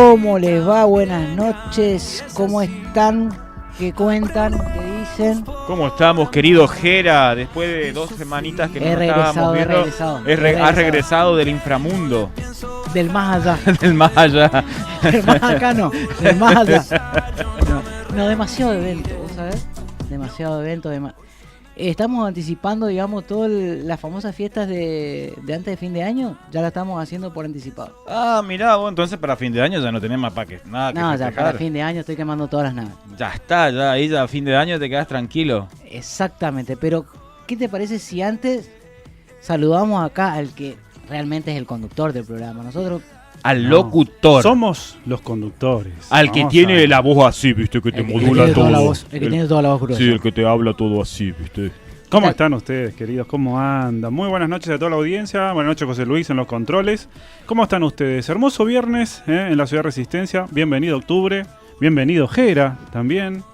¿Cómo les va? Buenas noches. ¿Cómo están? ¿Qué cuentan? ¿Qué dicen? ¿Cómo estamos, querido Jera? Después de 2 semanitas que no estábamos viendo, has regresado del inframundo. Del más allá. Del más allá. Del más acá no, del más allá. No, demasiado evento, ¿vos sabés? Demasiado evento. Estamos anticipando, digamos, todas las famosas fiestas de antes de fin de año, ya la estamos haciendo por anticipado. Ah, mirá, vos entonces para fin de año ya no tenés más nada que No, ya para fin de año estoy quemando todas las naves. Ya está, ya ahí ya a fin de año te quedás tranquilo. Exactamente, pero ¿qué te parece si antes saludamos acá al que realmente es el conductor del programa? Nosotros... Al locutor. Somos los conductores. Al que tiene la voz así, viste, que te modula todo. El que tiene toda la voz gruesa. Sí, el que te habla todo así, viste. ¿Cómo están ustedes, queridos? ¿Cómo andan? Muy buenas noches a toda la audiencia. Buenas noches, José Luis, en los controles. ¿Cómo están ustedes? Hermoso viernes en la ciudad de Resistencia. Bienvenido octubre. Bienvenido Jera también.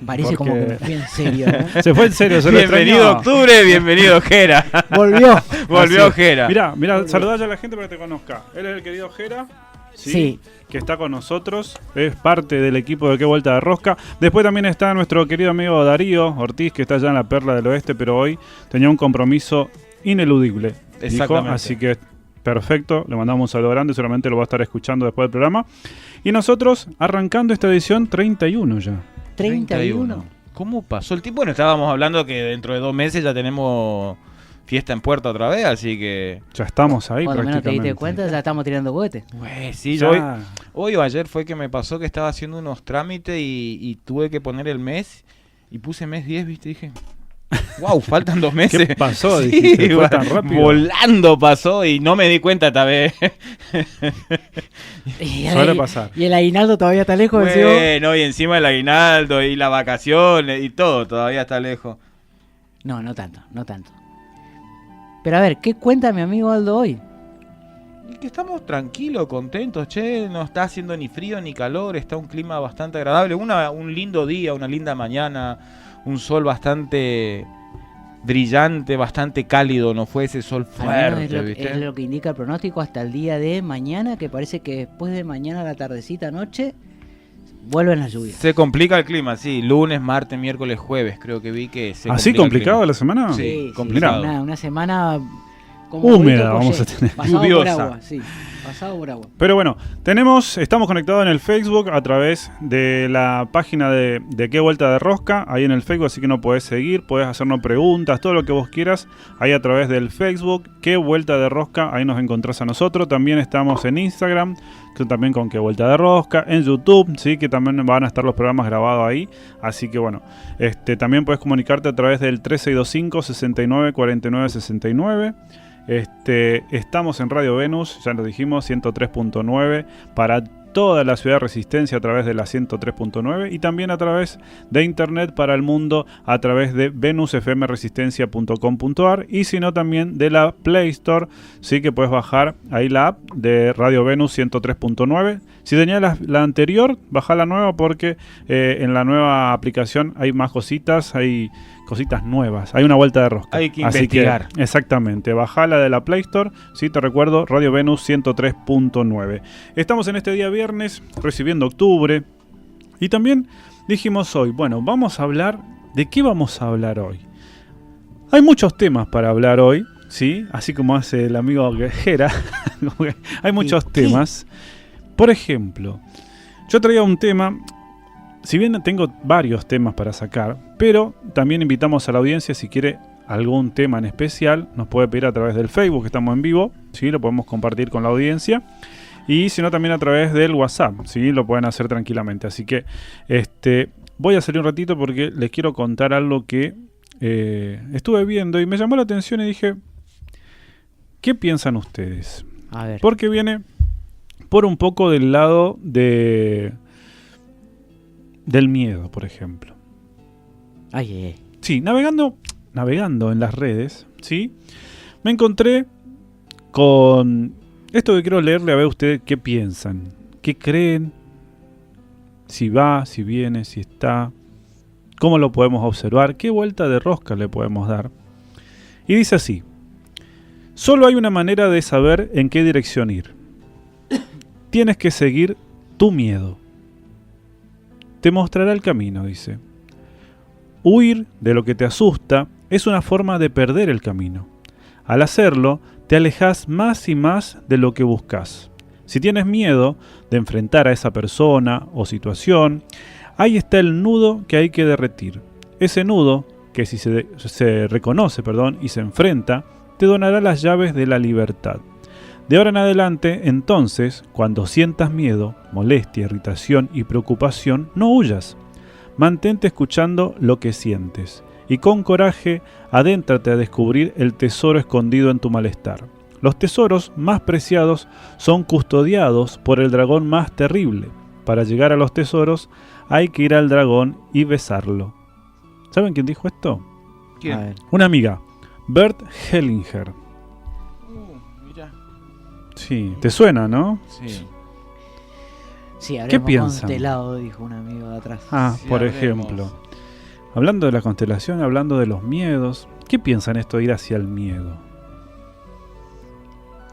Parece como que me fui en serio, ¿no? Se fue en serio, se lo Bienvenido extrañó. octubre, bienvenido Jera. Volvió Jera. Mirá, saludá ya a la gente para que te conozca. Él es el querido Jera. Sí. Que está con nosotros, es parte del equipo de Qué Vuelta de Rosca. Después también está nuestro querido amigo Darío Ortiz, que está allá en la Perla del Oeste, pero hoy tenía un compromiso ineludible. Exactamente. Dijo, así que perfecto, le mandamos un saludo grande, seguramente lo va a estar escuchando después del programa. Y nosotros arrancando esta edición 31 ya. 31. ¿Cómo pasó el tiempo? Bueno, estábamos hablando que dentro de 2 meses ya tenemos fiesta en puerta otra vez, así que... Ya estamos ahí Cuando menos te prácticamente. diste cuenta, ya estamos tirando cohetes. Pues sí, Ya. hoy o ayer fue que me pasó que estaba haciendo unos trámites y tuve que poner el mes y puse mes 10, ¿viste? Dije, wow, faltan 2 meses. ¿Qué pasó? Sí, Dijiste, fue tan rápido. Volando pasó y no me di cuenta esta vez. Suele pasar. Y el aguinaldo todavía está lejos. Bueno, y encima el aguinaldo y las vacaciones y todo todavía está lejos. No tanto. Pero a ver, ¿qué cuenta mi amigo Aldo hoy? Y que estamos tranquilos, contentos, che, no está haciendo ni frío ni calor, está un clima bastante agradable, un lindo día, una linda mañana, un sol bastante brillante, bastante cálido, no fue ese sol fuerte, ¿viste? Es lo que indica el pronóstico hasta el día de mañana, que parece que después de mañana a la tardecita noche vuelven las lluvias. Se complica el clima, sí, lunes, martes, miércoles, jueves, creo que vi que se ¿Así complicado la semana? Sí, Sí, complicado. una semana como húmeda bonito, vamos a tener. pasado por Lluviosa. agua, sí, pasado por agua. Pero bueno, estamos conectados en el Facebook a través de la página de Qué Vuelta de Rosca, ahí en el Facebook, así que nos podés seguir, podés hacernos preguntas, todo lo que vos quieras, ahí a través del Facebook, Qué Vuelta de Rosca, ahí nos encontrás a nosotros. También estamos en Instagram, que también con Qué Vuelta de Rosca, en YouTube, sí, que también van a estar los programas grabados ahí, así que bueno, también podés comunicarte a través del 3625 69 49 69. Estamos en Radio Venus, ya lo dijimos, 103.9 para toda la ciudad de Resistencia a través de la 103.9 y también a través de internet para el mundo a través de venusfmresistencia.com.ar y si no también de la Play Store, sí que puedes bajar ahí la app de Radio Venus 103.9. Si tenías la anterior, baja la nueva porque en la nueva aplicación hay más cositas, hay cositas nuevas, hay una vuelta de rosca. Hay que Así investigar. que, exactamente, baja la de la Play Store, sí, te recuerdo, Radio Venus 103.9. Estamos en este día viernes, recibiendo octubre, y también dijimos hoy, bueno, vamos a hablar, ¿de qué vamos a hablar hoy? Hay muchos temas para hablar hoy, sí, así como hace el amigo Jera, hay muchos temas. Por ejemplo, yo traía un tema... Si bien tengo varios temas para sacar, pero también invitamos a la audiencia, si quiere algún tema en especial, nos puede pedir a través del Facebook, que estamos en vivo, ¿sí? Lo podemos compartir con la audiencia. Y si no, también a través del WhatsApp, ¿sí? Lo pueden hacer tranquilamente. Así que voy a salir un ratito porque les quiero contar algo que estuve viendo y me llamó la atención y dije, ¿qué piensan ustedes? A ver. Porque viene por un poco del lado del miedo, por ejemplo. Ay. Sí, navegando en las redes, ¿sí? Me encontré con esto que quiero leerle a ver ustedes qué piensan, qué creen, si va, si viene, si está, cómo lo podemos observar, qué vuelta de rosca le podemos dar. Y dice así: solo hay una manera de saber en qué dirección ir. tienes que seguir tu miedo. Te mostrará el camino, dice. Huir de lo que te asusta es una forma de perder el camino. Al hacerlo, te alejas más y más de lo que buscas. Si tienes miedo de enfrentar a esa persona o situación, ahí está el nudo que hay que derretir. Ese nudo, que si se reconoce, y se enfrenta, te donará las llaves de la libertad. De ahora en adelante, entonces, cuando sientas miedo, molestia, irritación y preocupación, no huyas. Mantente escuchando lo que sientes y con coraje adéntrate a descubrir el tesoro escondido en tu malestar. Los tesoros más preciados son custodiados por el dragón más terrible. Para llegar a los tesoros hay que ir al dragón y besarlo. ¿Saben quién dijo esto? ¿Quién? A ver. Una amiga, Bert Hellinger. Mira. Sí, te suena, ¿no? Sí. Sí, ¿Qué habremos piensan? constelado, dijo un amigo de atrás. Ah, Sí, por hablemos. ejemplo. Hablando de la constelación, hablando de los miedos, ¿qué piensan esto de ir hacia el miedo?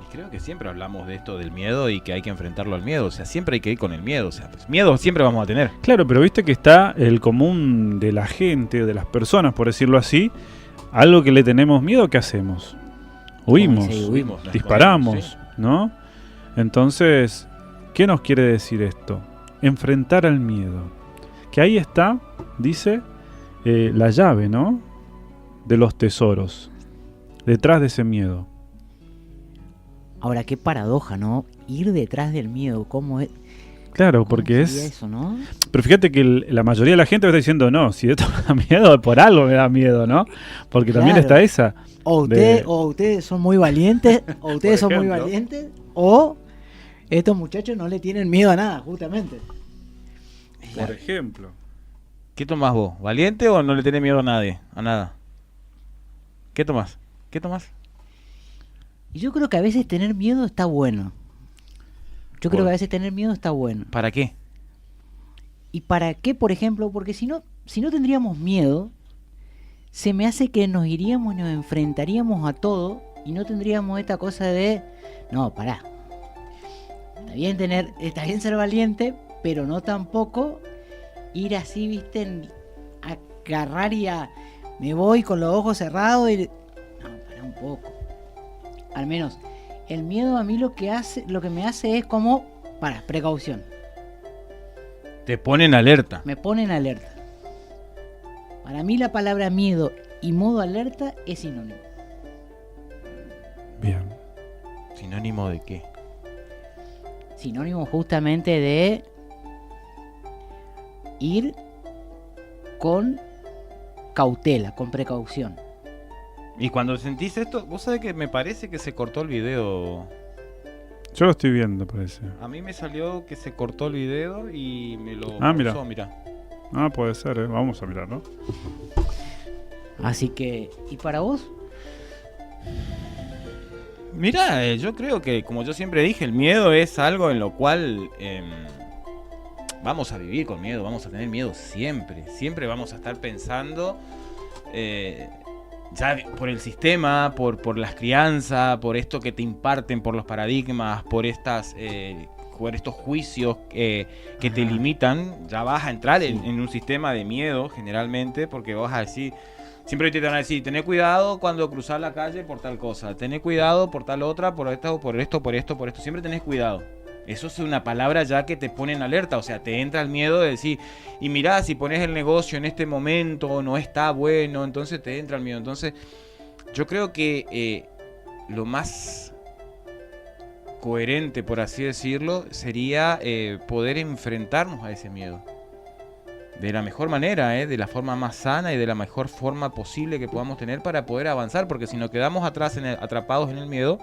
Y creo que siempre hablamos de esto del miedo y que hay que enfrentarlo al miedo. O sea, siempre hay que ir con el miedo. O sea, pues, miedo siempre vamos a tener. Claro, pero viste que está el común de la gente, de las personas, por decirlo así, algo que le tenemos miedo, ¿qué hacemos? Huimos, Sí, Huimos, nos disparamos, escondemos, ¿no? Entonces, ¿qué nos quiere decir esto? Enfrentar al miedo. Que ahí está, dice, la llave, ¿no? De los tesoros. Detrás de ese miedo. Ahora, qué paradoja, ¿no? Ir detrás del miedo, ¿cómo es? Claro, ¿Cómo porque sería es... eso, ¿no? Pero fíjate que la mayoría de la gente está diciendo, no, si esto me da miedo, por algo me da miedo, ¿no? Porque también Claro. está esa. O ustedes son muy valientes, o ustedes son muy ejemplo. valientes, o estos muchachos no le tienen miedo a nada, justamente. Por ejemplo. ¿Qué tomás vos? ¿Valiente o no le tenés miedo a nadie? A nada. ¿Qué tomás? ¿Qué tomás? Y yo creo que a veces tener miedo está bueno. Yo creo ¿Por? que a veces tener miedo está bueno. ¿Para qué? ¿Y para qué, por ejemplo? Porque si no tendríamos miedo, se me hace que nos iríamos y nos enfrentaríamos a todo y no tendríamos esta cosa de, no, pará. Está bien ser valiente, pero no tampoco ir así, viste, a agarrar me voy con los ojos cerrados y no, pará un poco. Al menos el miedo a mí lo que me hace es como, precaución. Te ponen alerta. Me ponen alerta. Para mí la palabra miedo y modo alerta es sinónimo. Bien. ¿Sinónimo de qué? Sinónimo justamente de ir con cautela, con precaución. Y cuando sentís esto, vos sabés que me parece que se cortó el video. Yo lo estoy viendo, parece. A mí me salió que se cortó el video y me lo Ah, mira. pausó, mirá. Ah, puede ser, ¿eh? Vamos a mirar, ¿no? Así que, ¿y para vos? Mirá, yo creo que, como yo siempre dije, el miedo es algo en lo cual vamos a vivir con miedo, vamos a tener miedo siempre. Siempre vamos a estar pensando, ya por el sistema, por las crianzas, por esto que te imparten, por los paradigmas, por estos juicios que te limitan, ya vas a entrar en un sistema de miedo generalmente, porque vas a decir... Siempre te van a decir, tené cuidado cuando cruzar la calle por tal cosa, tené cuidado por tal otra, por esto, por esto, por esto, por esto. Siempre tenés cuidado. Eso es una palabra ya que te pone en alerta, o sea, te entra el miedo de decir, y mirá, si pones el negocio en este momento no está bueno, entonces te entra el miedo. Entonces, yo creo que lo más coherente, por así decirlo, sería poder enfrentarnos a ese miedo. De la mejor manera, de la forma más sana y de la mejor forma posible que podamos tener para poder avanzar, porque si nos quedamos atrás atrapados en el miedo,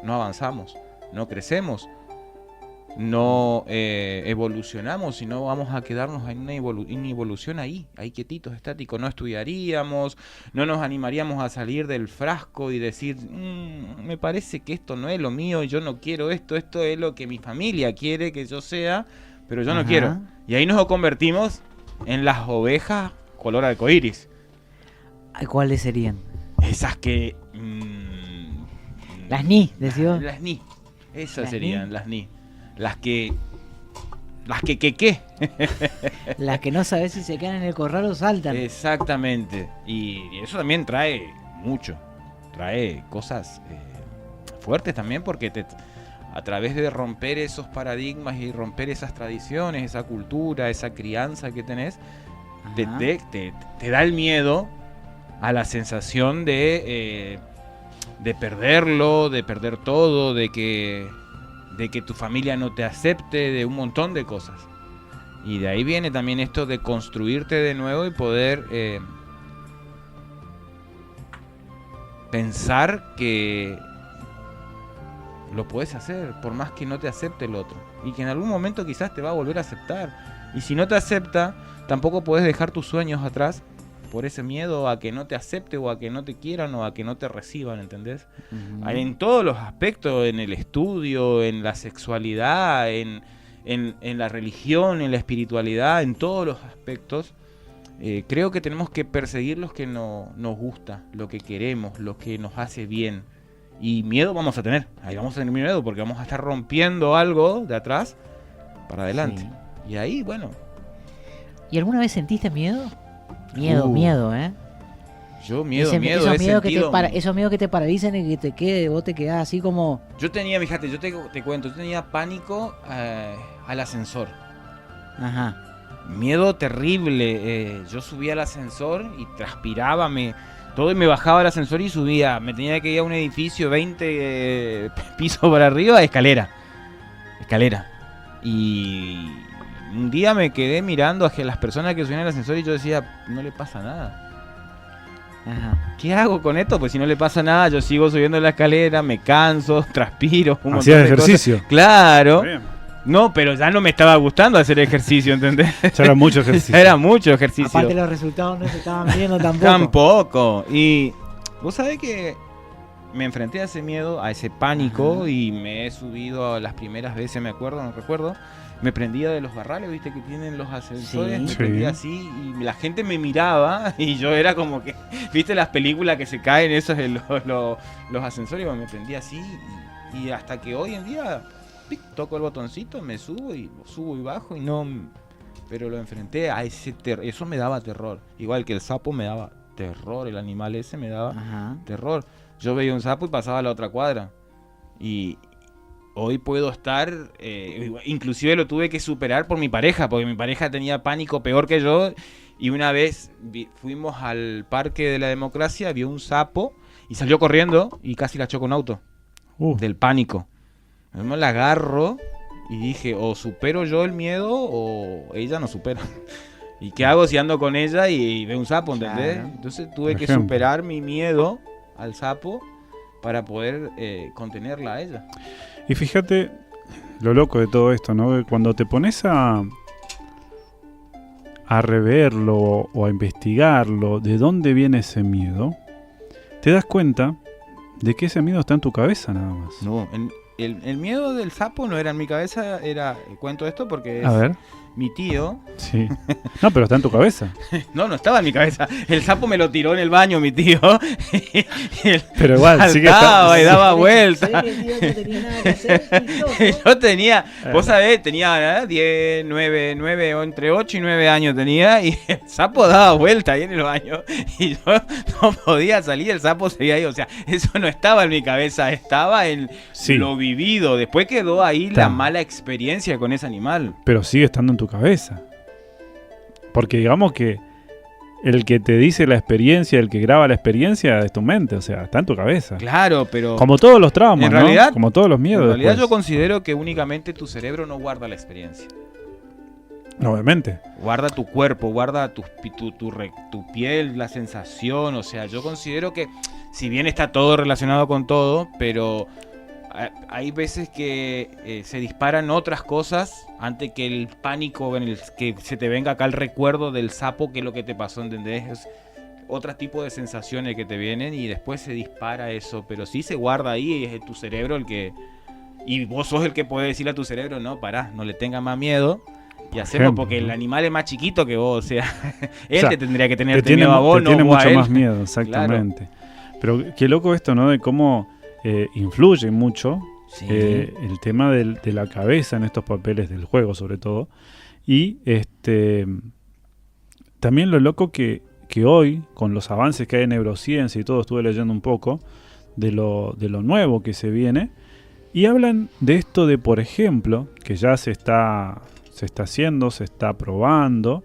no avanzamos, no crecemos, no evolucionamos, sino vamos a quedarnos en una evolución ahí quietitos, estáticos, no estudiaríamos, no nos animaríamos a salir del frasco y decir, me parece que esto no es lo mío, yo no quiero esto es lo que mi familia quiere que yo sea, pero yo no quiero. Y ahí nos convertimos en las ovejas color arcoíris. ¿Cuáles serían? Esas que... Las ni, decía. Las ni. Esas Las serían ni. las ni. Las que Las que no sabes si se quedan en el corral o saltan. Exactamente. Y eso también trae mucho. Trae cosas fuertes también porque a través de romper esos paradigmas y romper esas tradiciones, esa cultura, esa crianza que tenés, te da el miedo a la sensación de perderlo, de perder todo, de que tu familia no te acepte, de un montón de cosas. Y de ahí viene también esto de construirte de nuevo y poder pensar que lo puedes hacer, por más que no te acepte el otro. Y que en algún momento quizás te va a volver a aceptar. Y si no te acepta, tampoco puedes dejar tus sueños atrás por ese miedo a que no te acepte o a que no te quieran o a que no te reciban, ¿entendés? Uh-huh. En todos los aspectos, en el estudio, en la sexualidad, en la religión, en la espiritualidad, en todos los aspectos, creo que tenemos que perseguir los que nos gusta, lo que queremos, lo que nos hace bien. Y miedo vamos a tener, ahí vamos a tener miedo porque vamos a estar rompiendo algo de atrás para adelante. Sí. Y ahí, bueno. ¿Y alguna vez sentiste miedo? Miedo, ¿eh? Yo miedo esos miedos que te paralizan y que vos te quedás así como... Yo tenía, fíjate, yo te cuento, yo tenía pánico al ascensor. Ajá. Miedo terrible. Yo subía al ascensor y transpiraba, todo y me bajaba al ascensor y subía. Me tenía que ir a un edificio 20 pisos para arriba, escalera. Y un día me quedé mirando hacia las personas que subían al ascensor y yo decía, no le pasa nada. Ajá. ¿Qué hago con esto? Pues si no le pasa nada, yo sigo subiendo la escalera, me canso, transpiro, un montón de ejercicio. Cosas. Claro. No, pero ya no me estaba gustando hacer ejercicio, ¿entendés? Ya era mucho ejercicio. Era mucho ejercicio. Aparte los resultados no se estaban viendo tampoco. Tampoco. Y vos sabés que me enfrenté a ese miedo, a ese pánico. Ajá. Y me he subido las primeras veces, no recuerdo. Me prendía de los barrales, viste, que tienen los ascensores. Sí. Me prendía así y la gente me miraba y yo era como que, viste las películas que se caen esos los ascensores, me prendía así y hasta que hoy en día toco el botoncito, me subo y bajo y no, pero lo enfrenté a eso me daba terror, igual que el sapo me daba terror, el animal ese me daba terror. Yo veía un sapo y pasaba a la otra cuadra y hoy puedo estar, inclusive lo tuve que superar por mi pareja, porque mi pareja tenía pánico peor que yo y una vez fuimos al Parque de la Democracia, vio un sapo y salió corriendo y casi la chocó un auto del pánico. Me la agarro y dije, o supero yo el miedo o ella no supera. ¿Y qué hago si ando con ella y veo un sapo, ¿entendés? Claro. Entonces tuve que superar mi miedo al sapo para poder contenerla a ella. Y fíjate lo loco de todo esto, ¿no? Cuando te pones a reverlo o a investigarlo, de dónde viene ese miedo, te das cuenta de que ese miedo está en tu cabeza nada más. No, el miedo del sapo no era en mi cabeza, cuento esto porque es a ver. Mi tío. Sí. No, pero está en tu cabeza. No estaba en mi cabeza. El sapo me lo tiró en el baño, mi tío. Pero igual, sí que estaba y daba vueltas. Yo tenía, vos sabés, tenía 10, 9, o entre 8 y 9 años tenía. Y el sapo daba vueltas ahí en el baño. Y yo no podía salir, el sapo seguía ahí. O sea, eso no estaba en mi cabeza, estaba en lo vivido. Después quedó ahí la mala experiencia con ese animal. Pero sigue estando en tu cabeza. Porque digamos que el que te dice la experiencia, el que graba la experiencia es tu mente, o sea, está en tu cabeza. Claro, pero... Como todos los traumas, en realidad, ¿no? Como todos los miedos. En realidad después. Yo considero que únicamente tu cerebro no guarda la experiencia. Obviamente. Guarda tu cuerpo, guarda tu piel, la sensación, o sea, yo considero que si bien está todo relacionado con todo, pero... hay veces que se disparan otras cosas antes que el pánico, que se te venga acá el recuerdo del sapo, que es lo que te pasó, ¿entendés? Es otro tipo de sensaciones que te vienen y después se dispara eso, pero sí se guarda ahí y es tu cerebro el que... Y vos sos el que puede decirle a tu cerebro, no, pará, no le tengas más miedo y hacerlo porque el animal es más chiquito que vos, o sea, él te tendría que tener miedo a vos, no tiene vos a mucho él. Más miedo, exactamente. Claro. Pero qué loco esto, ¿no? De cómo... influye mucho Sí. el tema de la cabeza en estos papeles del juego, sobre todo. Y también lo loco que hoy, con los avances que hay en neurociencia y todo, estuve leyendo un poco de lo nuevo que se viene, y hablan de esto de, por ejemplo, que ya se está haciendo, se está probando,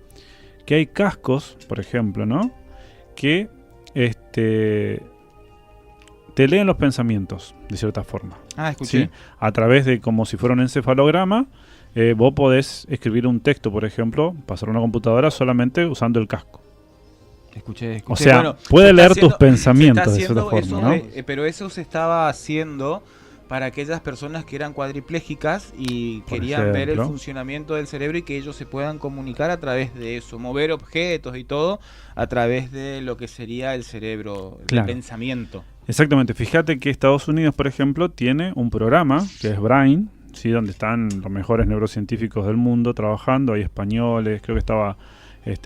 que hay cascos, por ejemplo, ¿no? Que te leen los pensamientos, de cierta forma. Ah, escuché. ¿Sí? A través de, como si fuera un encefalograma, vos podés escribir un texto, por ejemplo, pasar a una computadora solamente usando el casco. Escuché. O sea, Bueno, puede se está leer tus haciendo- pensamientos se de está cierta haciendo forma, eso, ¿no? pero eso se estaba haciendo para aquellas personas que eran cuadripléjicas y Por querían ver el ejemplo. funcionamiento del cerebro y que ellos se puedan comunicar a través de eso, mover objetos y todo a través de lo que sería el cerebro, Claro. el pensamiento. Exactamente. Fíjate que Estados Unidos, por ejemplo, tiene un programa que es Brain, ¿sí? Donde están los mejores neurocientíficos del mundo trabajando. Hay españoles, creo que estaba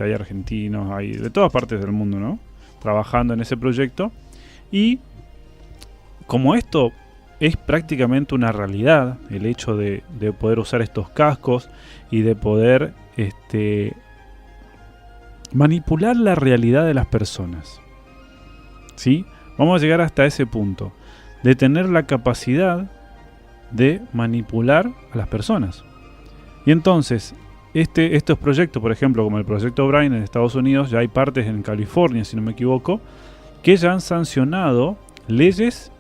hay argentinos, hay de todas partes del mundo, ¿no? Trabajando en ese proyecto. Y como esto es prácticamente una realidad, el hecho de poder usar estos cascos y de poder manipular la realidad de las personas, ¿sí? Vamos a llegar hasta ese punto, de tener la capacidad de manipular a las personas. Y entonces, estos proyectos, por ejemplo, como el proyecto Brain en Estados Unidos, ya hay partes en California, si no me equivoco, que ya han sancionado leyes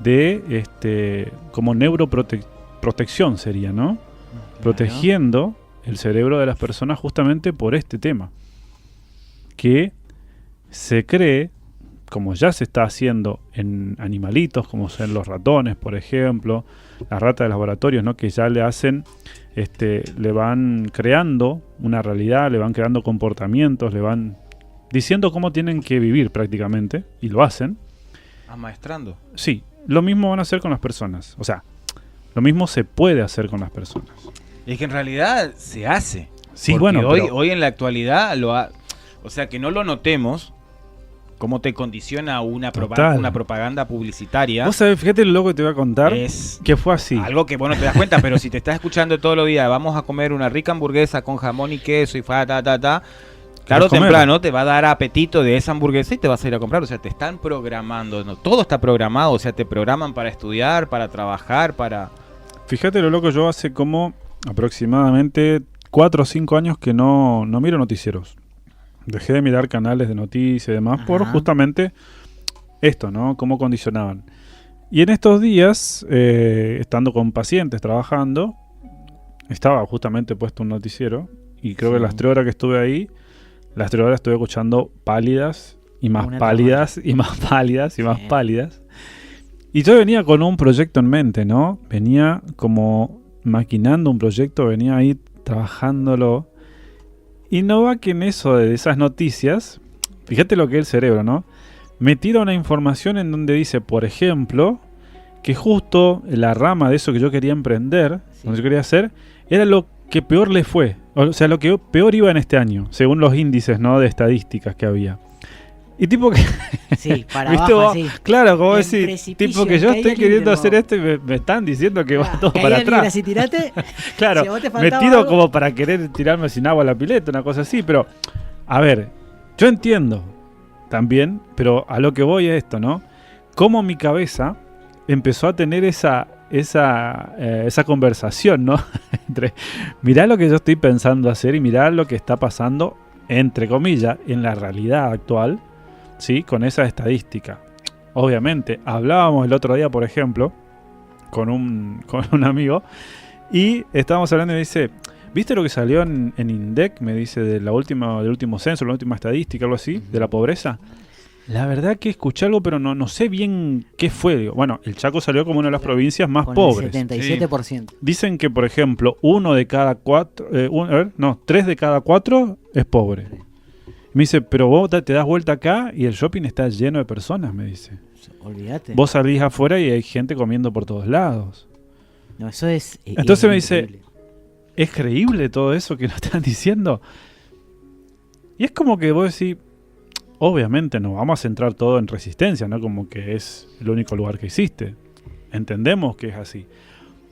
de como neuroprotección sería, ¿no? Protegiendo el cerebro de las personas justamente por este tema. Que se cree, como ya se está haciendo en animalitos, como son los ratones, por ejemplo, las ratas de laboratorios, ¿no? Que ya le hacen, le van creando una realidad, le van creando comportamientos, le van diciendo cómo tienen que vivir prácticamente, y lo hacen. Amaestrando. Sí, lo mismo van a hacer con las personas. O sea, lo mismo se puede hacer con las personas. Es que en realidad se hace. Sí, Porque bueno, pero hoy en la actualidad o sea, que no lo notemos, cómo te condiciona una Total. propaganda publicitaria. vos sabés, fíjate lo loco que te voy a contar, Es que fue así. algo que vos no te das cuenta, pero si te estás escuchando todos los días, vamos a comer una rica hamburguesa con jamón y queso y tarde o comer. temprano te va a dar apetito de esa hamburguesa y te vas a ir a comprar. O sea, te están programando, ¿no? Todo está programado, o sea, te programan para estudiar, para trabajar, para... Fíjate lo loco, yo hace como aproximadamente 4 o 5 años que no miro noticieros. Dejé de mirar canales de noticias y demás por Ajá. justamente esto, ¿no? Cómo condicionaban. Y en estos días, estando con pacientes trabajando, estaba justamente puesto un noticiero y creo que Sí. las 3 horas que estuve ahí, las 3 horas estuve escuchando pálidas y más Una pálidas y más pálidas y más Sí. pálidas. Y yo venía con un proyecto en mente, ¿no? Venía como maquinando un proyecto, venía ahí trabajándolo. Y no va que en eso de esas noticias, fíjate lo que es el cerebro, ¿no? Me tira una información en donde dice, por ejemplo, que justo la rama de eso que yo quería emprender, Sí. lo que yo quería hacer, era lo que peor le fue. O sea, lo que peor iba en este año, según los índices, ¿no? De estadísticas que había. Y tipo que... Sí, para ¿Viste abajo vos? así. Claro, como En decir, precipicio, tipo que en yo caída estoy libre, queriendo vos. hacer esto y me están diciendo que va todo Caída para libre, atrás. así tirate. Claro, Si a vos te faltaba metido algo- como para querer tirarme sin agua a la pileta, una cosa así, pero a ver, yo entiendo también, pero a lo que voy es esto, ¿no? Cómo mi cabeza empezó a tener esa conversación, ¿no? Entre mirá lo que yo estoy pensando hacer y mirá lo que está pasando, entre comillas, en la realidad actual, ¿sí? Con esa estadística. Obviamente, hablábamos el otro día, por ejemplo, con un amigo, y estábamos hablando y me dice, ¿viste lo que salió en INDEC? Me dice, del último censo, la última estadística, algo así, de la pobreza. La verdad que escuché algo, pero no sé bien qué fue. Digo, bueno, el Chaco salió como una de las provincias más Con pobres. el 77%. Dicen que, por ejemplo, 3 de cada 4 es pobre. Me dice, pero vos te das vuelta acá y el shopping está lleno de personas, me dice. Olvídate. Vos salís afuera y hay gente comiendo por todos lados. No, eso es. Entonces me dice, increíble. ¿es creíble todo eso que nos están diciendo? Y es como que vos decís, obviamente no vamos a centrar todo en Resistencia, ¿no? Como que es el único lugar que existe. entendemos que es así.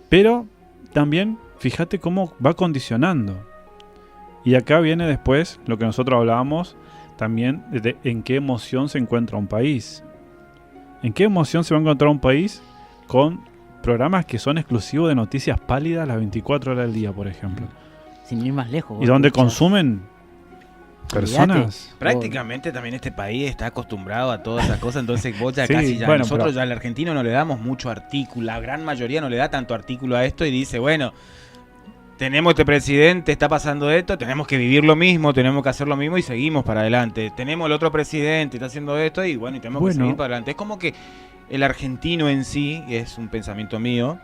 Pero también fíjate cómo va condicionando. Y acá viene después lo que nosotros hablábamos también de en qué emoción se encuentra un país. ¿En qué emoción se va a encontrar un país con programas que son exclusivos de noticias pálidas las 24 horas del día, por ejemplo? Sin ir más lejos. Y donde consumen personas. Prácticamente también este país está acostumbrado a todas esas cosas, entonces vos ya Sí, casi ya, bueno, nosotros pero- ya al argentino no le damos mucho artículo, la gran mayoría no le da tanto artículo a esto y dice, bueno, tenemos este presidente, está pasando esto, tenemos que vivir lo mismo, tenemos que hacer lo mismo y seguimos para adelante. Tenemos el otro presidente, está haciendo esto y bueno, y tenemos que seguir para adelante. Es como que el argentino en sí, es un pensamiento mío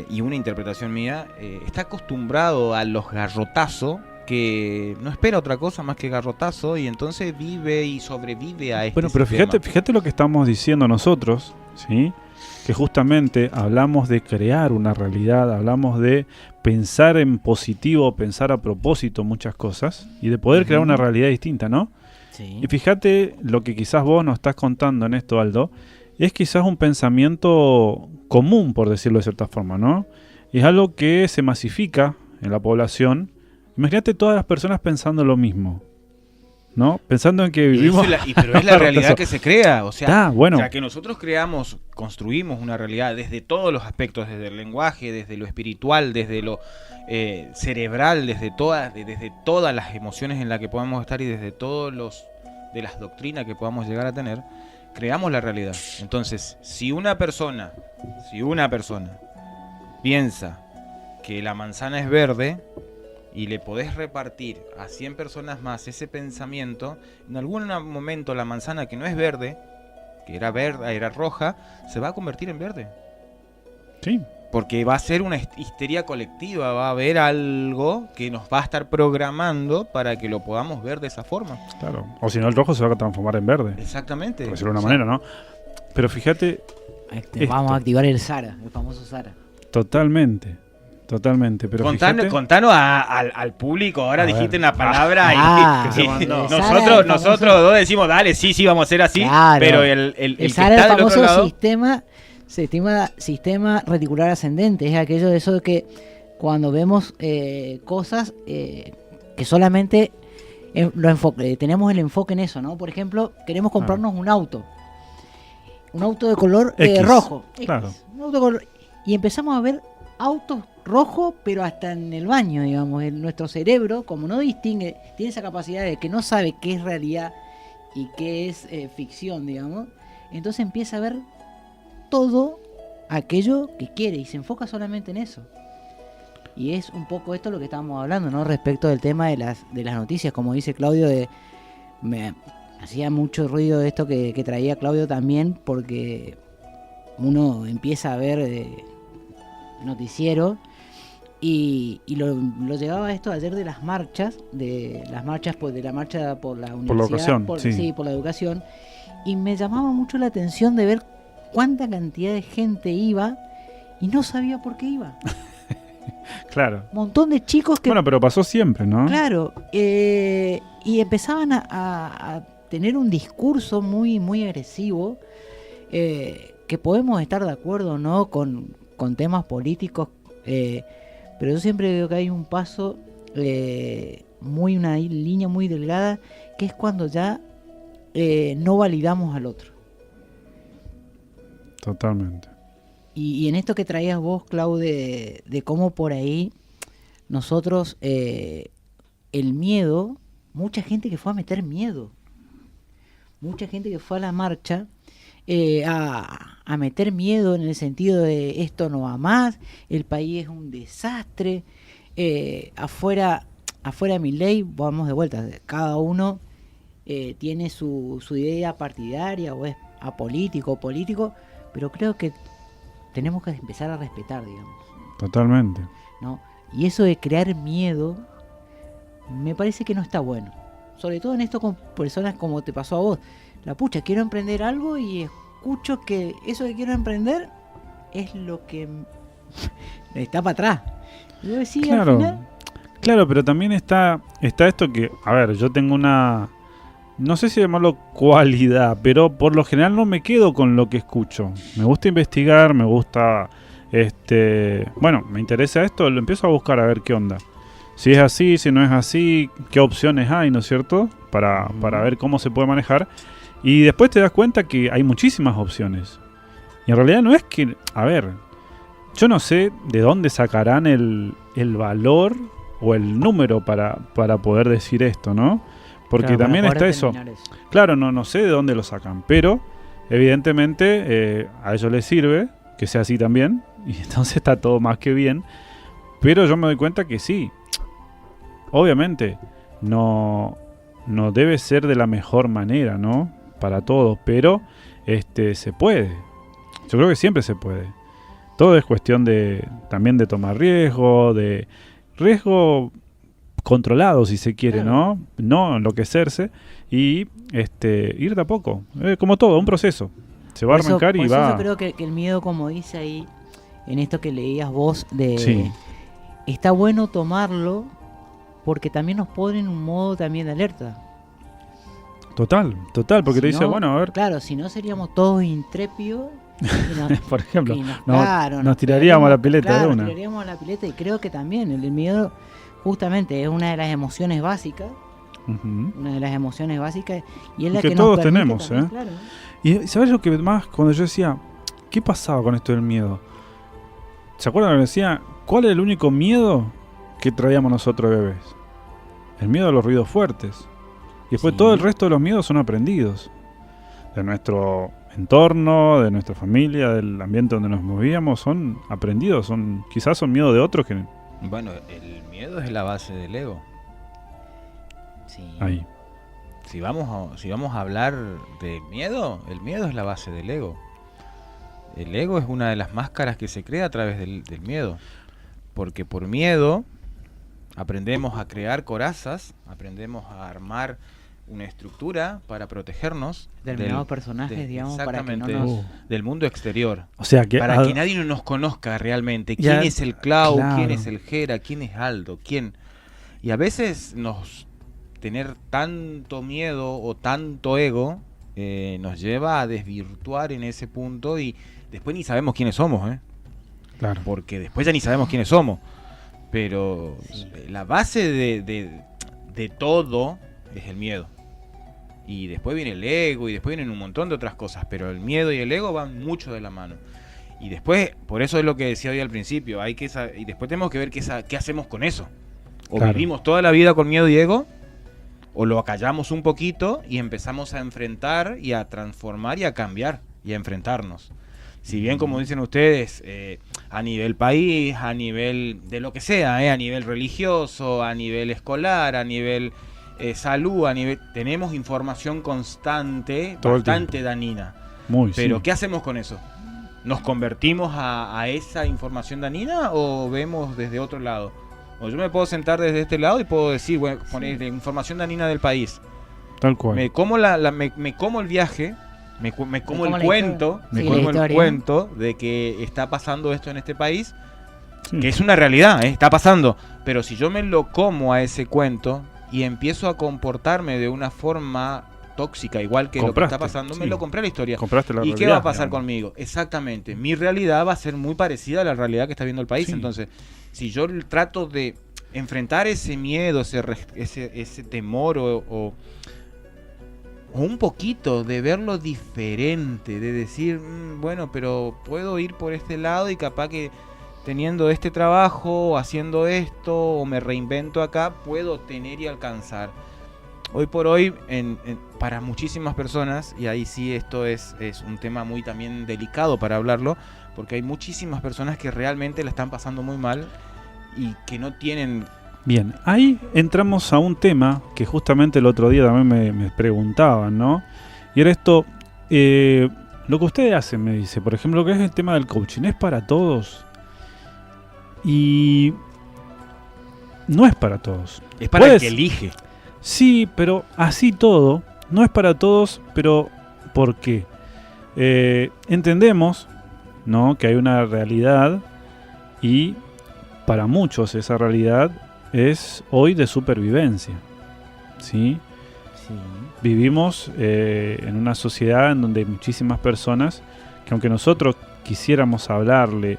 y una interpretación mía, está acostumbrado a los garrotazos, que no espera otra cosa más que garrotazo y entonces vive y sobrevive a este Bueno, pero sistema. fíjate lo que estamos diciendo nosotros, ¿sí? Que justamente hablamos de crear una realidad, hablamos de pensar en positivo, pensar a propósito muchas cosas y de poder crear una realidad distinta, ¿no? Sí. Y fíjate lo que quizás vos nos estás contando en esto, Aldo, es quizás un pensamiento común, por decirlo de cierta forma, ¿no? Es algo que se masifica en la población. Imagínate todas las personas pensando lo mismo, ¿no? Pensando en que Y vivimos... pero es la realidad que se crea, o sea, bueno. o sea, que nosotros construimos una realidad desde todos los aspectos, desde el lenguaje, desde lo espiritual, desde lo cerebral, desde todas las emociones en las que podamos estar y desde de las doctrinas que podamos llegar a tener, creamos la realidad. Entonces, si una persona piensa que la manzana es verde y le podés repartir a 100 personas más ese pensamiento, en algún momento la manzana que no es verde, que era verde, era roja, se va a convertir en verde. Sí. Porque va a ser una histeria colectiva, va a haber algo que nos va a estar programando para que lo podamos ver de esa forma. Claro. O si no, el rojo se va a transformar en verde. Exactamente. Por decirlo de una manera, ¿no? Pero fíjate, Vamos a activar el SARA, el famoso SARA. totalmente. Pero Contanos al público, ahora A ver. dijiste una palabra Ah, y que se mandó. nosotros dos decimos, dale, sí, vamos a hacer así, Claro. pero el que El SARA es está el del otro famoso lado... sistema reticular ascendente. Es aquello de eso de que cuando vemos cosas que solamente tenemos el enfoque en eso, ¿no? Por ejemplo, queremos comprarnos un auto de color X, rojo. claro. Un auto de color, y empezamos a ver autos rojos, pero hasta en el baño, digamos. Nuestro cerebro, como no distingue, tiene esa capacidad de que no sabe qué es realidad y qué es ficción, digamos. Entonces empieza a ver todo aquello que quiere y se enfoca solamente en eso. Y es un poco esto lo que estábamos hablando, ¿no? Respecto del tema de las noticias, como dice Claudio, me hacía mucho ruido esto que traía Claudio también, porque uno empieza a ver noticiero y lo llevaba esto ayer de la marcha por la universidad, Por la educación, sí. por la educación, y me llamaba mucho la atención de ver cuánta cantidad de gente iba y no sabía por qué iba. Claro. Montón de chicos que... Bueno, pero pasó siempre, ¿no? Claro, y empezaban a tener un discurso muy, muy agresivo, que podemos estar de acuerdo, ¿no? Con temas políticos, pero yo siempre veo que hay un paso, una línea muy delgada, que es cuando ya no validamos al otro. Totalmente. Y en esto que traías vos, Clau, de cómo por ahí nosotros, el miedo, mucha gente que fue a meter miedo, mucha gente que fue a la marcha a meter miedo en el sentido de esto no va más, el país es un desastre, afuera Milei, vamos de vuelta, cada uno tiene su idea partidaria o es apolítico, político, pero creo que tenemos que empezar a respetar, digamos. Totalmente. ¿No? Y eso de crear miedo me parece que no está bueno. Sobre todo en esto con personas como te pasó a vos. La pucha, quiero emprender algo y escucho que eso que quiero emprender es lo que está para atrás. Y yo decía, Claro. al final, Claro, pero también está esto que, a ver, yo tengo una no sé si llamarlo cualidad, pero por lo general no me quedo con lo que escucho. Me gusta investigar, me gusta, bueno, me interesa esto, lo empiezo a buscar a ver qué onda. Si es así, si no es así, qué opciones hay, ¿no es cierto? Para ver cómo se puede manejar. Y después te das cuenta que hay muchísimas opciones. Y en realidad no es que, a ver, yo no sé de dónde sacarán el valor o el número para poder decir esto, ¿no? Porque Claro, para también poder está eso. determinar eso. Claro, no sé de dónde lo sacan, pero evidentemente a ellos les sirve que sea así también, y entonces está todo más que bien. Pero yo me doy cuenta que sí, obviamente no debe ser de la mejor manera, ¿no? Para todos, pero se puede. Yo creo que siempre se puede. Todo es cuestión también de tomar riesgo controlado si se quiere, Claro. ¿no? No enloquecerse y ir de a poco. Como todo, un proceso. Se va a arrancar Por y eso va. yo creo que el miedo, como dice ahí, en esto que leías vos, Sí. está bueno tomarlo porque también nos pone en un modo también de alerta. Total, porque Si te dice, no, bueno, a ver, claro, si no seríamos todos intrépidos y por ejemplo, claro, nos tiraríamos a la pileta claro, de nos una. tiraríamos a la pileta, y creo que también el miedo justamente es una de las emociones básicas, Ujú. una de las emociones básicas, y es Y la que que todos nos permite tenemos, también, ¿eh? claro. Y ¿sabes lo que más? Cuando yo decía, ¿qué pasaba con esto del miedo? ¿Se acuerdan que decía, cuál es el único miedo que traíamos nosotros de bebés? El miedo a los ruidos fuertes. Y después Sí. todo el resto de los miedos son aprendidos. De nuestro entorno, de nuestra familia, del ambiente donde nos movíamos, son aprendidos. Quizás son miedos de otros que... Bueno, el miedo es la base del ego. Sí. Ahí. Si vamos a hablar de miedo, el miedo es la base del ego. El ego es una de las máscaras que se crea a través del miedo. Porque por miedo aprendemos a crear corazas, aprendemos a armar una estructura para protegernos Determinados personajes, digamos, para que no exactamente, nos... del mundo exterior. O sea que... Para que nadie nos conozca realmente. ¿Quién Ya, es el Clau? claro. ¿Quién es el Jera? ¿Quién es Aldo? ¿Quién? Y a veces tener tanto miedo o tanto ego nos lleva a desvirtuar en ese punto y después ni sabemos quiénes somos, ¿eh? Claro. Porque después ya ni sabemos quiénes somos. Pero la base de todo es el miedo. Y después viene el ego y después vienen un montón de otras cosas. Pero el miedo y el ego van mucho de la mano. Y después, por eso es lo que decía hoy al principio, y después tenemos que ver qué hacemos con eso. O Claro. vivimos toda la vida con miedo y ego, o lo acallamos un poquito y empezamos a enfrentar y a transformar y a cambiar y a enfrentarnos. Si bien, como dicen ustedes, a nivel país, a nivel de lo que sea, a nivel religioso, a nivel escolar, a nivel salud, tenemos información constante, Todo el bastante dañina. Muy, Pero sí. ¿qué hacemos con eso? ¿Nos convertimos a esa información dañina o vemos desde otro lado? O yo me puedo sentar desde este lado y puedo decir, bueno, poner información dañina del país. Tal cual. Me como me como el viaje, me como como el la cuento, historia. me Sí, como la el historia. cuento de que está pasando esto en este país, Sí. que es una realidad, está pasando. Pero si yo me lo como a ese cuento y empiezo a comportarme de una forma tóxica, igual que lo que Compraste, está pasando, me sí. lo compré a la historia. Compraste la ¿Y realidad, qué va a pasar digamos. conmigo? Exactamente. Mi realidad va a ser muy parecida a la realidad que está viendo el país. Sí. Entonces, si yo trato de enfrentar ese miedo, ese temor o un poquito de verlo diferente, de decir, bueno, pero puedo ir por este lado y capaz que teniendo este trabajo, o haciendo esto, o me reinvento acá, puedo tener y alcanzar. Hoy por hoy, para muchísimas personas, y ahí sí esto es un tema muy también delicado para hablarlo, porque hay muchísimas personas que realmente la están pasando muy mal y que no tienen... Bien, ahí entramos a un tema que justamente el otro día también me preguntaban, ¿no? Y era esto, lo que ustedes hacen, me dice, por ejemplo, lo que es el tema del coaching, ¿es para todos? Y no es para todos. Es para el Puedes- que elige. Sí, pero así todo, no es para todos, pero ¿por qué? Entendemos, ¿no?, que hay una realidad y para muchos esa realidad es hoy de supervivencia, ¿sí? Sí. vivimos en una sociedad en donde hay muchísimas personas que, aunque nosotros quisiéramos hablarle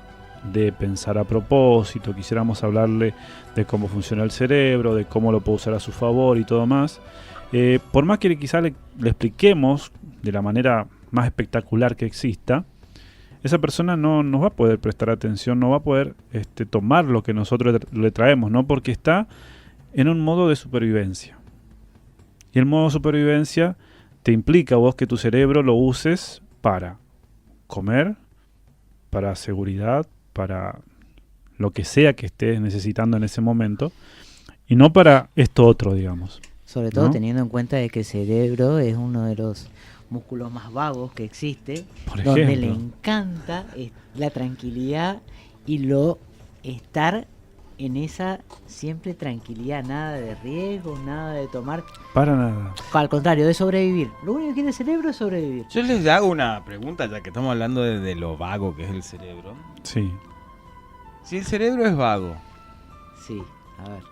de pensar a propósito, quisiéramos hablarle de cómo funciona el cerebro, de cómo lo puede usar a su favor y todo más, por más que quizá le expliquemos de la manera más espectacular que exista, esa persona no nos va a poder prestar atención, no va a poder tomar lo que nosotros le traemos, ¿no? Porque está en un modo de supervivencia. Y el modo de supervivencia te implica vos que tu cerebro lo uses para comer, para seguridad, para lo que sea que estés necesitando en ese momento, y no para esto otro, digamos. Sobre todo ¿no? teniendo en cuenta de que el cerebro es uno de los músculos más vagos que existe, Por donde le ejemplo. encanta la tranquilidad y lo estar en esa siempre tranquilidad, nada de riesgo, nada de tomar, Para nada. al contrario, de sobrevivir. Lo único que quiere el cerebro es sobrevivir. Yo les hago una pregunta, ya que estamos hablando de lo vago que es el cerebro. Sí. Si el cerebro es vago, Sí, a ver.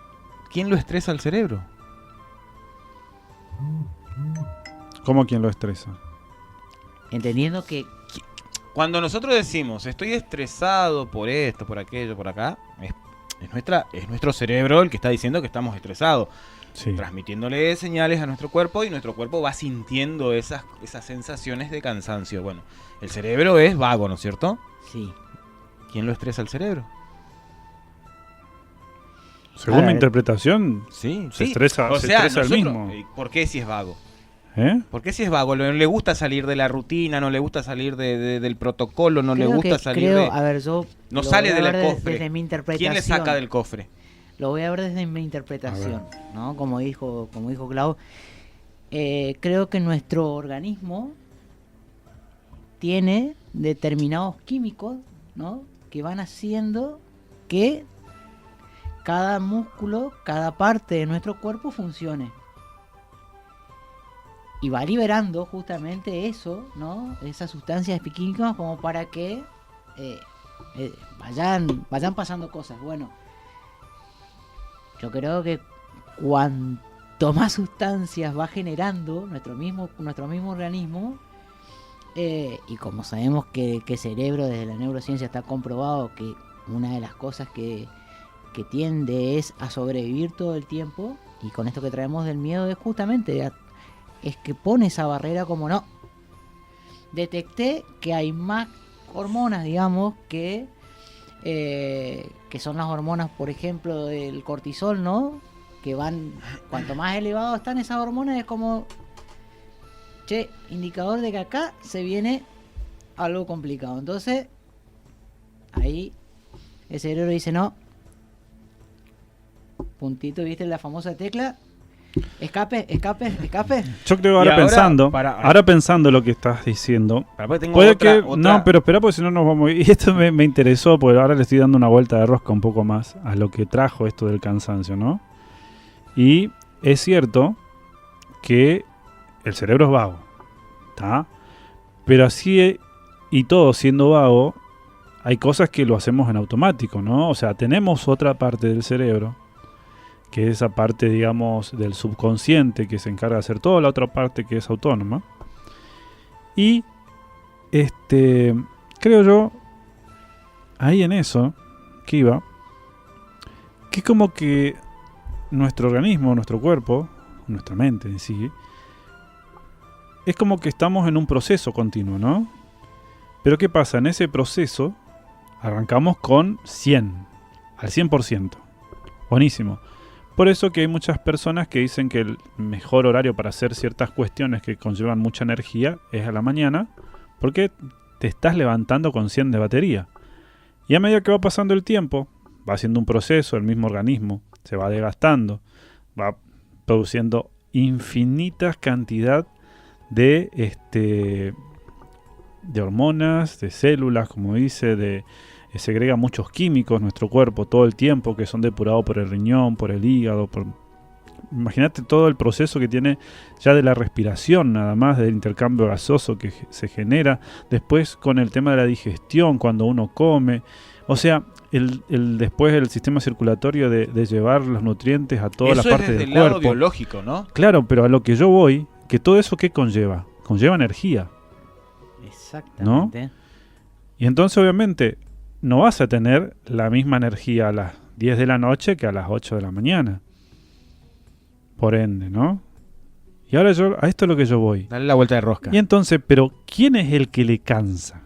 ¿quién lo estresa al cerebro? ¿Cómo quien lo estresa? Entendiendo que Cuando nosotros decimos estoy estresado por esto, por aquello, por acá, es nuestro cerebro el que está diciendo que estamos estresados, Sí. transmitiéndole señales a nuestro cuerpo, y nuestro cuerpo va sintiendo esas sensaciones de cansancio. Bueno, el cerebro es vago, ¿no es cierto? sí. ¿Quién lo estresa al cerebro? Según Ahora, mi interpretación, Sí, se estresa, O se sea, estresa él nosotros, mismo. ¿por qué si es vago? ¿Eh? ¿Por qué si es vago? No le gusta salir de la rutina, no le gusta salir del protocolo, no le Creo gusta que- salir creo, de... a ver, yo No lo sale voy a del ver cofre. desde mi interpretación. ¿Quién le saca del cofre? Lo voy a ver desde mi interpretación, ¿no? Como dijo Clau. Creo que nuestro organismo tiene determinados químicos, ¿no? Que van haciendo que cada músculo, cada parte de nuestro cuerpo funcione. Y va liberando justamente eso, ¿no? Esas sustancias químicas como para que vayan pasando cosas. Bueno, yo creo que cuanto más sustancias va generando nuestro mismo organismo, y como sabemos que el cerebro desde la neurociencia está comprobado que una de las cosas que tiende es a sobrevivir todo el tiempo, y con esto que traemos del miedo es justamente es que pone esa barrera como no. Detecté que hay más hormonas, digamos, que son las hormonas, por ejemplo, del cortisol, ¿no? Que van, cuanto más elevado están esas hormonas, es como, che, indicador de que acá se viene algo complicado. Entonces, ahí el cerebro dice no. Puntito, ¿viste la famosa tecla? Escape. Yo creo Y ahora pensando, para- ahora pensando lo que estás diciendo, Porque tengo puede otra- que... otra- No, pero espera porque si no nos vamos... Y esto me interesó porque ahora le estoy dando una vuelta de rosca un poco más a lo que trajo esto del cansancio, ¿no? Y es cierto que el cerebro es vago, ¿está? Pero así y todo siendo vago, hay cosas que lo hacemos en automático, ¿no? O sea, tenemos otra parte del cerebro, que es esa parte, digamos, del subconsciente que se encarga de hacer toda la otra parte que es autónoma. Y creo yo, ahí en eso, que iba, que es como que nuestro organismo, nuestro cuerpo, nuestra mente en sí, es como que estamos en un proceso continuo, ¿no? Pero ¿qué pasa? En ese proceso arrancamos con 100, al 100%. Buenísimo. Por eso que hay muchas personas que dicen que el mejor horario para hacer ciertas cuestiones que conllevan mucha energía es a la mañana, porque te estás levantando con 100 de batería. Y a medida que va pasando el tiempo, va haciendo un proceso, el mismo organismo se va desgastando, va produciendo infinitas cantidad de hormonas, de células, como dice, segrega muchos químicos nuestro cuerpo todo el tiempo que son depurados por el riñón, por el hígado. Imagínate todo el proceso que tiene ya de la respiración, nada más, del intercambio gasoso que se genera. Después con el tema de la digestión, cuando uno come. O sea, después el sistema circulatorio de llevar los nutrientes a todas las Eso es partes desde del el lado cuerpo. biológico, ¿no? Claro, pero a lo que yo voy, que todo eso ¿qué conlleva? Conlleva energía. Exactamente. Y entonces obviamente no vas a tener la misma energía a las 10 de la noche que a las 8 de la mañana. Por ende, ¿no? Y ahora a esto es lo que yo voy. Dale la vuelta de rosca. Y entonces, pero ¿quién es el que le cansa?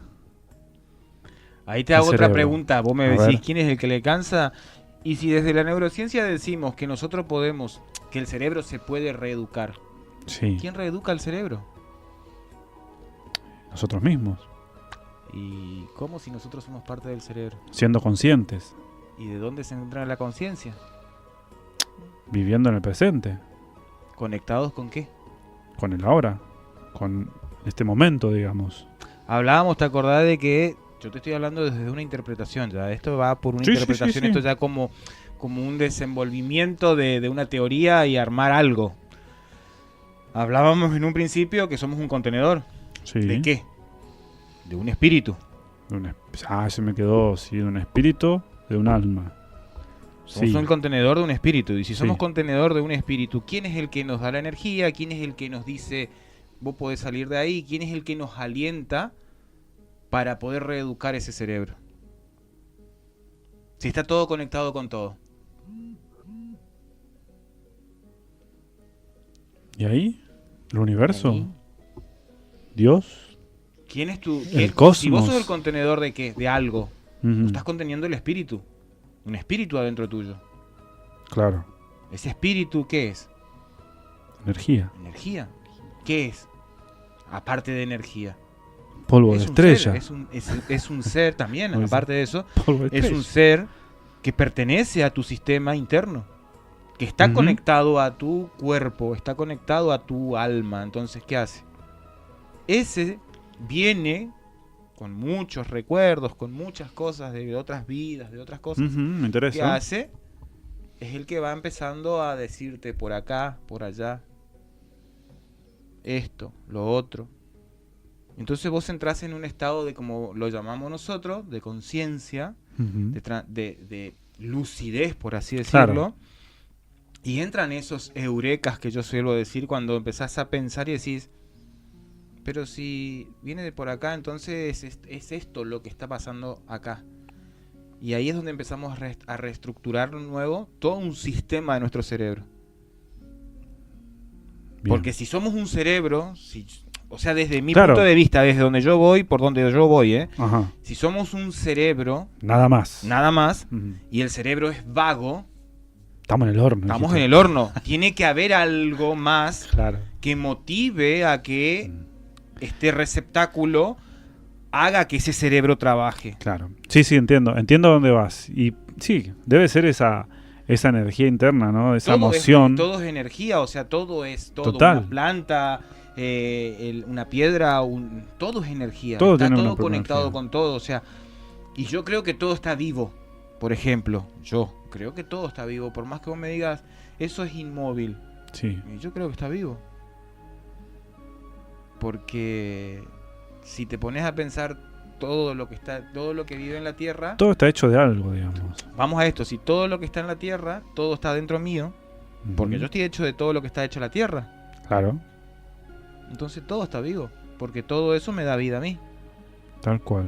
Ahí te hago El otra cerebro. pregunta. Vos me A decís ver. quién es el que le cansa. Y si desde la neurociencia decimos que nosotros podemos, que el cerebro se puede reeducar. Sí, ¿Quién reeduca el cerebro? nosotros mismos, ¿Y cómo si nosotros somos parte del cerebro? siendo conscientes, ¿Y de dónde se entra la conciencia? viviendo en el presente, ¿Conectados con qué? con el ahora, con este momento, digamos. Hablábamos, ¿te acordás de que yo te estoy hablando desde una interpretación? Ya esto va por una Sí, sí, interpretación, sí, sí. esto ya como un desenvolvimiento de una teoría y armar algo. Hablábamos en un principio que somos un contenedor. Sí. ¿De qué? De un espíritu. Se me quedó, sí, de un espíritu, de un alma. Somos Sí. un contenedor de un espíritu. Y si somos Sí. contenedor de un espíritu, ¿quién es el que nos da la energía? ¿Quién es el que nos dice, vos podés salir de ahí? ¿Quién es el que nos alienta para poder reeducar ese cerebro? Si está todo conectado con todo. ¿Y ahí? ¿El universo? Ahí. ¿Dios? ¿Quién es tu...? El Si cosmos. vos sos el contenedor de qué, de algo, Ujú. estás conteniendo el espíritu. Un espíritu adentro tuyo. Claro, ¿Ese espíritu qué es? energía, Energía. ¿Qué es? Aparte de energía. polvo de Es un estrella. ser, es un ser también, Pues, aparte de eso. polvo de Es estrella. un ser que pertenece a tu sistema interno. Que está Ujú. conectado a tu cuerpo, está conectado a tu alma. Entonces, ¿qué hace? Ese viene con muchos recuerdos, con muchas cosas de otras vidas, de otras cosas. Ujú, me ¿Qué interesa. hace? Es el que va empezando a decirte por acá, por allá, esto, lo otro. Entonces vos entras en un estado de, como lo llamamos nosotros, de conciencia, Ujú. de lucidez, por así decirlo. Claro. Y entran esos eurekas que yo suelo decir cuando empezás a pensar y decís, pero si viene de por acá, entonces es esto lo que está pasando acá. Y ahí es donde empezamos a reestructurar de nuevo todo un sistema de nuestro cerebro. Bien. Porque si somos un cerebro, o sea, desde mi Claro. punto de vista, desde donde yo voy, por donde yo voy, Ajá. si somos un cerebro, Nada más. nada más, Ujú. y el cerebro es vago, Estamos en el horno. estamos en dijiste. el horno. Tiene que haber algo más Claro. que motive a que este receptáculo haga que ese cerebro trabaje. Claro. Sí, sí, entiendo. Entiendo dónde vas. Y sí, debe ser esa energía interna, ¿no? Esa Todo emoción. todo es energía, o sea, todo es todo. Total. Una planta, una piedra, todo es energía. Todo Está tiene una todo propia conectado energía. con todo, o sea, y yo creo que todo está vivo. Por ejemplo, yo creo que todo está vivo, por más que vos me digas, eso es inmóvil. Sí. Y yo creo que está vivo. Porque si te pones a pensar todo lo que vive en la Tierra, Todo está hecho de algo, digamos. vamos a esto, si todo lo que está en la Tierra, todo está dentro mío, porque Ujú. yo estoy hecho de todo lo que está hecho en la Tierra. Claro, Entonces todo está vivo, porque todo eso me da vida a mí. tal cual.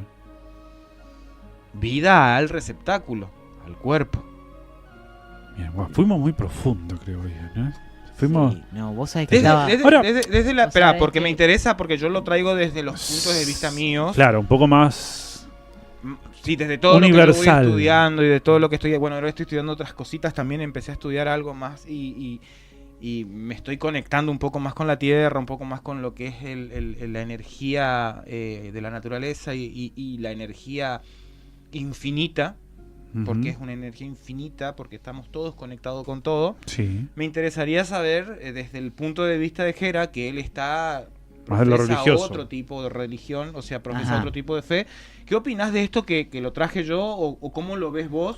Vida al receptáculo, al cuerpo. Bien, bueno, fuimos muy profundo, creo bien, ¿eh? Fuimos... Sí, no, vos sabés que Desde, estaba... Ahora- desde la... Vos Espera, sabés porque que- me interesa, porque yo lo traigo desde los puntos de vista míos. Claro, un poco más... Sí, desde todo lo que yo Universal. voy estudiando y de todo lo que estoy... Bueno, ahora estoy estudiando otras cositas, también empecé a estudiar algo más y me estoy conectando un poco más con la Tierra, un poco más con lo que es la energía de la naturaleza y la energía infinita, porque es Ujú. una energía infinita, porque estamos todos conectados con todo. Sí, Me interesaría saber, desde el punto de vista de Jera, que él está... Más de lo profesa religioso. otro tipo de religión, o sea, profesa Ajá. otro tipo de fe. ¿Qué opinas de esto que lo traje yo o cómo lo ves vos?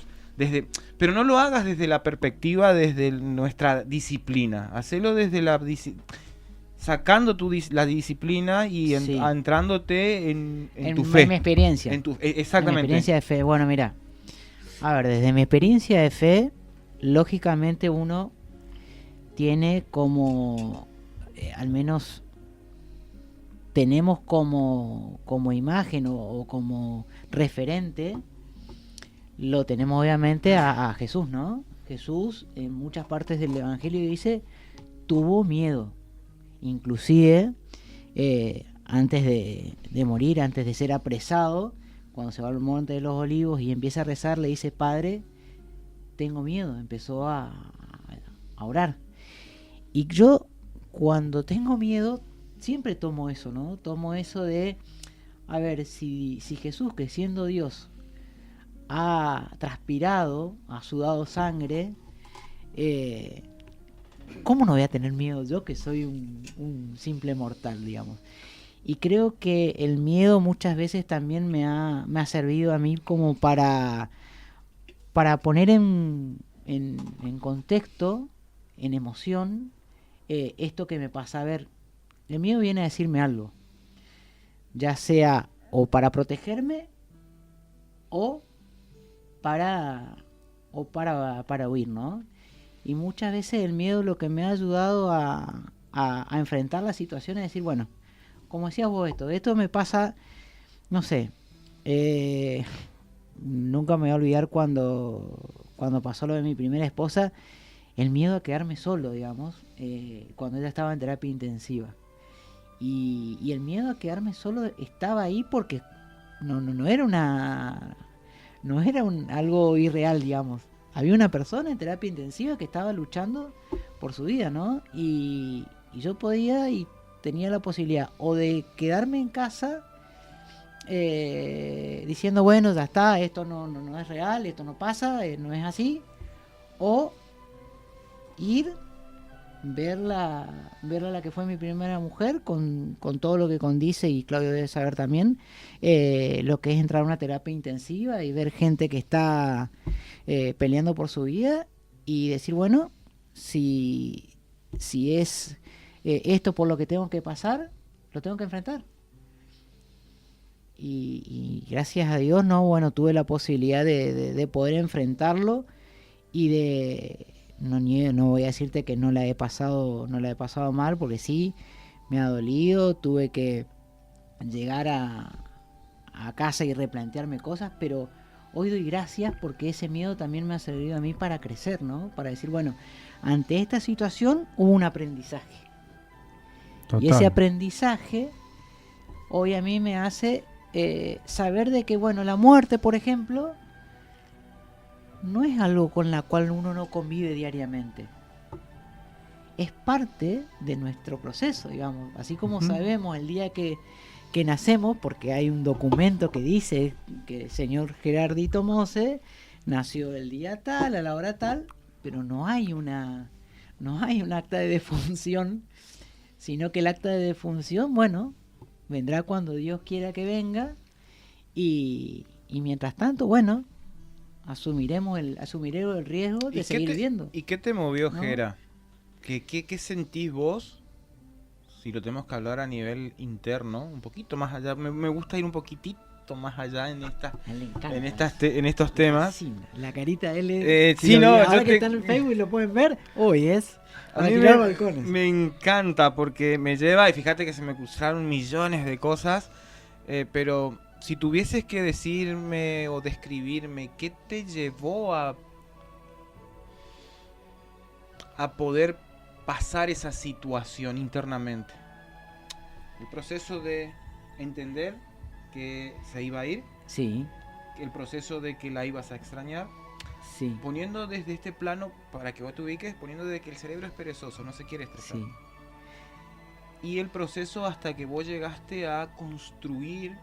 Pero no lo hagas desde la perspectiva, desde nuestra disciplina. Hacelo desde sacando la disciplina y Sí. entrándote en tu en fe. mi experiencia. En tu, En mi exactamente. experiencia de fe. Bueno, mira. A ver, desde mi experiencia de fe, lógicamente uno tiene como al menos tenemos como imagen o como referente, lo tenemos obviamente a Jesús, ¿no? Jesús en muchas partes del Evangelio dice, tuvo miedo. Inclusive, antes de morir, antes de ser apresado, cuando se va al Monte de los Olivos y empieza a rezar, le dice, Padre, tengo miedo. Empezó a orar. Y yo, cuando tengo miedo, siempre tomo eso, ¿no? Tomo eso de, a ver, si Jesús, que siendo Dios, ha transpirado, ha sudado sangre, ¿cómo no voy a tener miedo yo, que soy un simple mortal, digamos? Y creo que el miedo muchas veces también me ha servido a mí como para poner en contexto, en emoción, esto que me pasa. A ver, el miedo viene a decirme algo, ya sea o para protegerme o para huir, ¿no? Y muchas veces el miedo lo que me ha ayudado a enfrentar la situación es decir, bueno, como decías vos, esto me pasa, no sé, nunca me voy a olvidar cuando pasó lo de mi primera esposa, el miedo a quedarme solo, digamos, cuando ella estaba en terapia intensiva. Y el miedo a quedarme solo estaba ahí porque no era algo irreal, digamos. Había una persona en terapia intensiva que estaba luchando por su vida, ¿no? Y yo podía y tenía la posibilidad o de quedarme en casa diciendo, bueno, ya está, esto no es real, esto no pasa, no es así, o ir, verla la que fue mi primera mujer, con todo lo que condice, y Claudio debe saber también, lo que es entrar a una terapia intensiva y ver gente que está peleando por su vida y decir, bueno, si es esto por lo que tengo que pasar, lo tengo que enfrentar. Y gracias a Dios, no, bueno, tuve la posibilidad de poder enfrentarlo y de no voy a decirte que no la he pasado mal, porque sí, me ha dolido, tuve que llegar a casa y replantearme cosas, pero hoy doy gracias porque ese miedo también me ha servido a mí para crecer, ¿no? Para decir, bueno, ante esta situación hubo un aprendizaje. Total. Y ese aprendizaje hoy a mí me hace saber de que, bueno, la muerte, por ejemplo, no es algo con la cual uno no convive diariamente. Es parte de nuestro proceso, digamos. Así como sabemos el día que nacemos, porque hay un documento que dice que el señor Gerardito Mose nació el día tal, a la hora tal, pero no hay un acta de defunción, sino que el acta de defunción, bueno, vendrá cuando Dios quiera que venga, y mientras tanto, bueno, asumiré el riesgo de seguir viviendo. ¿Y qué te movió, ¿no? Gera? ¿Qué sentís vos? Si lo tenemos que hablar a nivel interno, un poquito más allá, me gusta ir un poquitito más allá en estos temas. Sí, la carita de él. Ahora que está en el Facebook y lo pueden ver, hoy es a mí me encanta porque me lleva, y fíjate que se me cruzaron millones de cosas, pero si tuvieses que decirme o describirme qué te llevó a poder pasar esa situación internamente. El proceso de entender que se iba a ir. Sí. El proceso de que la ibas a extrañar. Sí. Poniendo desde este plano, para que vos te ubiques, poniendo de que el cerebro es perezoso, no se quiere estresar. Sí. Y el proceso hasta que vos llegaste a construir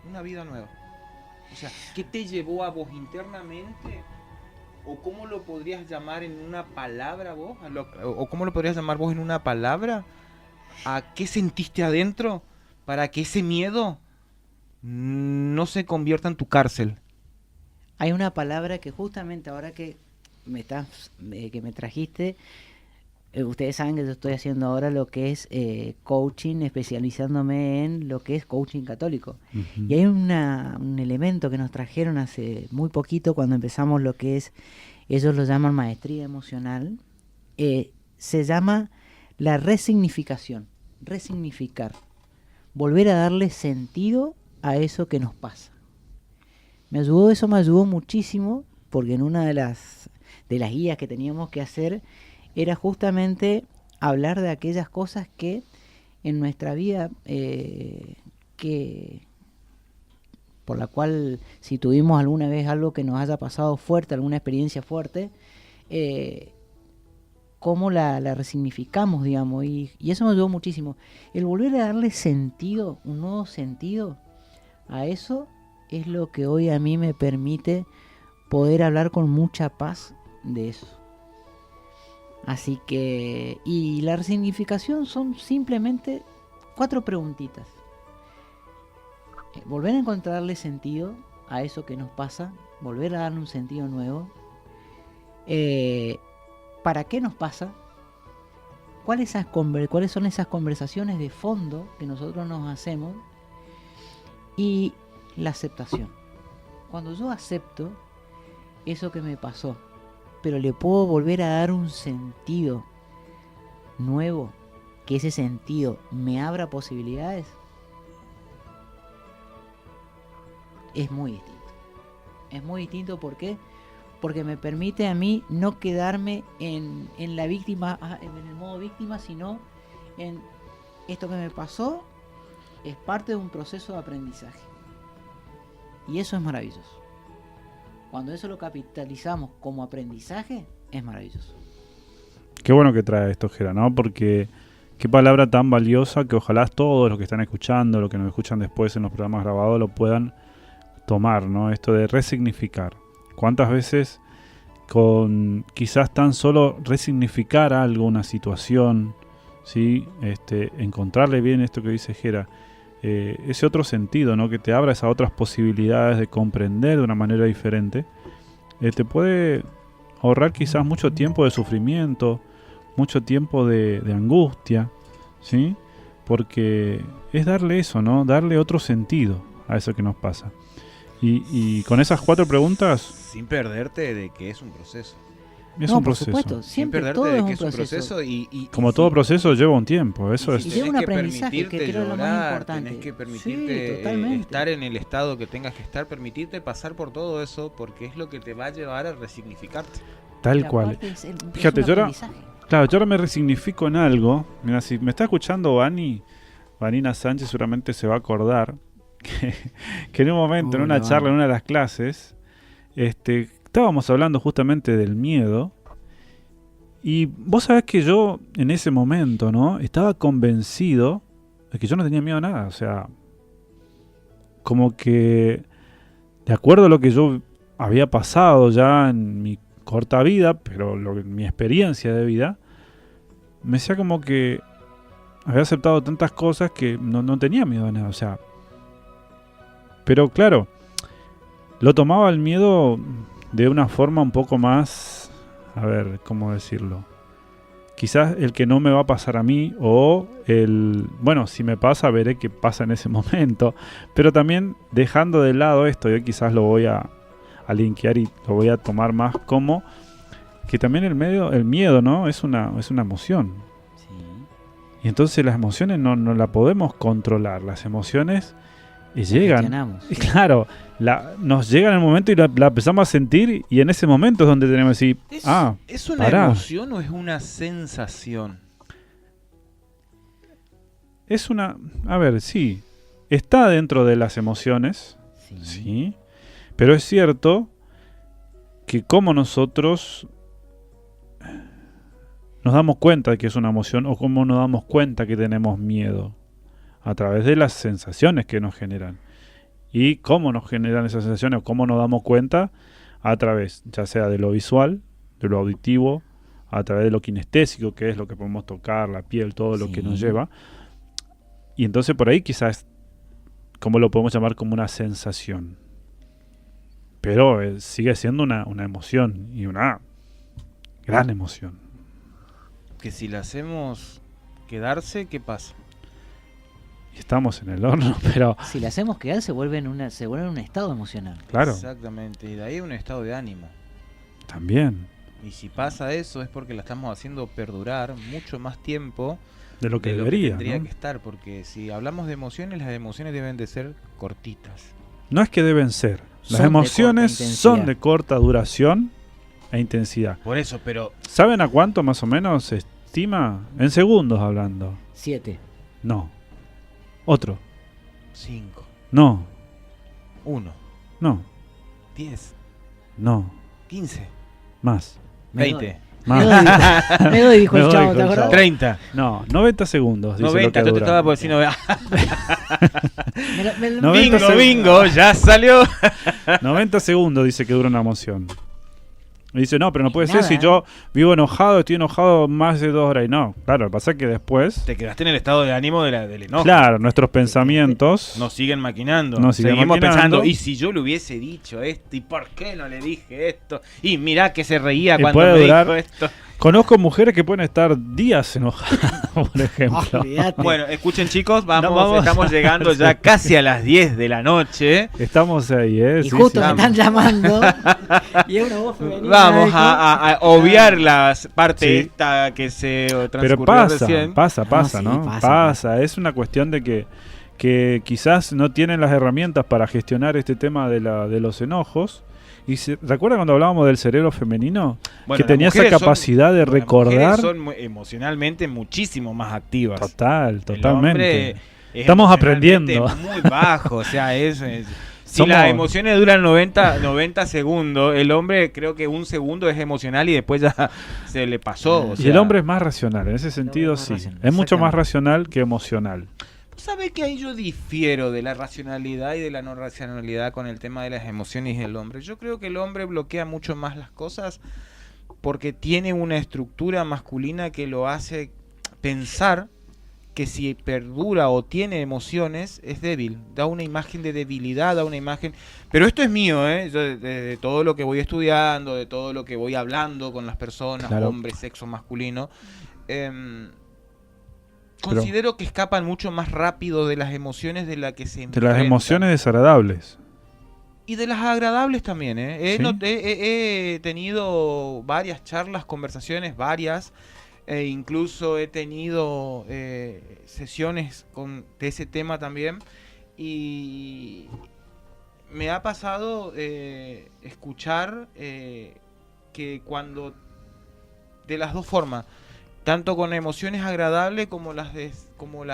una vida nueva. O sea, ¿qué te llevó a vos internamente? ¿O cómo lo podrías llamar en una palabra vos? ¿O cómo lo podrías llamar vos en una palabra? ¿A qué sentiste adentro para que ese miedo no se convierta en tu cárcel? Hay una palabra que justamente ahora que me trajiste, ustedes saben que yo estoy haciendo ahora lo que es coaching, especializándome en lo que es coaching católico. Uh-huh. Y hay un elemento que nos trajeron hace muy poquito cuando empezamos lo que es, ellos lo llaman maestría emocional, se llama la resignificación, resignificar, volver a darle sentido a eso que nos pasa. Eso me ayudó muchísimo, porque en una de las guías que teníamos que hacer era justamente hablar de aquellas cosas que en nuestra vida, que por la cual, si tuvimos alguna vez algo que nos haya pasado fuerte, alguna experiencia fuerte, cómo la resignificamos, digamos, y eso me ayudó muchísimo. El volver a darle sentido, un nuevo sentido a eso, es lo que hoy a mí me permite poder hablar con mucha paz de eso. Así que, y la resignificación son simplemente 4 preguntitas. Volver a encontrarle sentido a eso que nos pasa, volver a darle un sentido nuevo. ¿Para qué nos pasa? ¿Cuáles son esas conversaciones de fondo que nosotros nos hacemos? Y la aceptación. Cuando yo acepto eso que me pasó, pero le puedo volver a dar un sentido nuevo, que ese sentido me abra posibilidades, es muy distinto. Es muy distinto, ¿por qué? Porque me permite a mí no quedarme en la víctima, en el modo víctima, sino en esto que me pasó es parte de un proceso de aprendizaje. Y eso es maravilloso. Cuando eso lo capitalizamos como aprendizaje, es maravilloso. Qué bueno que trae esto, Gera, ¿no? Porque qué palabra tan valiosa que ojalá todos los que están escuchando, los que nos escuchan después en los programas grabados, lo puedan tomar, ¿no? Esto de resignificar. ¿Cuántas veces con quizás tan solo resignificar algo, una situación, ¿sí? Encontrarle bien esto que dice Gera, ese otro sentido, ¿no? Que te abra esas otras posibilidades de comprender de una manera diferente, te puede ahorrar quizás mucho tiempo de sufrimiento, mucho tiempo de angustia, ¿sí? Porque es darle eso, ¿no? Darle otro sentido a eso que nos pasa. Y con esas 4 preguntas... Sin perderte de que es un proceso. Es un proceso. Por supuesto, siempre Sin todo perderte de que es un proceso. y como todo proceso lleva un tiempo, eso es. Y lleva un aprendizaje, que creo es lo más importante. Tenés que permitirte estar en el estado que tengas que estar, permitirte pasar por todo eso, porque es lo que te va a llevar a resignificarte. Tal cual. Fíjate, yo ahora me resignifico en algo. Mira, si me está escuchando Vanina Sánchez seguramente se va a acordar que en un momento, en una charla, en una de las clases, estábamos hablando justamente del miedo. Y vos sabés que yo en ese momento, ¿no? Estaba convencido de que yo no tenía miedo a nada. O sea, como que de acuerdo a lo que yo había pasado ya en mi corta vida, pero mi experiencia de vida, me decía como que había aceptado tantas cosas que no tenía miedo a nada. O sea, pero claro, lo tomaba el miedo de una forma un poco más, a ver, ¿cómo decirlo? Quizás el que no me va a pasar a mí, o bueno, si me pasa, veré qué pasa en ese momento. Pero también dejando de lado esto, yo quizás lo voy a linkear y lo voy a tomar más como que también el miedo, ¿no? Es una emoción. Sí. Y entonces las emociones no la podemos controlar. Las emociones llegan. Sí. Claro, nos llega en el momento y la empezamos a sentir, y en ese momento es donde tenemos que decir, ¿es una emoción o es una sensación? Es una... A ver, sí. Está dentro de las emociones. Sí. Pero es cierto que como nosotros nos damos cuenta de que es una emoción, o cómo nos damos cuenta que tenemos miedo, a través de las sensaciones que nos generan. Y cómo nos generan esas sensaciones, o cómo nos damos cuenta, a través ya sea de lo visual, de lo auditivo, a través de lo kinestésico, que es lo que podemos tocar, la piel, todo lo que nos lleva. Y entonces por ahí quizás, como lo podemos llamar, como una sensación. Pero sigue siendo una emoción, y una gran emoción. Que si la hacemos quedarse, ¿qué pasa? Estamos en el horno, pero... Si la hacemos quedar, se vuelve en un estado emocional. Claro. Exactamente, y de ahí un estado de ánimo. También. Y si pasa eso es porque la estamos haciendo perdurar mucho más tiempo De lo que de debería, tendría ¿no? que estar, porque si hablamos de emociones, las emociones deben de ser cortitas. No es que deben ser. Las Son de emociones corta intensidad. son de corta duración e intensidad. Por eso, pero ¿Saben a cuánto más o menos se estima? En segundos hablando. 7. No. Otro. 5, No. 1, No. 10, No. 15, Más. 20, Más. Me doy, dijo Me el doy, chavo, dijo ¿te el acordás? chavo. 30, No. 90 segundos. Dice 90, lo que yo te dura. estaba por decir 90. Me lo- 90 Bingo, segundos. bingo, ya salió. 90 segundos dice que dura una emoción. Y dice, no, pero no puede ser Nada, si yo vivo enojado, estoy enojado más de 2 horas. Y no, claro, lo que pasa es que después, Te quedaste en el estado de ánimo del enojo. claro, nuestros pensamientos Nos siguen maquinando. Nos siguen Seguimos maquinando. pensando, ¿y si yo le hubiese dicho esto? ¿Y por qué no le dije esto? Y mirá que se reía Y cuando puede me durar- dijo esto. Conozco mujeres que pueden estar días enojadas, por ejemplo. Olvídate. Bueno, escuchen chicos, No, vamos. estamos llegando ya casi a las 10 de la noche. Estamos ahí, ¿eh? Y Sí, justo sí. me están llamando. Y es una voz femenina. Vamos dijo. a obviar la parte Sí. esta que se Pero transcurrió pasa, recién. pasa, sí, ¿no? pasa. Pasa. Es una cuestión de que quizás no tienen las herramientas para gestionar este tema de los enojos. Y ¿recuerda cuando hablábamos del cerebro femenino? Bueno, que las tenía esa mujeres son- capacidad de las mujeres recordar. son emocionalmente muchísimo más activas. Total, El totalmente. hombre es Estamos emocionalmente aprendiendo. muy bajo, o sea, si Somos- las emociones duran 90 segundos, el hombre creo que un segundo es emocional y después ya se le pasó. o Y sea, el hombre es más racional, en ese sentido es más sí. racional, Es mucho más exactamente. racional que emocional. ¿Sabe que ahí yo difiero de la racionalidad y de la no racionalidad con el tema de las emociones del hombre? Yo creo que el hombre bloquea mucho más las cosas porque tiene una estructura masculina que lo hace pensar que si perdura o tiene emociones es débil, da una imagen de debilidad, da una imagen... Pero esto es mío, ¿eh? Yo de todo lo que voy estudiando, de todo lo que voy hablando con las personas, Claro. hombre, sexo masculino, Pero- considero que escapan mucho más rápido de las emociones de la que se De las enfrentan. emociones desagradables. Y de las agradables también, ¿eh? ¿Sí? He tenido varias charlas, conversaciones, varias, e incluso he tenido sesiones de ese tema también, y me ha pasado escuchar que cuando, de las dos formas, tanto con emociones agradables como las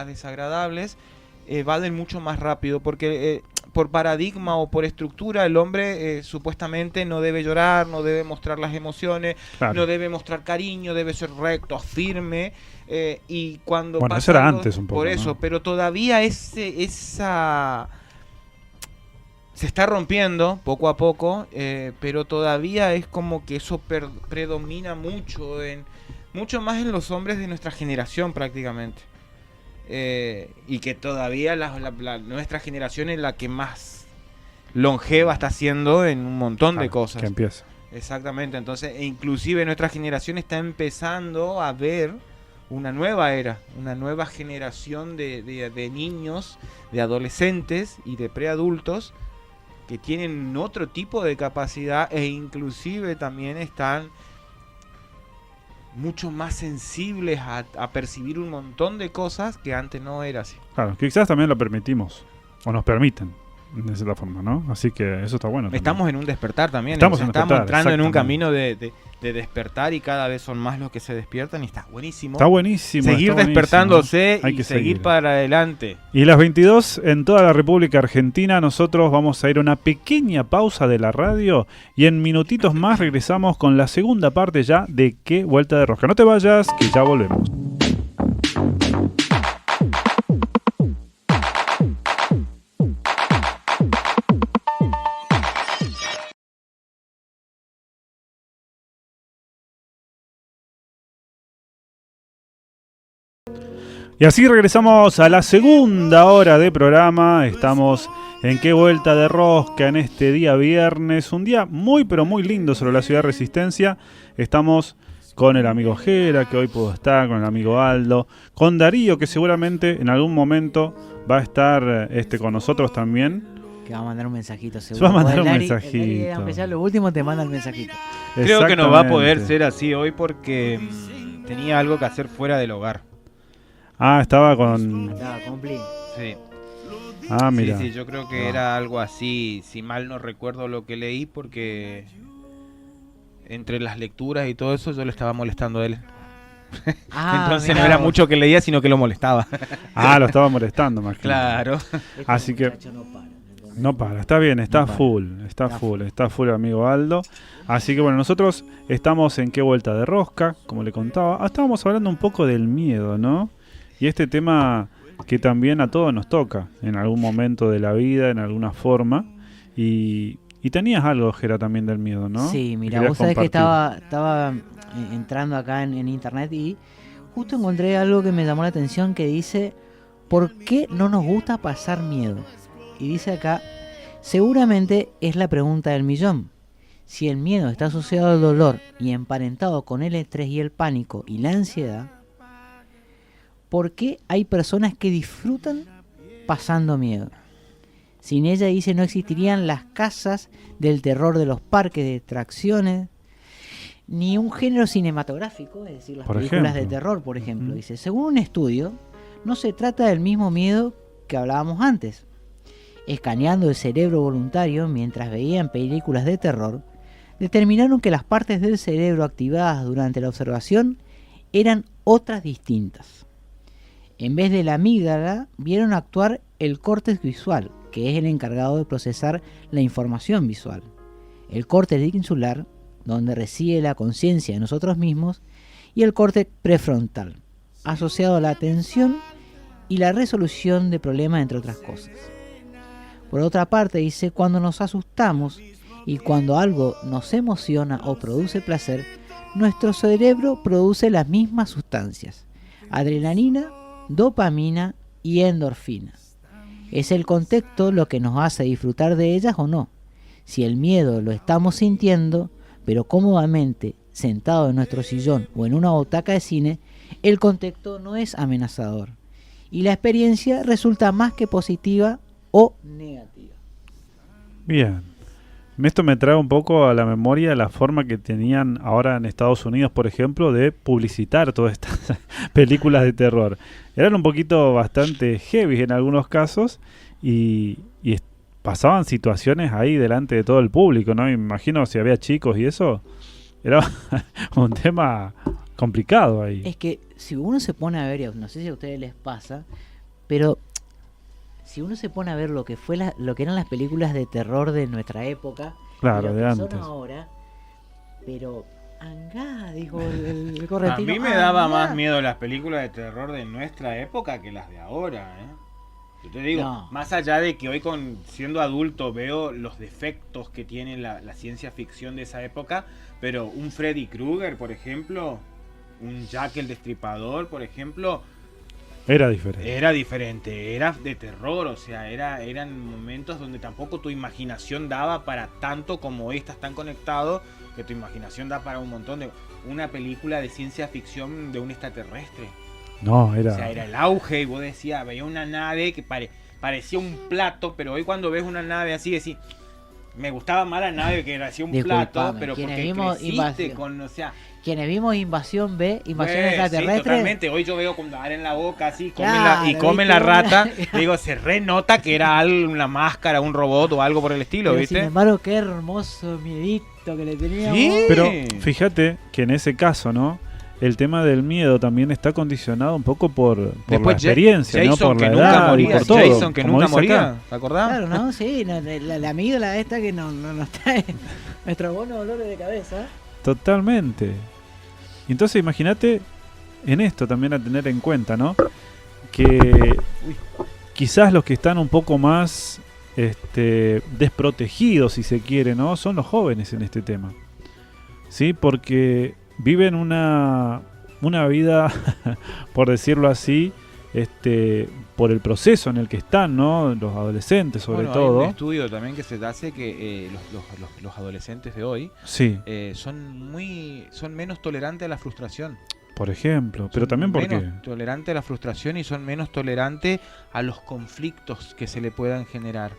desagradables, evaden mucho más rápido, porque por paradigma o por estructura el hombre supuestamente no debe llorar, no debe mostrar las emociones, Claro. no debe mostrar cariño, debe ser recto, firme, y cuando Bueno, pasa eso era algo- antes un poco, por eso, ¿no? pero todavía esa se está rompiendo poco a poco, pero todavía es como que eso predomina mucho más en los hombres de nuestra generación prácticamente. Y que todavía nuestra generación es la que más longeva está siendo en un montón de Claro, cosas. Que empieza. Exactamente, entonces, e inclusive nuestra generación está empezando a ver una nueva era, una nueva generación de niños, de adolescentes y de preadultos que tienen otro tipo de capacidad e inclusive también están mucho más sensibles a percibir un montón de cosas que antes no era así. Claro, que quizás también lo permitimos. O nos permiten. De cierta forma, ¿no? Así que eso está bueno. también. Estamos en un despertar también, Estamos o sea, en un estamos despertar, entrando en un exactamente. camino de despertar y cada vez son más los que se despiertan y está buenísimo. Está buenísimo. Seguir está buenísimo. despertándose Hay y que seguir seguir. para adelante. Y las 22 en toda la República Argentina, nosotros vamos a ir a una pequeña pausa de la radio y en minutitos más regresamos con la segunda parte ya de Qué Vuelta de Rosca. No te vayas, que ya volvemos. Y así regresamos a la segunda hora de programa. Estamos en Qué Vuelta de Rosca en este día viernes. Un día muy pero muy lindo sobre la ciudad de Resistencia. Estamos con el amigo Jera, que hoy pudo estar, con el amigo Aldo, con Darío, que seguramente en algún momento va a estar con nosotros también. Que va a mandar un mensajito Se seguro. va a mandar un El Lari, mensajito. aunque sea lo último, te manda el mensajito. Creo que no va a poder Exactamente. ser así hoy porque tenía algo que hacer fuera del hogar. Ah, estaba con... Estaba compli. Sí. Ah, mira. Sí, yo creo que era algo así, si mal no recuerdo lo que leí, porque entre las lecturas y todo eso yo le estaba molestando a él. Entonces no mirá era vos. mucho que leía, sino que lo molestaba. Ah, lo estaba molestando más que nada. Claro. Este Así que- muchacho no para, ¿entendés? No para, está bien, está No para. full, está Está full, está full amigo Aldo. Así que bueno, nosotros estamos en Qué Vuelta de Rosca, como le contaba. Estábamos hablando un poco del miedo, ¿no? Y este tema que también a todos nos toca en algún momento de la vida, en alguna forma. Y tenías algo, Jera, también del miedo, ¿no? Sí, mira, Querías vos sabés que compartir. estaba entrando acá en internet y justo encontré algo que me llamó la atención que dice, ¿por qué no nos gusta pasar miedo? Y dice acá, seguramente es la pregunta del millón. Si el miedo está asociado al dolor y emparentado con el estrés y el pánico y la ansiedad, ¿por qué hay personas que disfrutan pasando miedo? Sin ella, dice, no existirían las casas del terror de los parques de atracciones, ni un género cinematográfico, es decir, las Por películas de ejemplo. terror, por ejemplo. Ujú. Dice, según un estudio, no se trata del mismo miedo que hablábamos antes. Escaneando el cerebro voluntario mientras veían películas de terror, determinaron que las partes del cerebro activadas durante la observación eran otras distintas. En vez de la amígdala, vieron actuar el córtex visual, que es el encargado de procesar la información visual. El córtex insular, donde reside la conciencia de nosotros mismos, y el córtex prefrontal, asociado a la atención y la resolución de problemas, entre otras cosas. Por otra parte, dice, cuando nos asustamos y cuando algo nos emociona o produce placer, nuestro cerebro produce las mismas sustancias: adrenalina, dopamina y endorfina. Es el contexto lo que nos hace disfrutar de ellas o no. Si el miedo lo estamos sintiendo, pero cómodamente sentado en nuestro sillón o en una butaca de cine, el contexto no es amenazador y la experiencia resulta más que positiva o negativa. Bien. Esto me trae un poco a la memoria la forma que tenían ahora en Estados Unidos, por ejemplo, de publicitar todas estas películas de terror. Eran un poquito bastante heavy en algunos casos y pasaban situaciones ahí delante de todo el público, ¿no? Me imagino si había chicos y eso, era un tema complicado ahí. Es que si uno se pone a ver, no sé si a ustedes les pasa, pero si uno se pone a ver lo que fue lo que eran las películas de terror de nuestra época, Claro, y lo de que son antes. ahora, pero angá, dijo el A correntino. mí me daba angá. más miedo las películas de terror de nuestra época que las de ahora, ¿eh? Yo te digo, No. más allá de que hoy siendo adulto veo los defectos que tiene la ciencia ficción de esa época, pero un Freddy Krueger, por ejemplo, un Jack el Destripador, por ejemplo, Era diferente. era diferente, era de terror, o sea, eran momentos donde tampoco tu imaginación daba para tanto como hoy estás tan conectado, que tu imaginación da para un montón de... Una película de ciencia ficción de un extraterrestre. No, O era... sea, era el auge y vos decías, veía una nave que parecía un plato, pero hoy cuando ves una nave así decís, me gustaba más la nave que parecía un Disculpame, plato, pero quienes porque vimos creciste Invasión. con, o sea, Quienes vimos Invasión B, Invasión sí, Extraterrestre, totalmente. Hoy yo veo con dar en la boca así, Claro, y comen ¿viste? la rata, digo, se renota que era una máscara, un robot o algo por el estilo, pero sin ¿viste? embargo, qué hermoso miedito que le teníamos. Sí. Pero fíjate que en ese caso, ¿no? El tema del miedo también está condicionado un poco por la Después experiencia, ¿no? Jason Por que la nunca edad y moría, por todo. Jason que como nunca dice acá. moría, ¿te acordás? Claro, ¿no? Sí, la amígdala esta que nos trae nuestros buenos dolores de cabeza. Totalmente. Entonces imagínate en esto también a tener en cuenta, ¿no? Que quizás los que están un poco más desprotegidos, si se quiere, ¿no? Son los jóvenes en este tema. ¿Sí? Porque viven una vida, por decirlo así, por el proceso en el que están, ¿no? Los adolescentes sobre Bueno, hay todo. un estudio también que se hace que los adolescentes de hoy Sí, son menos tolerantes a la frustración. por ejemplo. Pero Son también porque... menos tolerantes a la frustración y son menos tolerantes a los conflictos que se le puedan generar.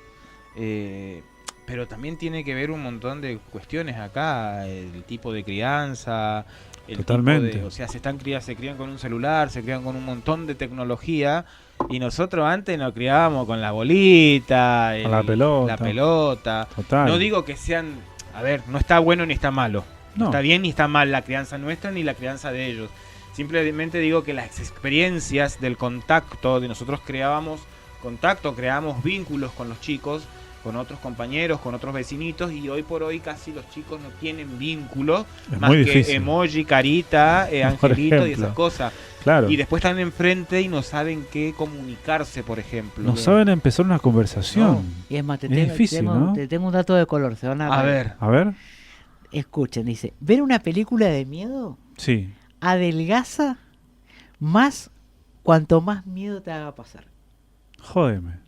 Pero también tiene que ver un montón de cuestiones acá, el tipo de crianza, el Totalmente. tipo de, o sea, se crían con un celular, se crían con un montón de tecnología, y nosotros antes nos criábamos con la bolita, Con la pelota. la pelota. Total. No digo que sean, a ver, no está bueno ni está malo, no No. está bien ni está mal la crianza nuestra ni la crianza de ellos. Simplemente digo que las experiencias del contacto, de nosotros creábamos contacto, creábamos vínculos con los chicos, con otros compañeros, con otros vecinitos, y hoy por hoy casi los chicos no tienen vínculos, Es más muy que difícil. emoji, carita, Por angelito y ejemplo. esas cosas. Claro. Y después están enfrente y no saben qué comunicarse, por ejemplo. No saben empezar una conversación. Y es más, te Es tengo, difícil, tengo- ¿no? te tengo un dato de color. Se van a A reír. ver, A ver. Escuchen, dice, ver una película de miedo Sí. adelgaza más cuanto más miedo te haga pasar. Jódeme.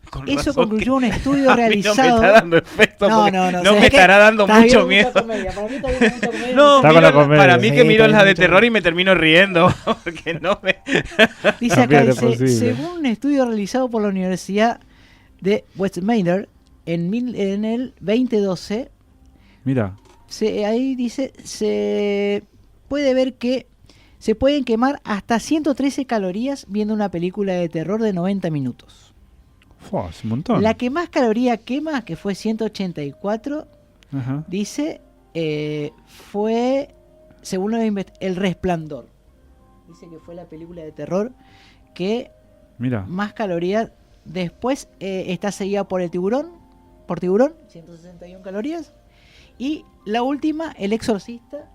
con Eso razón concluyó un estudio que a mí realizado. no me está dando efecto, No, porque no, no ¿sabes me qué? estará dando Estás mucho viendo miedo. mucha comedia. Para mí está viendo mucha comedia. No, Está con miro la comedia. para mí que Sí, miro está las de mucho terror miedo. y me termino riendo, porque no me... Dice También acá, es dice, posible. según un estudio realizado por la Universidad de Westminster en el 2012, Mira. ahí dice, se puede ver que se pueden quemar hasta 113 calorías viendo una película de terror de 90 minutos. Fua, es un montón. La que más caloría quema, que fue 184, Ajá. dice, fue, según El Resplandor. Dice que fue la película de terror que Mira. más calorías. Después está seguida por Tiburón, 161 calorías. Y la última, El Exorcista,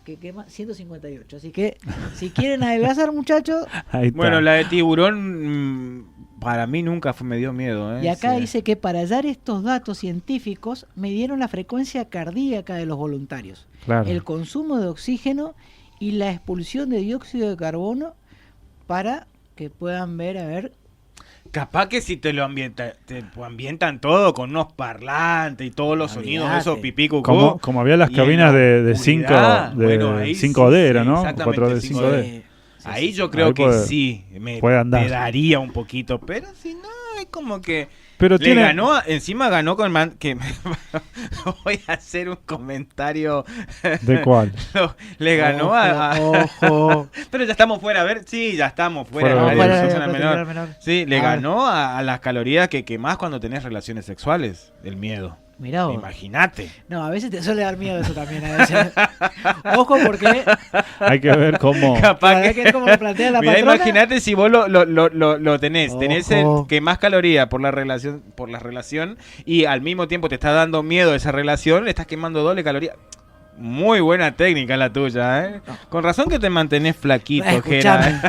que quema 158. Así que, si quieren adelgazar, muchachos. Ahí está. Bueno, la de tiburón para mí nunca me dio miedo. Y acá Sí. dice que para hallar estos datos científicos, midieron la frecuencia cardíaca de los voluntarios, Claro. el consumo de oxígeno y la expulsión de dióxido de carbono para que puedan ver, a ver. Capaz que si te lo ambientan todo con unos parlantes y todos los sonidos, Olvídate. esos pipí cucú. Como había las y cabinas en la de 5 oscuridad, bueno, ahí sí, 5D, era, sí, ¿no? exactamente, 4D, 5D. 5D. Ahí yo creo Ahí que puede- sí, puede andar. me daría un poquito, pero si no, es como que Pero le tiene... ganó, encima ganó con que voy a hacer un comentario, ¿De cuál? le ganó Ojo. pero ya estamos fuera, a ver, sí, ya estamos fuera, Fuera de de la la discusión al protección menor. al menor. Sí, le A ver. ganó a las calorías que quemás cuando tenés relaciones sexuales, el miedo. Mirá vos. Imagínate. No, a veces te suele dar miedo eso también. A veces. Ojo, porque Hay que ver cómo... Capaz para ver que es como lo plantea la Mirá, patrona. imagínate si vos lo tenés, tenés Ojo. que más caloría por la relación y al mismo tiempo te está dando miedo esa relación, le estás quemando doble caloría. Muy buena técnica la tuya, ¿eh? Con razón que te mantenés flaquito, Jera. Escuchame.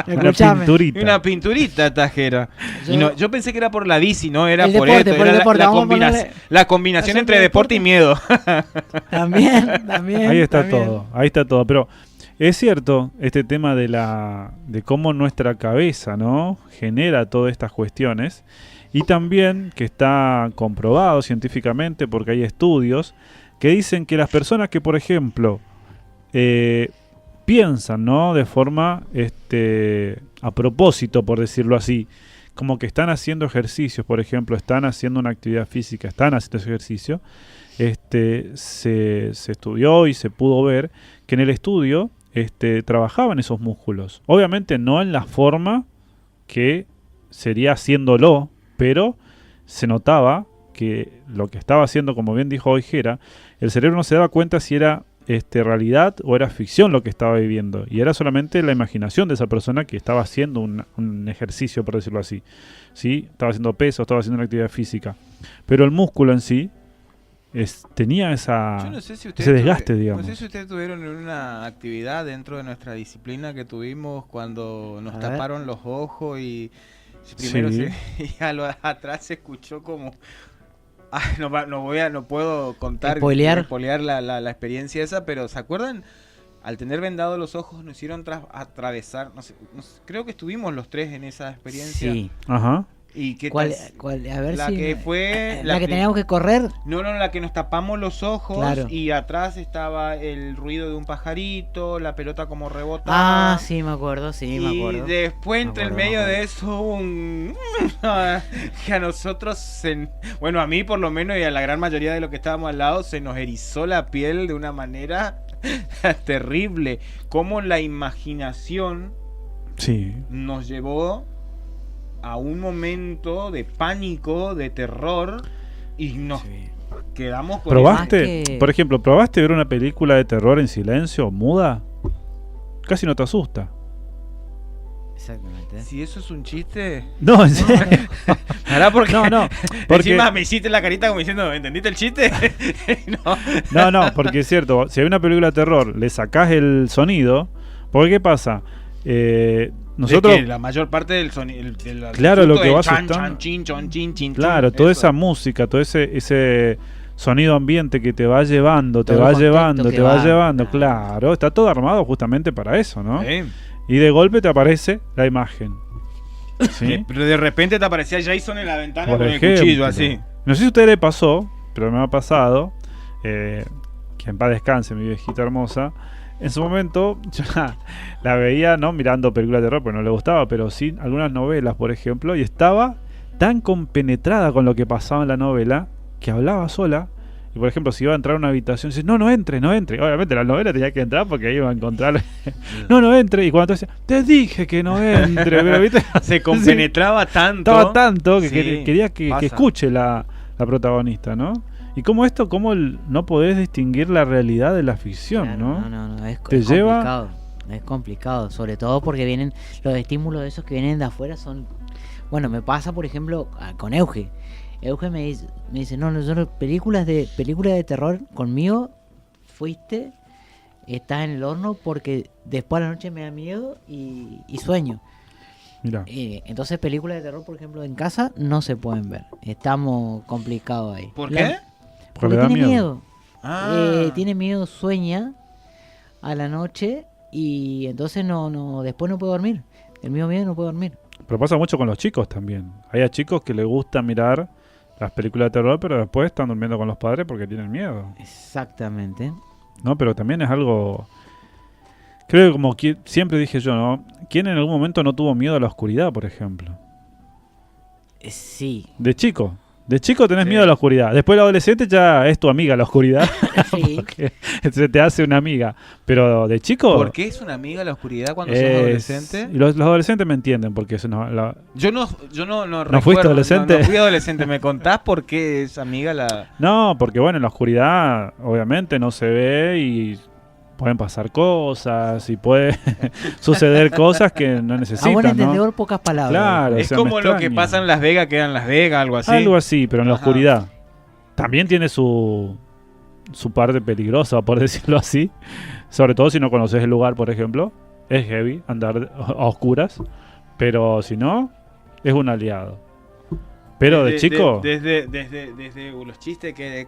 Una Escuchame. pinturita. Y una pinturita, Tajera. Yo- Y no, yo pensé que era por la bici, no era El por deporte, esto. por el Era deporte, vamos a ponerle- la combinación la entre sombra deporte y miedo. También. Ahí está también. todo, ahí está todo. Pero es cierto este tema de cómo nuestra cabeza, ¿no? Genera todas estas cuestiones. Y también que está comprobado científicamente, porque hay estudios que dicen que las personas que, por ejemplo, piensan, ¿no? De forma a propósito, por decirlo así, como que están haciendo ejercicios, por ejemplo, están haciendo una actividad física, están haciendo ese ejercicio, se estudió y se pudo ver que en el estudio trabajaban esos músculos. Obviamente no en la forma que sería haciéndolo, pero se notaba que lo que estaba haciendo, como bien dijo hoy Jera, el cerebro no se daba cuenta si era realidad o era ficción lo que estaba viviendo. Y era solamente la imaginación de esa persona que estaba haciendo un ejercicio, por decirlo así. ¿Sí? Estaba haciendo peso, estaba haciendo una actividad física. Pero el músculo en sí tenía Yo no sé si ese desgaste, digamos. No sé si ustedes tuvieron una actividad dentro de nuestra disciplina que tuvimos cuando nos A ver. taparon los ojos y primero Sí. y a lo atrás se escuchó como... Ay, no puedo contar, Spoilear. la experiencia esa, pero ¿se acuerdan? Al tener vendados los ojos nos hicieron atravesar, no sé, creo que estuvimos los tres en esa experiencia. Sí. Ajá. ¿Y qué ¿Cuál, tal? a ver La si que fue... la que teníamos que correr. No, la que nos tapamos los ojos, Claro. y atrás estaba el ruido de un pajarito, la pelota como rebotaba. Ah, sí, me acuerdo, sí, me Y acuerdo. después, entre el Me acuerdo, medio me de eso, que a nosotros, bueno, a mí por lo menos y a la gran mayoría de los que estábamos al lado, se nos erizó la piel de una manera terrible. Como la imaginación Sí. nos llevó a un momento de pánico, de terror, y nos quedamos con ¿Probaste, Más que- por ejemplo, probaste ver una película de terror en silencio, muda? Casi no te asusta. Exactamente. Si eso es un chiste. No, en serio. ¿Hará porque No, porque encima me hiciste la carita como diciendo, ¿entendiste el chiste? no, porque es cierto, si hay una película de terror, le sacás el sonido, porque ¿qué pasa? Nosotros, Es que la mayor parte del sonido, Claro, lo que va asustando. claro, toda esa música, todo ese sonido ambiente que te va llevando, Todo el contexto que te va va, llevando, claro. claro, está todo armado justamente para eso, ¿no? Sí. Y de golpe te aparece la imagen. ¿Sí? Pero de repente te aparecía Jason en la ventana Por con ejemplo. el cuchillo así. No sé si a usted le pasó, pero me ha pasado, que en paz descanse mi viejita hermosa. En su momento yo la veía, no mirando películas de terror, porque no le gustaba, pero sí algunas novelas, por ejemplo, y estaba tan compenetrada con lo que pasaba en la novela que hablaba sola. Y por ejemplo, si iba a entrar a una habitación, dice, no entre. Obviamente la novela tenía que entrar porque ahí iba a encontrar. no entre. Y cuando te decía, te dije que no entre, pero viste, Se compenetraba tanto. estaba tanto que Sí, quería que pasa. escuche la protagonista, ¿no? Y cómo esto, no podés distinguir la realidad de la ficción, Claro, ¿no? no, es, Te es lleva- complicado. Es complicado, sobre todo porque vienen los estímulos de esos que vienen de afuera son... Bueno, me pasa, por ejemplo, con Euge. Euge me dice, no, películas de terror conmigo fuiste, estás en el horno porque después a la noche me da miedo y sueño. Mirá. Entonces películas de terror, por ejemplo, en casa no se pueden ver. Estamos complicados ahí. ¿Por qué? Porque Porque le da tiene miedo. miedo. Tiene miedo, sueña a la noche y entonces después no puede dormir. El mío miedo no puede dormir. Pero pasa mucho con los chicos también. Hay a chicos que les gusta mirar las películas de terror, pero después están durmiendo con los padres porque tienen miedo. Exactamente. ¿No? Pero también es algo... Creo que como siempre dije yo, ¿no? ¿Quién en algún momento no tuvo miedo a la oscuridad, por ejemplo? Sí. De chico. De chico tenés Sí. miedo a la oscuridad. Después de adolescente ya es tu amiga la oscuridad. Sí. Porque se te hace una amiga. Pero de chico... ¿Por qué es una amiga la oscuridad cuando sos es- adolescente? y los adolescentes me entienden porque es una... Yo no ¿No fuiste recuerdo, adolescente? No fui adolescente. ¿Me contás por qué es amiga la...? No, porque bueno, en la oscuridad obviamente no se ve y pueden pasar cosas y puede suceder cosas que no A necesitan, buen ¿no? entendedor, pocas palabras. Claro, o Es sea, me como lo que extraña. pasa en Las Vegas, queda en Las Vegas, algo así. Algo así, pero en la Ajá. oscuridad. También tiene su parte peligrosa, por decirlo así. Sobre todo si no conoces el lugar, por ejemplo. Es heavy andar a oscuras. Pero si no, es un aliado. Pero de chico... Desde los chistes que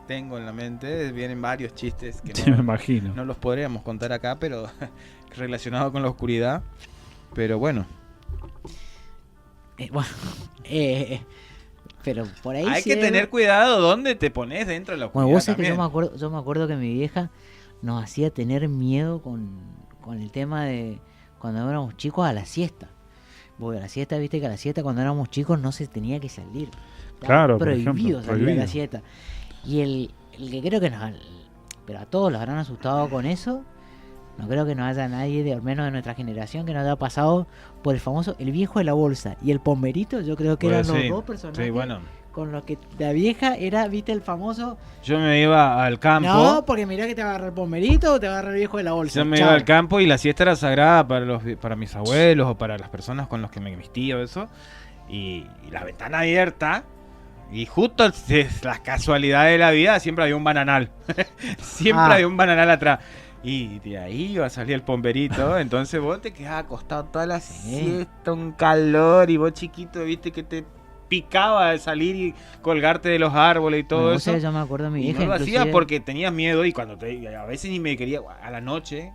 tengo en la mente, vienen varios chistes que Sí, me imagino. no los podríamos contar acá, pero relacionados con la oscuridad. Pero bueno, Bueno, pero por ahí hay sí que tener cuidado dónde te pones dentro de la oscuridad. Bueno, vos sabés que también. yo me acuerdo que mi vieja nos hacía tener miedo con el tema de cuando éramos chicos a la siesta. Porque la siesta, viste que a la siesta cuando éramos chicos no se tenía que salir. Estaba Claro, por prohibido ejemplo, salir a prohibido. la siesta. Y el que creo que pero a todos los habrán asustado con eso. No creo que no haya nadie, al menos de nuestra generación, que no haya pasado por el famoso El Viejo de la Bolsa y el Pomberito. Yo creo que eran Pues sí, los dos personajes sí, bueno. con los que la vieja era, viste, el famoso... Yo me iba al campo. No, porque mirá que te va a agarrar el Pomberito o te va a agarrar el Viejo de la Bolsa. Yo me Chao. iba al campo y la siesta era sagrada para mis abuelos o para las personas con los que mis tíos, eso. Y la ventana abierta. Y justo las casualidades de la vida, siempre había un bananal. Siempre Ah. había un bananal atrás. Y de ahí iba a salir el pomberito. Entonces vos te quedabas acostado toda la siesta, un calor. Y vos chiquito, viste que te picaba de salir y colgarte de los árboles y todo Bueno, vos eso. sabés, yo me acuerdo de mi Y vieja. no lo hacía inclusive- porque tenías miedo y a veces ni me quería a la noche,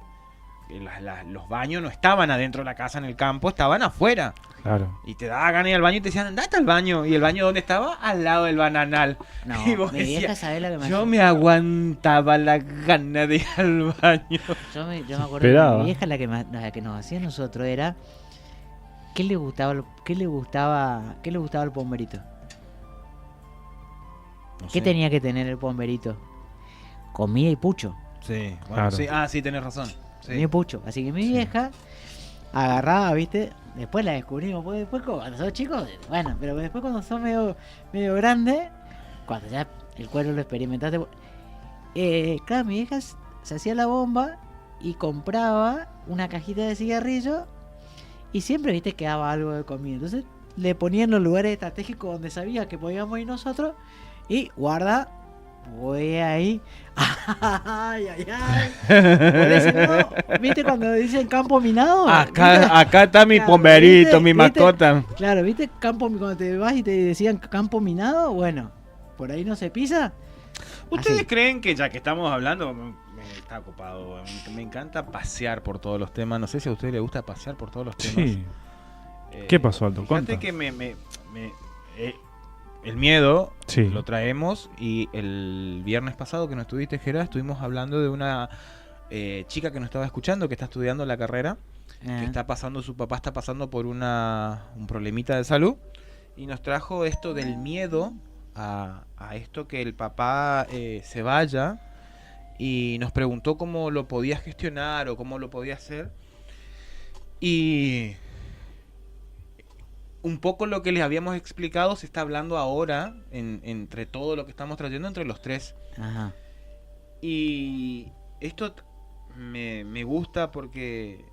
los baños no estaban adentro de la casa en el campo, estaban afuera. Claro. Y te daba ganas de ir al baño y te decían, andate al baño. ¿Y el baño dónde estaba? Al lado del bananal. No, Y vos mi vieja decías, sabe lo que me yo hacía. me aguantaba la gana de ir al baño. Yo me acuerdo Esperaba. que mi vieja la que nos hacía a nosotros era ¿qué le gustaba al pomberito? No ¿Qué sé. tenía que tener el pomberito? Comida y pucho. Sí, bueno, Claro. sí. Ah, sí, tenés razón. Comida y Sí. pucho. Así que mi Sí. vieja agarraba, ¿viste? Después la descubrimos. Pues después cuando sos chicos, bueno, pero después cuando sos medio grande, cuando ya el cuero lo experimentaste. Claro, mi vieja se hacía la bomba y compraba una cajita de cigarrillos y siempre, ¿viste? Quedaba algo de comida. Entonces le ponía en los lugares estratégicos donde sabía que podíamos ir nosotros y guarda. Voy ahí. Ay, ay, ay. Por eso, ¿no? ¿Viste cuando dicen campo minado? ¿Viste? Acá está mi Claro, pomberito, ¿viste? mi ¿Viste? mascota. Claro, ¿viste? Cuando te vas y te decían campo minado, bueno, por ahí no se pisa. ¿Ustedes Así. creen que ya que estamos hablando, está ocupado, me encanta pasear por todos los temas? No sé si a ustedes les gusta pasear por todos los temas. Sí. ¿Qué pasó, Aldo? Fíjate Cuenta. que el miedo Sí. lo traemos y el viernes pasado que no estuviste, Gerard, estuvimos hablando de una chica que nos estaba escuchando, que está estudiando la carrera, que está pasando, su papá está pasando por un problemita de salud y nos trajo esto del miedo a esto que el papá se vaya y nos preguntó cómo lo podía gestionar o cómo lo podía hacer y un poco lo que les habíamos explicado se está hablando ahora entre todo lo que estamos trayendo entre los tres. Ajá. Y esto me gusta porque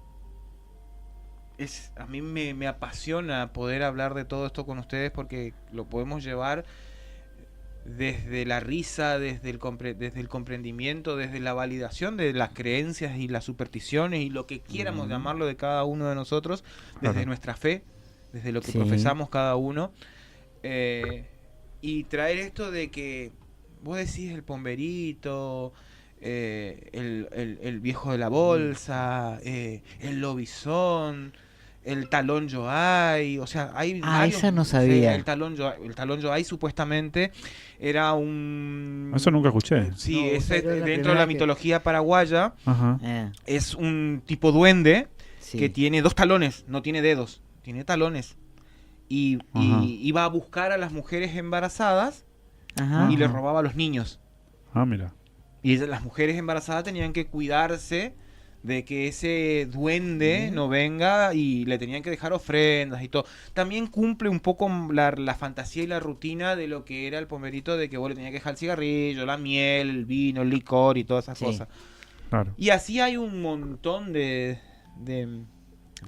a mí me apasiona poder hablar de todo esto con ustedes porque lo podemos llevar desde la risa, desde el comprendimiento, desde la validación de las creencias y las supersticiones y lo que quieramos llamarlo de cada uno de nosotros, desde Claro. nuestra fe, desde lo que Sí. profesamos cada uno. Y traer esto de que vos decís el pomberito, el viejo de la bolsa, el lobizón, el talón Yoay, o sea, hay varios- esa no sí, sabía. el talón Yoay supuestamente era un... Eso nunca escuché. Sí, No, ese, pero es la dentro de primera la que- mitología paraguaya Ajá. es un tipo duende Sí. que tiene 2 talones, no tiene dedos, tiene talones. Y Ajá. iba a buscar a las mujeres embarazadas Ajá. y les Ajá. robaba a los niños. Ah, mira. Y las mujeres embarazadas tenían que cuidarse de que ese duende no venga y le tenían que dejar ofrendas y todo. También cumple un poco la fantasía y la rutina de lo que era el pomberito, de que vos le tenías que dejar el cigarrillo, la miel, el vino, el licor y todas esas Sí. cosas. Claro. Y así hay un montón de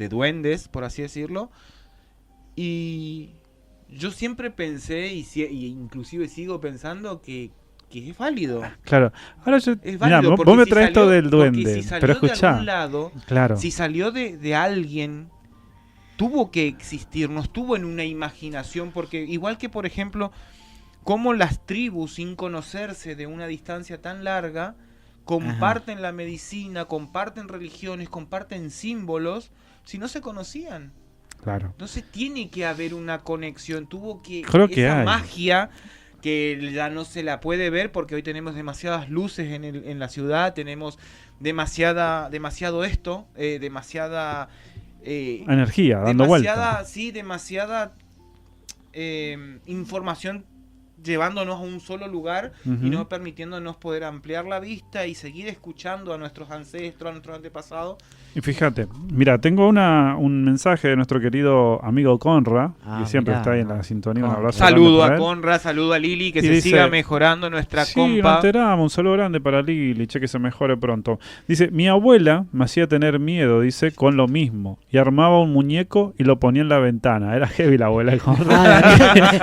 duendes, por así decirlo. Y yo siempre pensé, y inclusive sigo pensando, que es válido. Claro. Ahora yo. Es Mirá, válido vos me si traes esto salió- del porque duende. si salió Pero de escuchá. algún lado, Claro. si salió de alguien, tuvo que existir, no estuvo en una imaginación, porque igual que, por ejemplo, como las tribus, sin conocerse de una distancia tan larga, comparten la medicina, comparten religiones, comparten símbolos, si no se conocían. Claro. Entonces tiene que haber una conexión, tuvo que... Creo que esa hay. magia que ya no se la puede ver porque hoy tenemos demasiadas luces en la ciudad, tenemos demasiado esto, demasiada... Energía, dando vuelta. Sí, demasiada información llevándonos a un solo lugar y Ujú. no permitiéndonos poder ampliar la vista y seguir escuchando a nuestros ancestros, a nuestros antepasados. Y fíjate, mira, tengo un mensaje de nuestro querido amigo Conra, Ah, que siempre mirá. está ahí en la sintonía. Un Conra. abrazo. Saludo grande a para él. Conra, saludo a Lili, que Y se dice- siga mejorando nuestra Sí, nos compa. enteramos. Un saludo grande para Lili, che, que se mejore pronto. Dice, mi abuela me hacía tener miedo, dice, con lo mismo. Y armaba un muñeco y lo ponía en la ventana. Era heavy la abuela de Conra.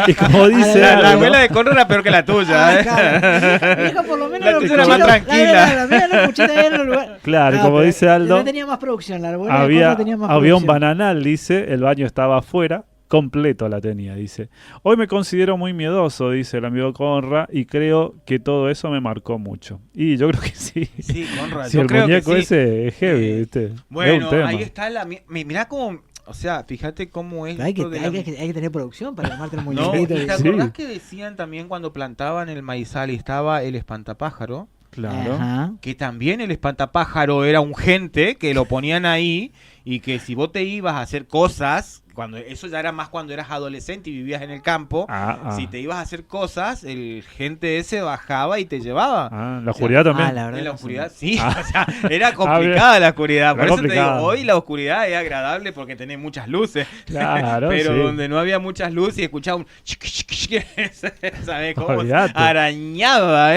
Y como dice La algo, abuela de Conra era peor que la tuya, Ah, ¿eh? claro. Mi hija por lo menos La los tuya era más cuchitos- tranquila. La mía los cuchitos ahí en los lugares. Claro, Ah, como dice Aldo, No tenía más producción, la abuela de había, Conra tenía más había un producción. bananal, dice, el baño estaba afuera, completo la tenía, dice. Hoy me considero muy miedoso, dice el amigo Conra, y creo que todo eso me marcó mucho. Y yo creo que sí. Sí, Conrad, Si yo el creo que muñeco sí. ese es heavy, ¿viste? Bueno, es un tema. ahí está mirá cómo, o sea, fíjate cómo es Hay que, esto de hay, que, hay que tener producción para armarte el No, muñequito. ¿y te Sí. acordás que decían también cuando plantaban el maizal y estaba el espantapájaro? Claro. Ajá. Que también el espantapájaro era un gente que lo ponían ahí y que si vos te ibas a hacer cosas, cuando eso ya era más cuando eras adolescente y vivías en el campo, si te ibas a hacer cosas, el gente ese bajaba y te llevaba. La oscuridad también. la verdad En la que oscuridad, sí. sí, o sea, era complicada la oscuridad. Por Era eso te digo, complicada. hoy la oscuridad es agradable porque tenés muchas luces. Claro, Pero sí. donde no había muchas luces y escuchaba un ¿sabes cómo? Olvídate. Arañaba,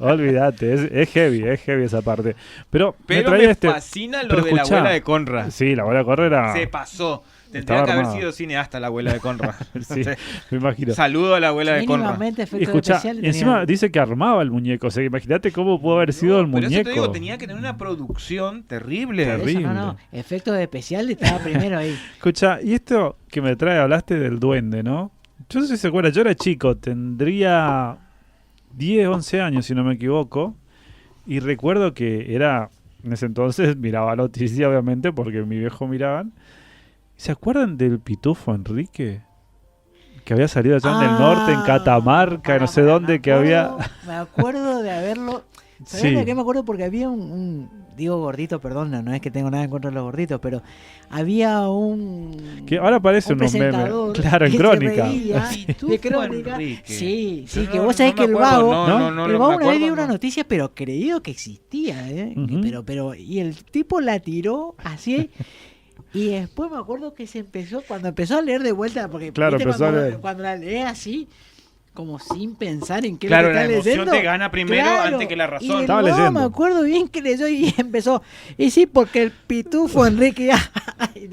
Olvídate, es heavy esa parte. Pero Pero traía me fascina lo pero de la escuchá. abuela de Conrad. Sí, la abuela de Conrad era... Se pasó. Tendría Estaba que haber armada. sido cineasta la abuela de Conrad. Sí, me imagino. Saludo a la abuela de Conrad. Mínimamente Y efectos escuchá, especiales. y encima tenía- dice que armaba el muñeco. O sea, imagínate cómo pudo haber sido el Pero eso muñeco. te digo, tenía que tener una producción terrible. Por eso, terrible. no. Efectos especiales estaba primero ahí. Escucha, y esto que me trae, hablaste del duende, ¿no? Yo no sé si se acuerdan, yo era chico, tendría 10, 11 años, si no me equivoco, y recuerdo que era, en ese entonces, miraba noticias, obviamente, porque mi viejo miraban. ¿Se acuerdan del Pitufo Enrique? Que había salido allá en el norte, en Catamarca, no sé dónde, que había... Me acuerdo de haberlo. ¿Sabés Sí. de qué me acuerdo? Porque había digo gordito, perdón, no es que tengo nada en contra de los gorditos, pero había un... Que ahora parece un unos memes. presentador Claro, en que se Crónica. reía Pitufo de Crónica. Enrique. Sí, Yo que no- vos sabés no que me el acuerdo, vago... ¿no? El me vago una vez acuerdo, dio una no. noticia, pero creído que existía, ¿eh? Ujú. Pero, y el tipo la tiró así... Y después me acuerdo que cuando empezó a leer de vuelta, porque Claro, ¿viste empezó a cuando, leer. cuando la lees así, como sin pensar en qué Claro, es lo la que está emoción leyendo. te gana primero antes que la razón. Y el Estaba vago leyendo. me acuerdo bien que leyó y empezó. Y sí, porque el pitufo Enrique y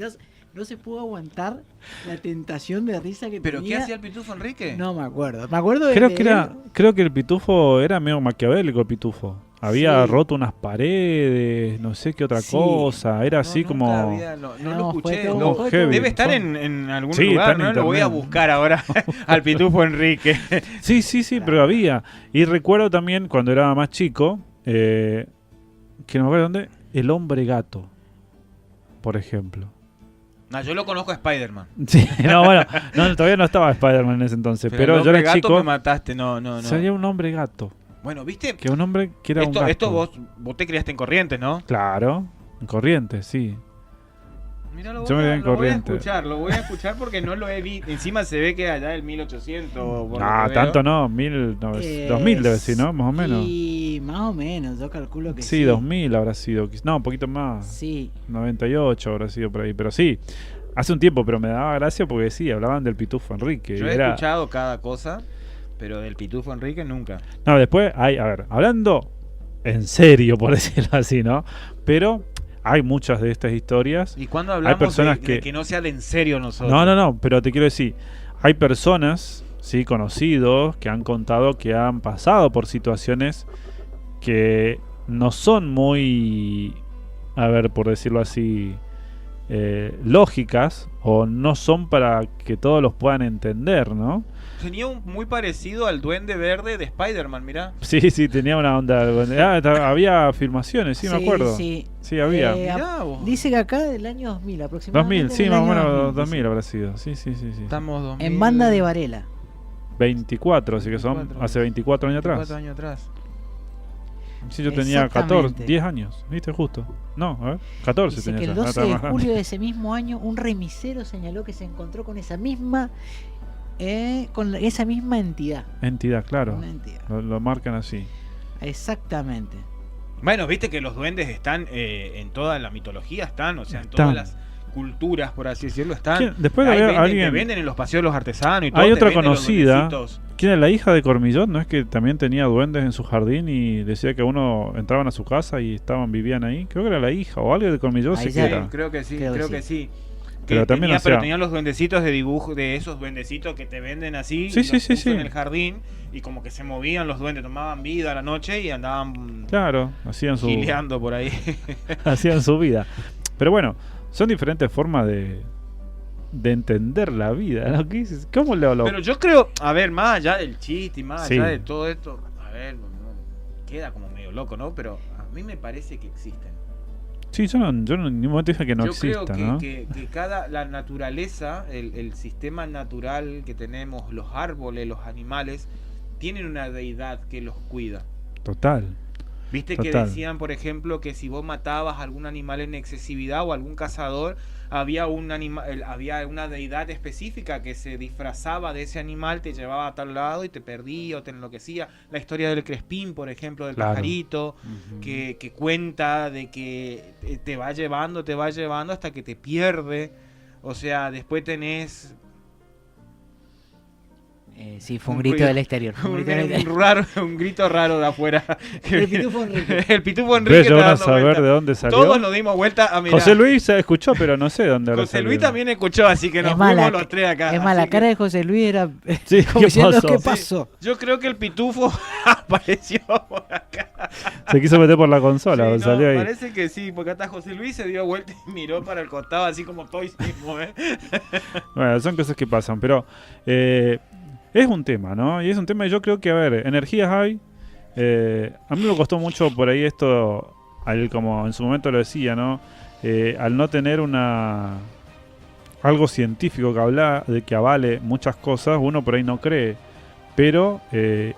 no se pudo aguantar la tentación de risa que ¿Pero tenía. qué hacía el Pitufo Enrique? No me acuerdo. Me acuerdo de Creo de que era, él. creo que el Pitufo era medio maquiavélico, el Pitufo. Había Sí. roto unas paredes, no sé qué otra Sí. cosa. Era No, así nunca como... no No, lo fue escuché. todo- no. fue heavy. Debe estar Fue- en algún Sí, lugar, está en ¿no? Lo voy a internet. buscar ahora al Pitufo Enrique. Sí, pero había. Y recuerdo también cuando era más chico, que no me acuerdo dónde, el hombre gato, por ejemplo. No, yo lo conozco a Spider-Man. Sí, no, bueno, no, todavía no estaba Spider-Man en ese entonces, pero el yo hombre era gato chico, me mataste, no. salía un hombre gato, Bueno, ¿viste? que un hombre que era un gato. Esto vos te criaste en Corrientes, ¿no? Claro, en Corrientes, sí. Mira, Yo me quedé en Corrientes. lo voy a escuchar porque no lo he visto. Encima se ve que allá del 1800. por lo No, que tanto veo. no, 2000 debe ser, ¿no? Más o menos. Y más o menos, yo calculo que sí. Sí, 2000 habrá sido. No, un poquito más. Sí. 98 habrá sido por ahí. Pero sí, hace un tiempo, pero me daba gracia porque sí, hablaban del Pitufo Enrique. Yo he Era- escuchado cada cosa, pero del Pitufo Enrique nunca. No, después hay, a ver, hablando en serio, por decirlo así, ¿no? Pero hay muchas de estas historias. ¿Y cuando hablamos personas de que- que no sea de en serio nosotros? No, pero te quiero decir, hay personas, sí, conocidos, que han contado que han pasado por situaciones que no son muy, a ver, por decirlo así, lógicas o no son para que todos los puedan entender, ¿no? Tenía muy parecido al Duende Verde de Spider-Man, mirá. Sí, tenía una onda. Había filmaciones, sí, me acuerdo. Sí. Sí, había. Mirá vos. Dice que acá del año 2000 aproximadamente. 2000, sí, del más o año menos 2000, 2000 habrá sido. Sí. Estamos 2000. En Banda de Varela. 24, así que son 24, hace 24 años 4 atrás. años atrás. Sí, yo tenía 14, Exactamente. 10 años, ¿viste? Justo. No, a ver, 14 Dice tenía que el ya. 12 de julio de ese mismo año un remisero señaló que se encontró con esa misma entidad. Entidad, claro. Una entidad. Lo marcan así. Exactamente. Bueno, viste que los duendes están en toda la mitología, están, o sea, en Están. todas las culturas, por así decirlo, están. ¿Quién? Después Ahí había venden, te alguien- venden en los paseos de los artesanos y todo. Hay te otra venden los conocida. duendecitos. ¿Quién era la hija de Cormillot? ¿No es que también tenía duendes en su jardín y decía que uno entraban a su casa y vivían ahí? Creo que era la hija o algo de Cormillot Ahí sí ya- que era. Creo que sí, Creo creo que que sí. Pero también, o sea- pero tenían los duendecitos de dibujo, de esos duendecitos que te venden así, Sí, y sí, los sí, puso sí. en el jardín y como que se movían los duendes, tomaban vida a la noche y andaban Claro, hacían su, gileando por ahí. hacían su vida. Pero bueno, son diferentes formas de entender la vida, ¿no? ¿Qué dices? ¿Cómo lo Pero yo creo, a ver, más allá del chiste y más Sí. allá de todo esto, a ver, queda como medio loco, ¿no? Pero a mí me parece que existen. Sí, yo en ningún momento dije que no Yo exista, creo ¿no? que la naturaleza, el sistema natural que tenemos, los árboles, los animales, tienen una deidad que los cuida. Total. Viste que Total. decían, por ejemplo, que si vos matabas a algún animal en excesividad o algún cazador, había había una deidad específica que se disfrazaba de ese animal, te llevaba a tal lado y te perdía o te enloquecía. La historia del Crespín, por ejemplo, del Claro. pajarito, Ujú. que cuenta de que te va llevando hasta que te pierde. O sea, después tenés Sí, fue un Un grito ruido. del exterior. fue un grito del exterior. un grito raro de afuera. El pitufo Enrique. El pitufo Enrique Ves, yo está van a dando saber vuelta. de dónde salió. Todos nos dimos vuelta a mirar. José Luis se escuchó, pero no sé dónde habrá José Luis salido. también escuchó, así que nos Es más, fuimos la- los tres acá. Es más, la así cara que de José Luis era Sí, como ¿qué diciendo, pasó? ¿qué Sí. pasó? yo creo que el pitufo apareció por acá. Se quiso meter por la consola, Sí, no, salió ahí. parece que sí, porque hasta José Luis se dio vuelta y miró para el costado, así como Toys mismo, ¿eh? Bueno, son cosas que pasan, pero es un tema, ¿no? Y es un tema, y yo creo que, a ver, energías hay. A mí me costó mucho por ahí esto, como en su momento lo decía, ¿no? Al no tener algo científico que avale muchas cosas, uno por ahí no cree. Pero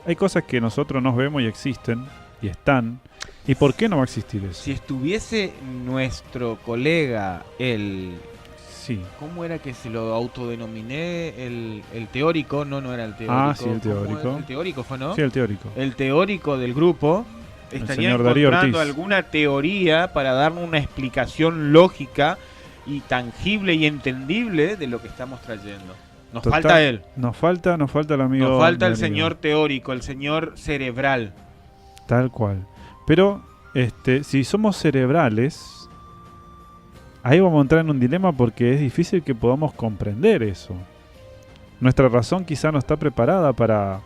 hay cosas que nosotros nos vemos y existen, y están. ¿Y por qué no va a existir eso? Si estuviese nuestro colega, Sí. ¿cómo era que se lo autodenominé? El teórico, no era el teórico. Ah, sí, el ¿Cómo teórico. era? El teórico fue, ¿no? Sí, el teórico. El teórico del grupo estaría señor Darío encontrando Ortiz. alguna teoría para darnos una explicación lógica y tangible y entendible de lo que estamos trayendo. Nos Total, falta él. Nos falta el amigo. Nos falta el Darío. señor teórico, el señor cerebral. Tal cual. Pero, si somos cerebrales, ahí vamos a entrar en un dilema porque es difícil que podamos comprender eso. Nuestra razón quizá no está preparada para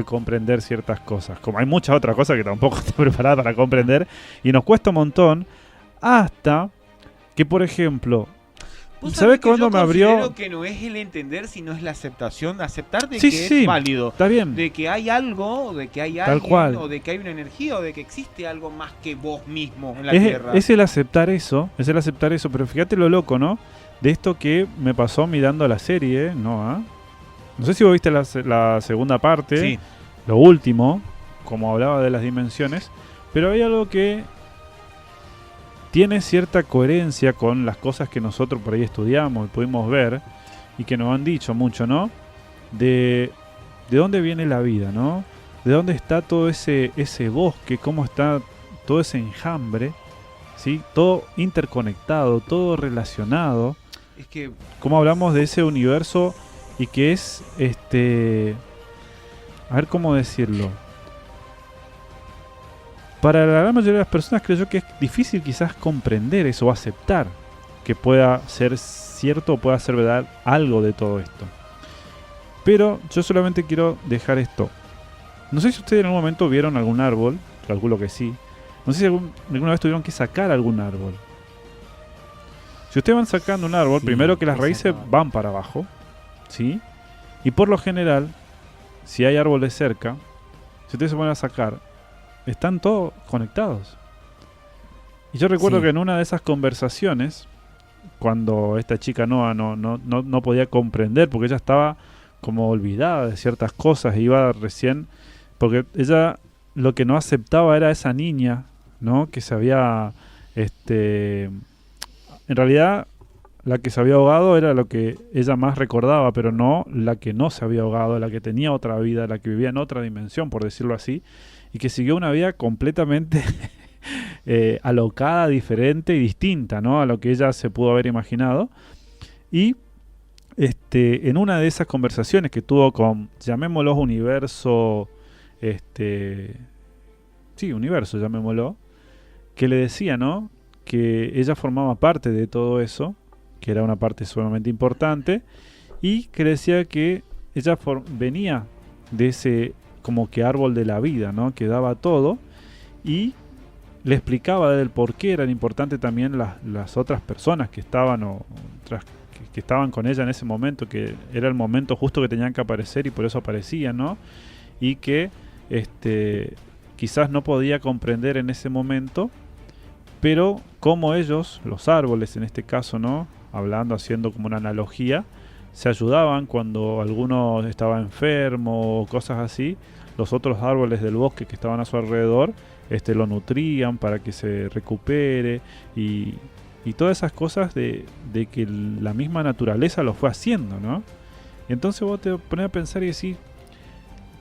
comprender ciertas cosas. Como hay muchas otras cosas que tampoco está preparada para comprender. Y nos cuesta un montón hasta que, por ejemplo, ¿Vos ¿sabés sabés que cuándo yo me abrió? considero que no es el entender, sino es la aceptación, aceptar de Sí, que sí, es válido, está bien. de que hay algo, de que hay Tal alguien, cual. o de que hay una energía, o de que existe algo más que vos mismo en la Es, Tierra. es el aceptar eso, pero fíjate lo loco, ¿no? De esto que me pasó mirando la serie, ¿no? No sé si vos viste la segunda parte, Sí. lo último, como hablaba de las dimensiones, pero hay algo que tiene cierta coherencia con las cosas que nosotros por ahí estudiamos y pudimos ver, y que nos han dicho mucho, ¿no? De dónde viene la vida, ¿no? De dónde está todo ese bosque, cómo está todo ese enjambre, ¿sí? Todo interconectado, todo relacionado. Es que Cómo hablamos de ese universo y que es, a ver cómo decirlo. Para la gran mayoría de las personas creo yo que es difícil quizás comprender eso o aceptar que pueda ser cierto o pueda ser verdad algo de todo esto. Pero yo solamente quiero dejar esto. No sé si ustedes en algún momento vieron algún árbol, calculo que sí. No sé si alguna vez tuvieron que sacar algún árbol. Si ustedes van sacando un árbol, Sí, primero que las que raíces sacaban. van para abajo, ¿sí? Y por lo general, si hay árboles cerca, si ustedes se van a sacar, están todos conectados. Y yo recuerdo Sí. que en una de esas conversaciones, cuando esta chica Noa no podía comprender, porque ella estaba como olvidada de ciertas cosas, iba recién, porque ella lo que no aceptaba era esa niña, ¿no? Que se había, en realidad la que se había ahogado era lo que ella más recordaba, pero no la que no se había ahogado, la que tenía otra vida, la que vivía en otra dimensión, por decirlo así, y que siguió una vida completamente alocada, diferente y distinta, ¿no? A lo que ella se pudo haber imaginado. Y en una de esas conversaciones que tuvo con, llamémoslo universo, sí, universo, llamémoslo, que le decía, ¿no? Que ella formaba parte de todo eso, que era una parte sumamente importante, y que le decía que ella venía de ese como que árbol de la vida, ¿no? Que daba todo, y le explicaba del por qué eran importantes también las otras personas que estaban o otras que estaban con ella en ese momento, que era el momento justo que tenían que aparecer y por eso aparecían, ¿no? Y que quizás no podía comprender en ese momento, pero como ellos, los árboles en este caso, ¿no? Hablando, haciendo como una analogía, se ayudaban cuando alguno estaba enfermo o cosas así. Los otros árboles del bosque que estaban a su alrededor lo nutrían para que se recupere y todas esas cosas de que la misma naturaleza lo fue haciendo, ¿no? Y entonces vos te pones a pensar y decís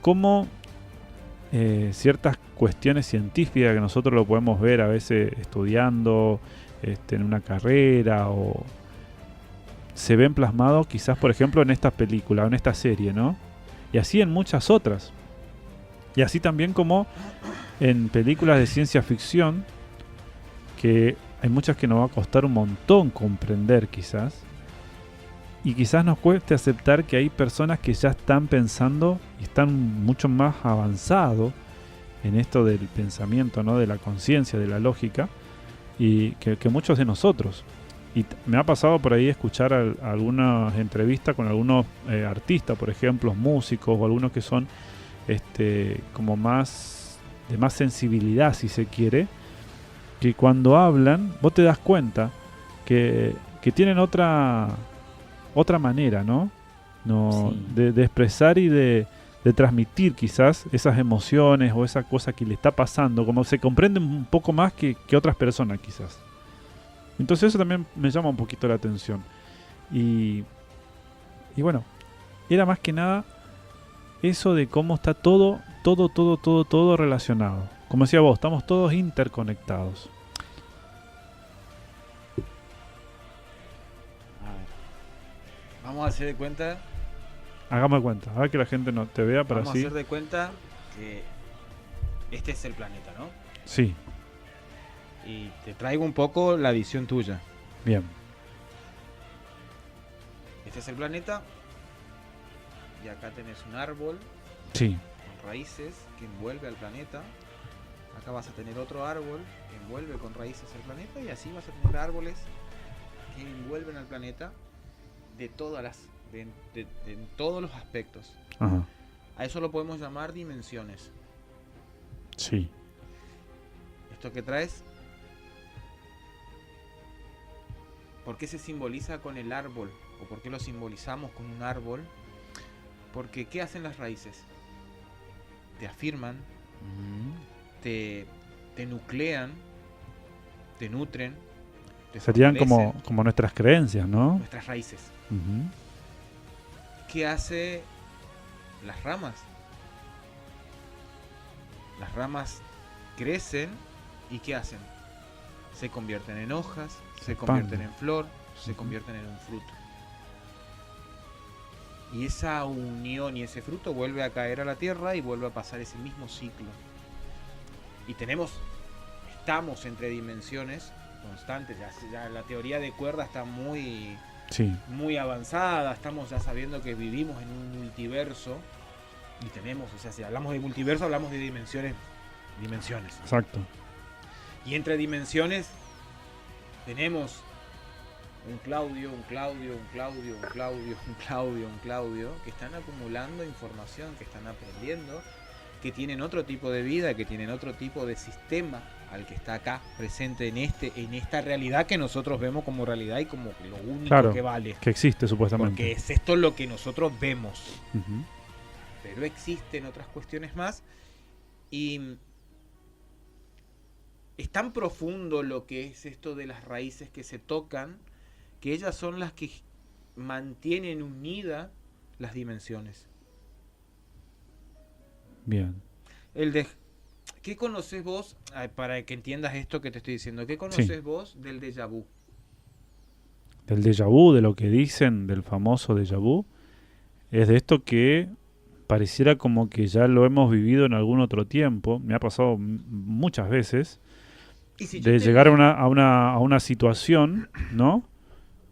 cómo ciertas cuestiones científicas que nosotros lo podemos ver a veces estudiando en una carrera o se ven plasmados quizás por ejemplo en esta película o en esta serie, ¿no? Y así en muchas otras. Y así también como en películas de ciencia ficción, que hay muchas que nos va a costar un montón comprender quizás. Y quizás nos cueste aceptar que hay personas que ya están pensando y están mucho más avanzados en esto del pensamiento, ¿no? De la conciencia, de la lógica, y que muchos de nosotros. Y me ha pasado por ahí escuchar algunas entrevistas con algunos artistas, por ejemplo, músicos o algunos que son como más de más sensibilidad, si se quiere, que cuando hablan, vos te das cuenta que tienen otra manera, ¿no? Sí. De expresar y de transmitir quizás esas emociones o esa cosa que le está pasando, como se comprenden un poco más que otras personas quizás. Entonces eso también me llama un poquito la atención. Y bueno, era más que nada eso de cómo está todo relacionado. Como decía vos, estamos todos interconectados. A ver. Vamos a hacer de cuenta. Hagamos de cuenta, a ver que la gente no te vea para Vamos así. a hacer de cuenta que este es el planeta, ¿no? Sí, Y te traigo un poco la visión tuya. bien. Este es el planeta. Y acá tenés un árbol Sí, con raíces que envuelve al planeta. Acá vas a tener otro árbol que envuelve con raíces el planeta. Y así vas a tener árboles que envuelven al planeta de todas las, de en todos los aspectos. ajá, A eso lo podemos llamar dimensiones. sí, Esto que traes, ¿por qué se simboliza con el árbol? ¿O por qué lo simbolizamos con un árbol? Porque ¿qué hacen las raíces? Te afirman, te nuclean, te nutren, te serían fortalecen. como nuestras creencias, ¿no? Nuestras raíces. Ujú. ¿Qué hace las ramas? Las ramas crecen y ¿qué hacen? Se convierten en hojas, se convierten en flor, se convierten en un fruto. Y esa unión y ese fruto vuelve a caer a la tierra y vuelve a pasar ese mismo ciclo. Y estamos entre dimensiones constantes. Ya la teoría de cuerda está muy avanzada. Estamos ya sabiendo que vivimos en un multiverso. Y tenemos, o sea, si hablamos de multiverso, hablamos de dimensiones. Exacto. Y entre dimensiones tenemos un Claudio, que están acumulando información, que están aprendiendo, que tienen otro tipo de vida, que tienen otro tipo de sistema al que está acá presente en esta realidad que nosotros vemos como realidad y como lo único que vale. Que existe supuestamente. Porque es esto lo que nosotros vemos. Uh-huh. Pero existen otras cuestiones más y es tan profundo lo que es esto de las raíces que se tocan, que ellas son las que mantienen unidas las dimensiones. Bien. ¿Qué conoces vos, para que entiendas esto que te estoy diciendo, qué conoces vos del déjà vu? Del déjà vu, de lo que dicen, del famoso déjà vu, es de esto que pareciera como que ya lo hemos vivido en algún otro tiempo. Me ha pasado muchas veces de llegar a una situación, ¿no?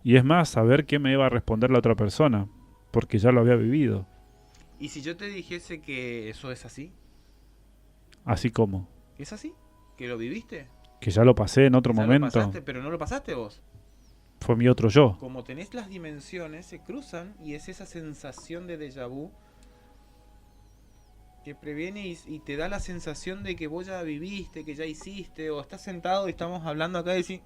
Y es más, saber qué me iba a responder la otra persona, porque ya lo había vivido. ¿Y si yo te dijese que eso es así? ¿Así como? ¿Es así? ¿Que lo viviste? Que ya lo pasé en otro momento. Lo pasaste, pero no lo pasaste vos. Fue mi otro yo. como tenés las dimensiones, se cruzan y es esa sensación de déjà vu que previene y te da la sensación de que vos ya viviste, que ya hiciste, o estás sentado y estamos hablando acá y decís,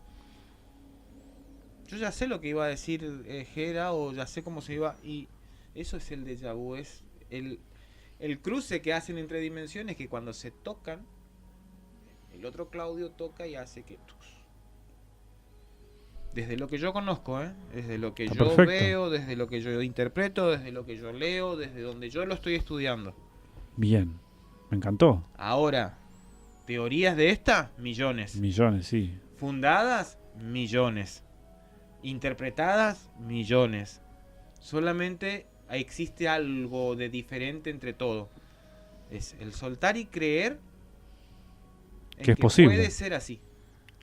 yo ya sé lo que iba a decir Jera, o ya sé cómo se iba, y eso es el déjà vu, es el cruce que hacen entre dimensiones, que cuando se tocan, el otro Claudio toca y hace que... Desde lo que yo conozco, desde lo que Está yo perfecto. veo, desde lo que yo interpreto, desde lo que yo leo, desde donde yo lo estoy estudiando. Bien. Me encantó. Ahora, teorías de esta, millones. Millones, sí. Fundadas, millones. Interpretadas, millones. Solamente existe algo de diferente entre todo. Es el soltar y creer en Que es posible. puede ser así.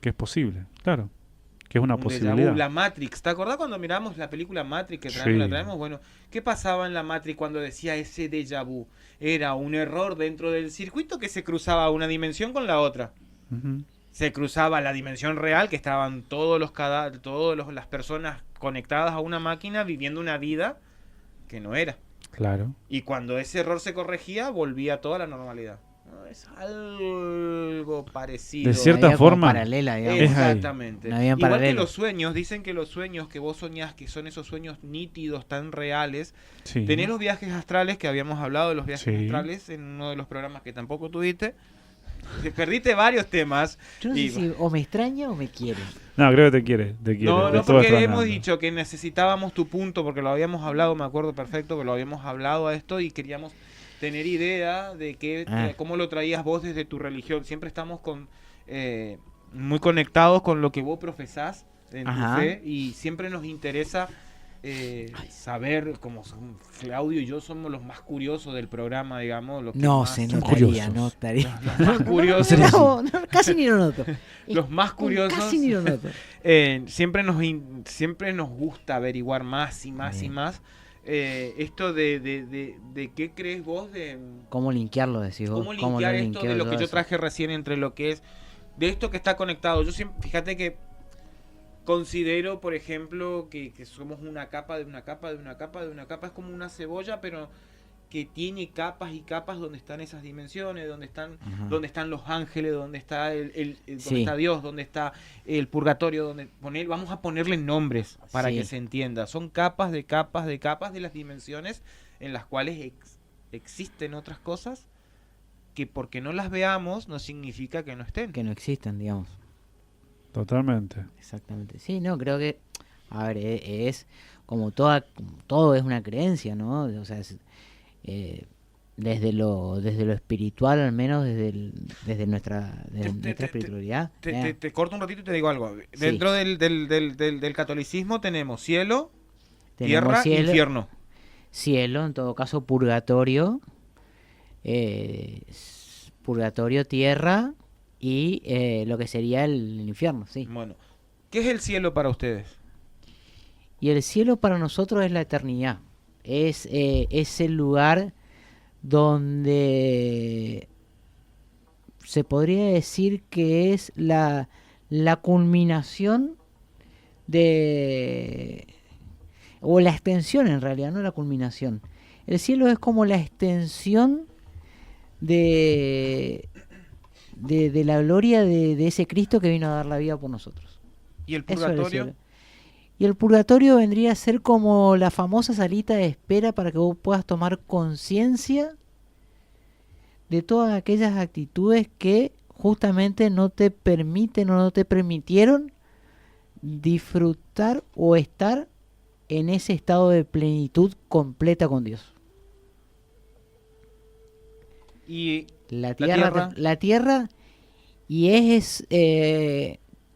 Que es posible, claro. Que es una Un déjà posibilidad. vu, la Matrix. ¿Te acordás cuando miramos la película Matrix que Sí. la traemos? Bueno, ¿qué pasaba en la Matrix cuando decía ese déjà vu? Era un error dentro del circuito que se cruzaba una dimensión con la otra. Ujú. Se cruzaba la dimensión real, que estaban todas las personas conectadas a una máquina viviendo una vida que no era. Claro. Y cuando ese error se corregía, volvía toda la normalidad. No, es algo parecido. De cierta Una vida como forma, paralela, digamos. es ahí. Exactamente. Una vida en Igual que paralelo. los sueños, dicen que los sueños que vos soñás, que son esos sueños nítidos, tan reales, Sí. tenés los viajes astrales, que habíamos hablado de los viajes Sí. astrales en uno de los programas que tampoco tuviste. Te perdiste varios temas. Yo no sé Y- si o me extraña o me quiere. No, creo que te quiere. Te quiere. No, te no, estuvo porque extrañando. hemos dicho que necesitábamos tu punto, porque lo habíamos hablado, me acuerdo perfecto que lo habíamos hablado a esto y queríamos tener idea de cómo lo traías vos desde tu religión. Siempre estamos muy conectados con lo que vos profesás en Ajá. tu fe y siempre nos interesa saber, como Claudio y yo somos los más curiosos del programa, digamos. Los que No más- se son notaría, curiosos. no estaría. los más curiosos. No, casi ni lo noto. Los más curiosos. Casi ni lo noto. Siempre nos gusta averiguar más y más y Bien. más esto de qué crees vos de ¿Cómo linkearlo, decís vos? cómo lo linkear esto linkeo de lo que yo eso? traje recién entre lo que es de esto que está conectado. Yo siempre, fíjate que considero, por ejemplo, que somos una capa de una capa de una capa de una capa, es como una cebolla, pero que tiene capas y capas donde están esas dimensiones, donde están Ajá. donde están los ángeles, donde está donde Sí. está Dios, donde está el purgatorio, donde vamos a ponerle nombres para Sí. que se entienda. Son capas de capas de capas de las dimensiones en las cuales existen otras cosas que porque no las veamos no significa que no estén. Que no existen, digamos. Totalmente. Exactamente. Sí, no, creo que, a ver, es como todo es una creencia, ¿no? O sea, desde lo espiritual, al menos desde nuestra espiritualidad. Te corto un ratito y te digo algo. Dentro del catolicismo tenemos cielo, Tenemos tierra, infierno. cielo, en todo caso purgatorio, purgatorio, tierra y lo que sería el infierno, sí. Bueno, ¿qué es el cielo para ustedes? Y el cielo para nosotros es la eternidad. Es el lugar donde se podría decir que es la culminación o la extensión, en realidad, no la culminación. El cielo es como la extensión de la gloria de ese Cristo que vino a dar la vida por nosotros. ¿Y el Eso es el purgatorio? cielo. Y el purgatorio vendría a ser como la famosa salita de espera para que vos puedas tomar conciencia de todas aquellas actitudes que justamente no te permiten o no te permitieron disfrutar o estar en ese estado de plenitud completa con Dios. Y La tierra. tierra y es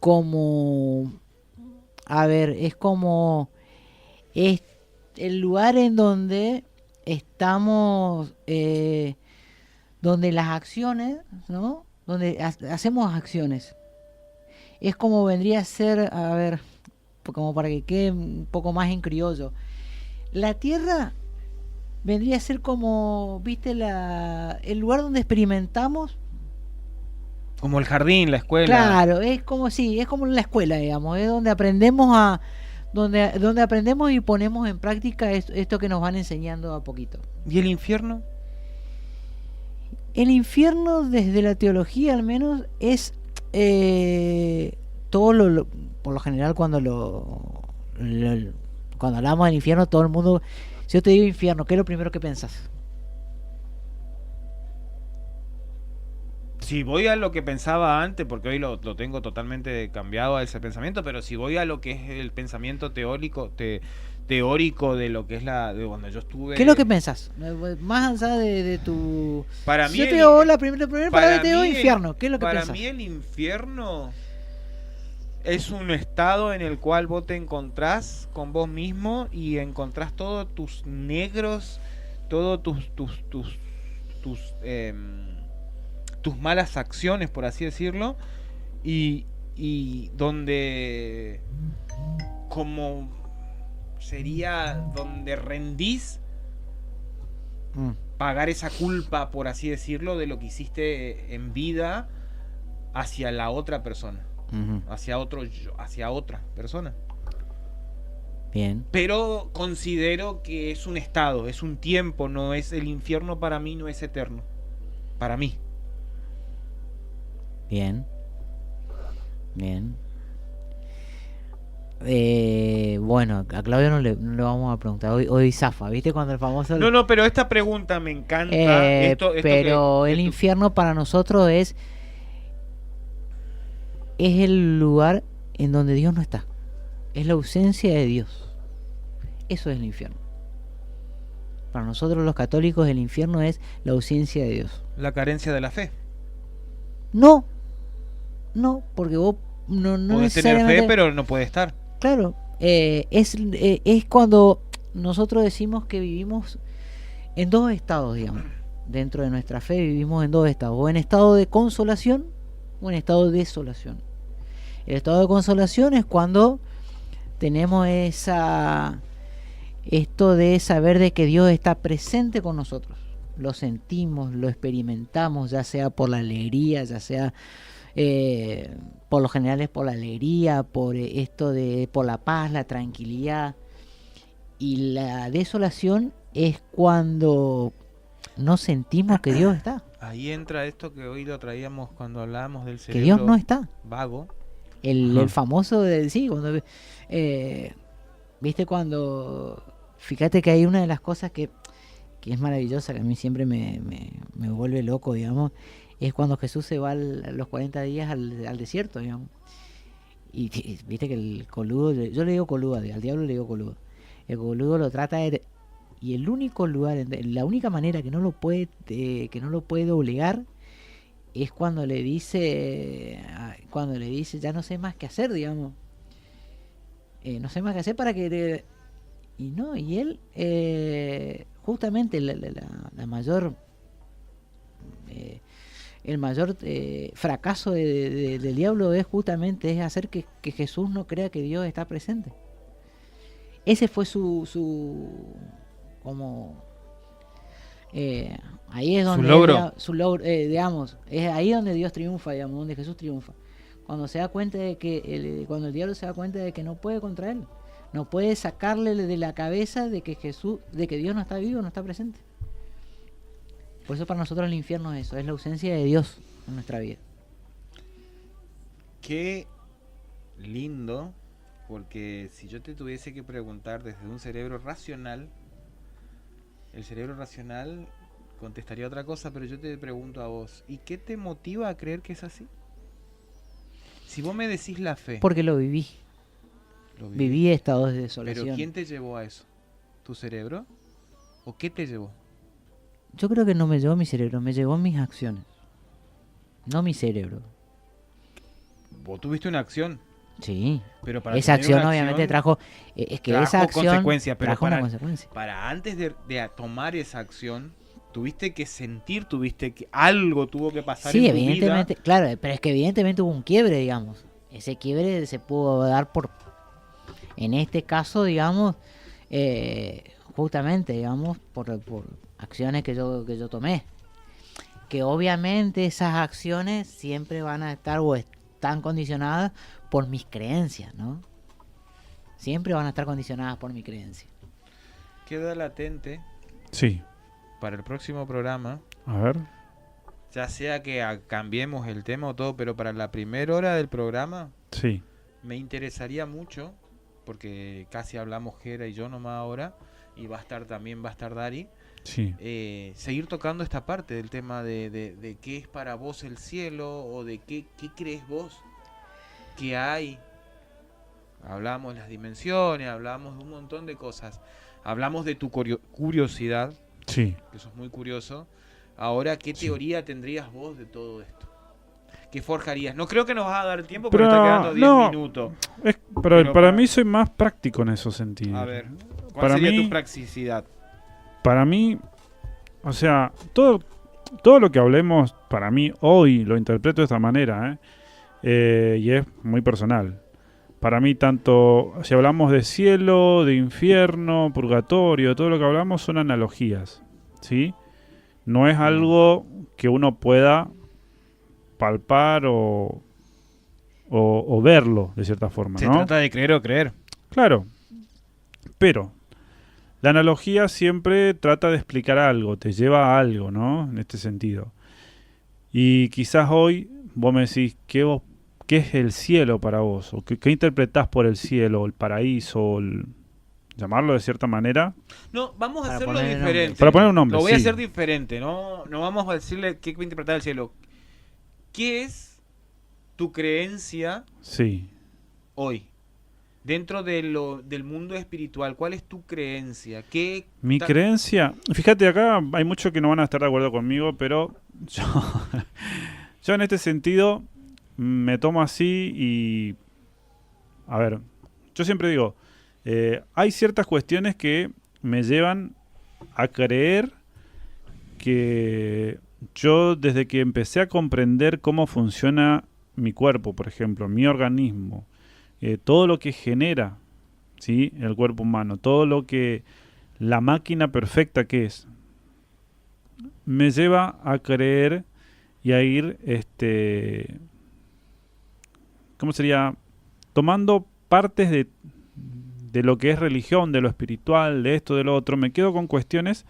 como, a ver, es como es el lugar en donde estamos, donde las acciones, ¿no? Donde hacemos acciones. Es como vendría a ser, a ver, como para que quede un poco más en criollo. La tierra vendría a ser como, viste, el lugar donde experimentamos. como el jardín, la escuela. Claro, es como sí, es como en la escuela, digamos, es donde aprendemos a donde aprendemos y ponemos en práctica esto que nos van enseñando a poquito. ¿Y el infierno? El infierno, desde la teología al menos, es todo por lo general cuando hablamos del infierno, todo el mundo, si yo te digo infierno, ¿qué es lo primero que pensás? Si voy a lo que pensaba antes, porque hoy lo tengo totalmente cambiado a ese pensamiento, pero si voy a lo que es el pensamiento teórico de lo que es de cuando yo estuve... ¿Qué es lo que pensás? Más allá de tu... Para si mí yo te el- digo la primera palabra que te digo mí el- infierno, ¿qué es lo que para pensás? mí el infierno es un estado en el cual vos te encontrás con vos mismo y encontrás todos tus negros, todos tus malas acciones, por así decirlo, y donde como sería donde rendís Mm. pagar esa culpa, por así decirlo, de lo que hiciste en vida hacia la otra persona, Ujú. hacia otra persona. Bien. Pero considero que es un estado, es un tiempo, no es el infierno. Para mí no es eterno. Para mí. Bien. Bien. Bueno, a Claudio no le vamos a preguntar. Hoy zafa, ¿viste? Cuando el famoso... No, pero esta pregunta me encanta. pero el infierno para nosotros es el lugar en donde Dios no está. Es la ausencia de Dios. Eso es el infierno. Para nosotros los católicos el infierno es la ausencia de Dios. La carencia de la fe. No, porque vos no Podés tener necesariamente... fe, pero no puede estar. Claro, es cuando nosotros decimos que vivimos en dos estados, digamos. Dentro de nuestra fe vivimos en dos estados, o en estado de consolación o en estado de desolación. El estado de consolación es cuando tenemos esto de saber de que Dios está presente con nosotros. Lo sentimos, lo experimentamos, ya sea por la alegría, ya sea por lo general es por la alegría, por la paz, la tranquilidad. Y la desolación es cuando no sentimos que Dios está, Ahí entra esto que hoy lo traíamos cuando hablábamos del cerebro que Dios no está. vago. El famoso sí, cuando viste cuando, fíjate que hay una de las cosas que es maravillosa, que a mí siempre me vuelve loco, digamos, es cuando Jesús se va los 40 días al desierto, digamos. Y viste que el coludo, yo le digo coludo, al diablo le digo coludo. El coludo lo trata y el único lugar, la única manera que no lo puede obligar es cuando le dice ya no sé más qué hacer, digamos. No sé más qué hacer para que y él justamente la mayor el mayor fracaso del diablo es justamente hacer que Jesús no crea que Dios está presente. Ese fue su como ahí es donde su logro. digamos, es ahí donde Dios triunfa, digamos, donde Jesús triunfa. Cuando se da cuenta de que cuando el diablo se da cuenta de que no puede contra él, no puede sacarle de la cabeza de que Dios no está vivo, no está presente. Por eso para nosotros el infierno es eso, es la ausencia de Dios en nuestra vida. Qué lindo, porque si yo te tuviese que preguntar desde un cerebro racional, el cerebro racional contestaría otra cosa, pero yo te pregunto a vos, ¿y qué te motiva a creer que es así? Si vos me decís la fe... Porque lo viví. Viví estados de desolación. ¿Pero quién te llevó a eso? ¿Tu cerebro? ¿O qué te llevó? Yo creo que no me llevó mi cerebro, me llevó mis acciones. No mi cerebro. Vos tuviste una acción. Sí. Pero para esa tener acción una obviamente trajo... es que trajo esa acción consecuencia, pero trajo una consecuencia. Para antes de tomar esa acción, tuviste que sentir, que algo tuvo que pasar sí, en tu evidentemente, vida. claro, pero es que evidentemente hubo un quiebre, digamos. Ese quiebre se pudo dar en este caso, digamos, justamente, digamos, por acciones que yo tomé. Que obviamente esas acciones siempre van a estar o están condicionadas por mis creencias, ¿no? siempre van a estar condicionadas por mi creencia. Queda latente Sí. para el próximo programa, A ver. ya sea que cambiemos el tema o todo, pero para la primera hora del programa Sí. me interesaría mucho, porque casi hablamos Jera y yo nomás ahora, y va a estar Dari, Sí. seguir tocando esta parte del tema de qué es para vos el cielo, o de qué crees vos que hay. Hablamos de las dimensiones, hablamos de un montón de cosas, hablamos de tu curiosidad, Sí. que sos muy curioso. Ahora, ¿qué Sí. teoría tendrías vos de todo esto? ¿Qué forjarías? No creo que nos vas a dar tiempo Pero porque está quedando 10 no. minutos. Pero Pero para para- mí soy más práctico en esos sentidos. A ver, ¿cuál Para sería mí- tu practicidad? Para mí, o sea, todo lo que hablemos, para mí, hoy lo interpreto de esta manera, y es muy personal. Para mí, tanto si hablamos de cielo, de infierno, purgatorio, todo lo que hablamos son analogías, ¿sí? No es algo que uno pueda palpar o verlo, de cierta forma, Se ¿no? trata de creer o creer. Claro, pero la analogía siempre trata de explicar algo, te lleva a algo, ¿no? En este sentido. Y quizás hoy vos me decís, ¿qué es el cielo para vos? ¿O qué interpretás por el cielo, el paraíso, llamarlo de cierta manera? No, vamos a Para hacerlo ponerle nombre. diferente. Para poner un nombre, Lo voy a sí. hacer diferente, no vamos a decirle qué interpretar el cielo. ¿Qué es tu creencia Sí. hoy? Dentro del mundo espiritual, ¿cuál es tu creencia? Mi creencia, fíjate, acá hay muchos que no van a estar de acuerdo conmigo, pero yo en este sentido me tomo así y, a ver, yo siempre digo, hay ciertas cuestiones que me llevan a creer que yo desde que empecé a comprender cómo funciona mi cuerpo, por ejemplo, mi organismo, todo lo que genera, ¿sí?, el cuerpo humano, todo lo que la máquina perfecta que es, me lleva a creer y a ir, ¿cómo sería? Tomando partes de lo que es religión, de lo espiritual, de esto, de lo otro. Me quedo con cuestiones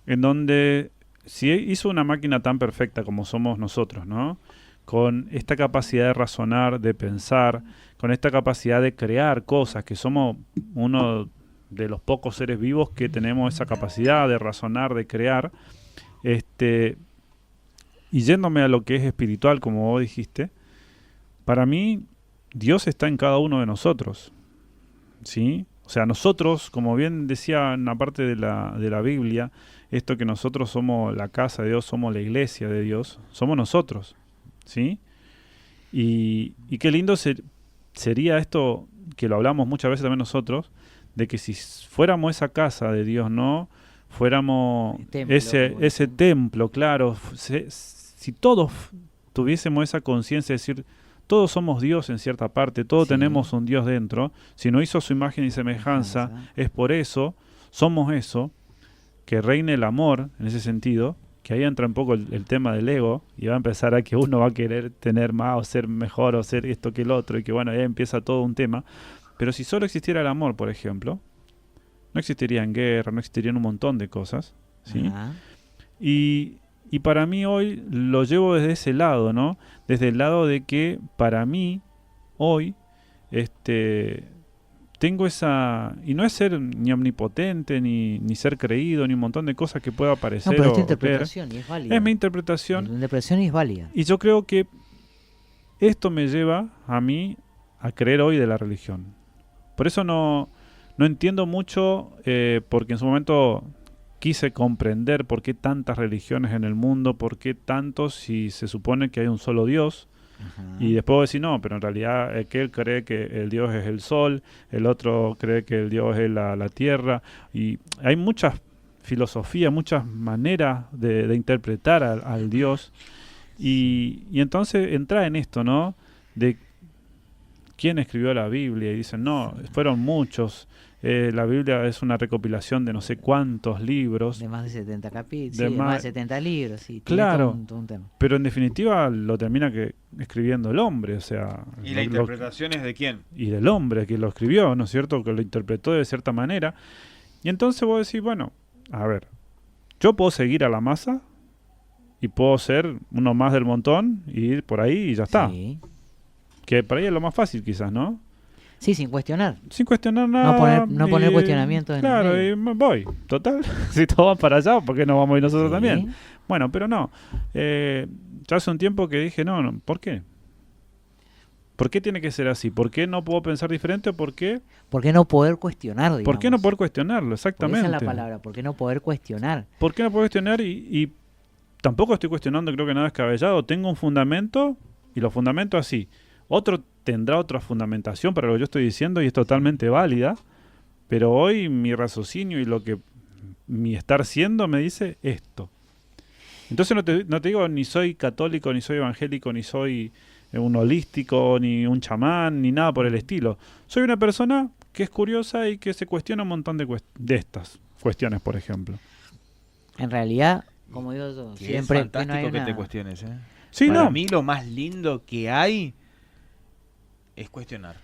en donde si hizo una máquina tan perfecta como somos nosotros, ¿no?, con esta capacidad de razonar, de pensar, con esta capacidad de crear cosas, que somos uno de los pocos seres vivos que tenemos esa capacidad de razonar, de crear, y yéndome a lo que es espiritual, como vos dijiste, para mí Dios está en cada uno de nosotros, ¿sí? O sea, nosotros, como bien decía en una parte de la Biblia, esto que nosotros somos la casa de Dios, somos la iglesia de Dios, somos nosotros, ¿sí? Y qué lindo sería esto, que lo hablamos muchas veces también nosotros, de que si fuéramos esa casa de Dios, ¿no?, fuéramos Templo, ese templo, claro, si todos tuviésemos esa conciencia de decir, todos somos Dios en cierta parte, todos Sí. tenemos un Dios dentro, si nos hizo su imagen y semejanza, es por eso, somos eso, que reine el amor en ese sentido, que ahí entra un poco el tema del ego, y va a empezar a que uno va a querer tener más, o ser mejor, o ser esto que el otro, y que bueno, ahí empieza todo un tema. Pero si solo existiera el amor, por ejemplo, no existirían guerra, no existirían un montón de cosas, ¿sí? Ajá. Y para mí hoy lo llevo desde ese lado, ¿no? Desde el lado de que para mí hoy tengo esa... Y no es ser ni omnipotente, ni ser creído, ni un montón de cosas que pueda No, parecer pero es tu o creer. interpretación y es válida. Es mi Tu interpretación. interpretación y es válida. Y yo creo que esto me lleva a mí a creer hoy de la religión. Por eso no entiendo mucho, porque en su momento quise comprender por qué tantas religiones en el mundo, por qué tantos si se supone que hay un solo Dios. Ajá. Y después voy a decir, no, pero en realidad aquel cree que el Dios es el sol, el otro cree que el Dios es la tierra. Y hay muchas filosofías, muchas maneras de interpretar al Dios. Y entonces entra en esto, ¿no? De quién escribió la Biblia. Y dicen, no, fueron muchos. La Biblia es una recopilación de no sé cuántos libros. De más de 70 capítulos, De de más- más de 70 libros, sí. tiene Claro. todo un tema. Pero en definitiva lo termina escribiendo el hombre, o sea... ¿Y la interpretación es de quién? y del hombre que lo escribió, ¿no es cierto? Que lo interpretó de cierta manera. Y entonces vos decís, bueno, a ver, yo puedo seguir a la masa y puedo ser uno más del montón y ir por ahí y ya está. Sí. Que para ahí es lo más fácil quizás, ¿no? Sí, sin cuestionar. Sin cuestionar nada. No poner cuestionamientos en el Claro, medio. y voy. Total, si todos van para allá, ¿por qué no vamos a ir nosotros Sí. también? Bueno, pero no. Ya hace un tiempo que dije, no, ¿por qué? ¿Por qué tiene que ser así? ¿Por qué no puedo pensar diferente? ¿Por qué? ¿Por qué no poder cuestionar, digamos? ¿Por qué no poder cuestionarlo? Porque Exactamente. esa es la palabra, ¿por qué no poder cuestionar? ¿Por qué no puedo cuestionar? Y tampoco estoy cuestionando, creo que nada descabellado. Tengo un fundamento y lo fundamento así. Otro tendrá otra fundamentación para lo que yo estoy diciendo y es totalmente válida. Pero hoy mi raciocinio y lo que mi estar siendo me dice esto. Entonces no te digo ni soy católico, ni soy evangélico, ni soy un holístico, ni un chamán, ni nada por el estilo. Soy una persona que es curiosa y que se cuestiona un montón de estas cuestiones, por ejemplo. En realidad, como digo yo, Que siempre es fantástico que no hay que una... te cuestiones, ¿eh? Sí, Para no. mí lo más lindo que hay es cuestionar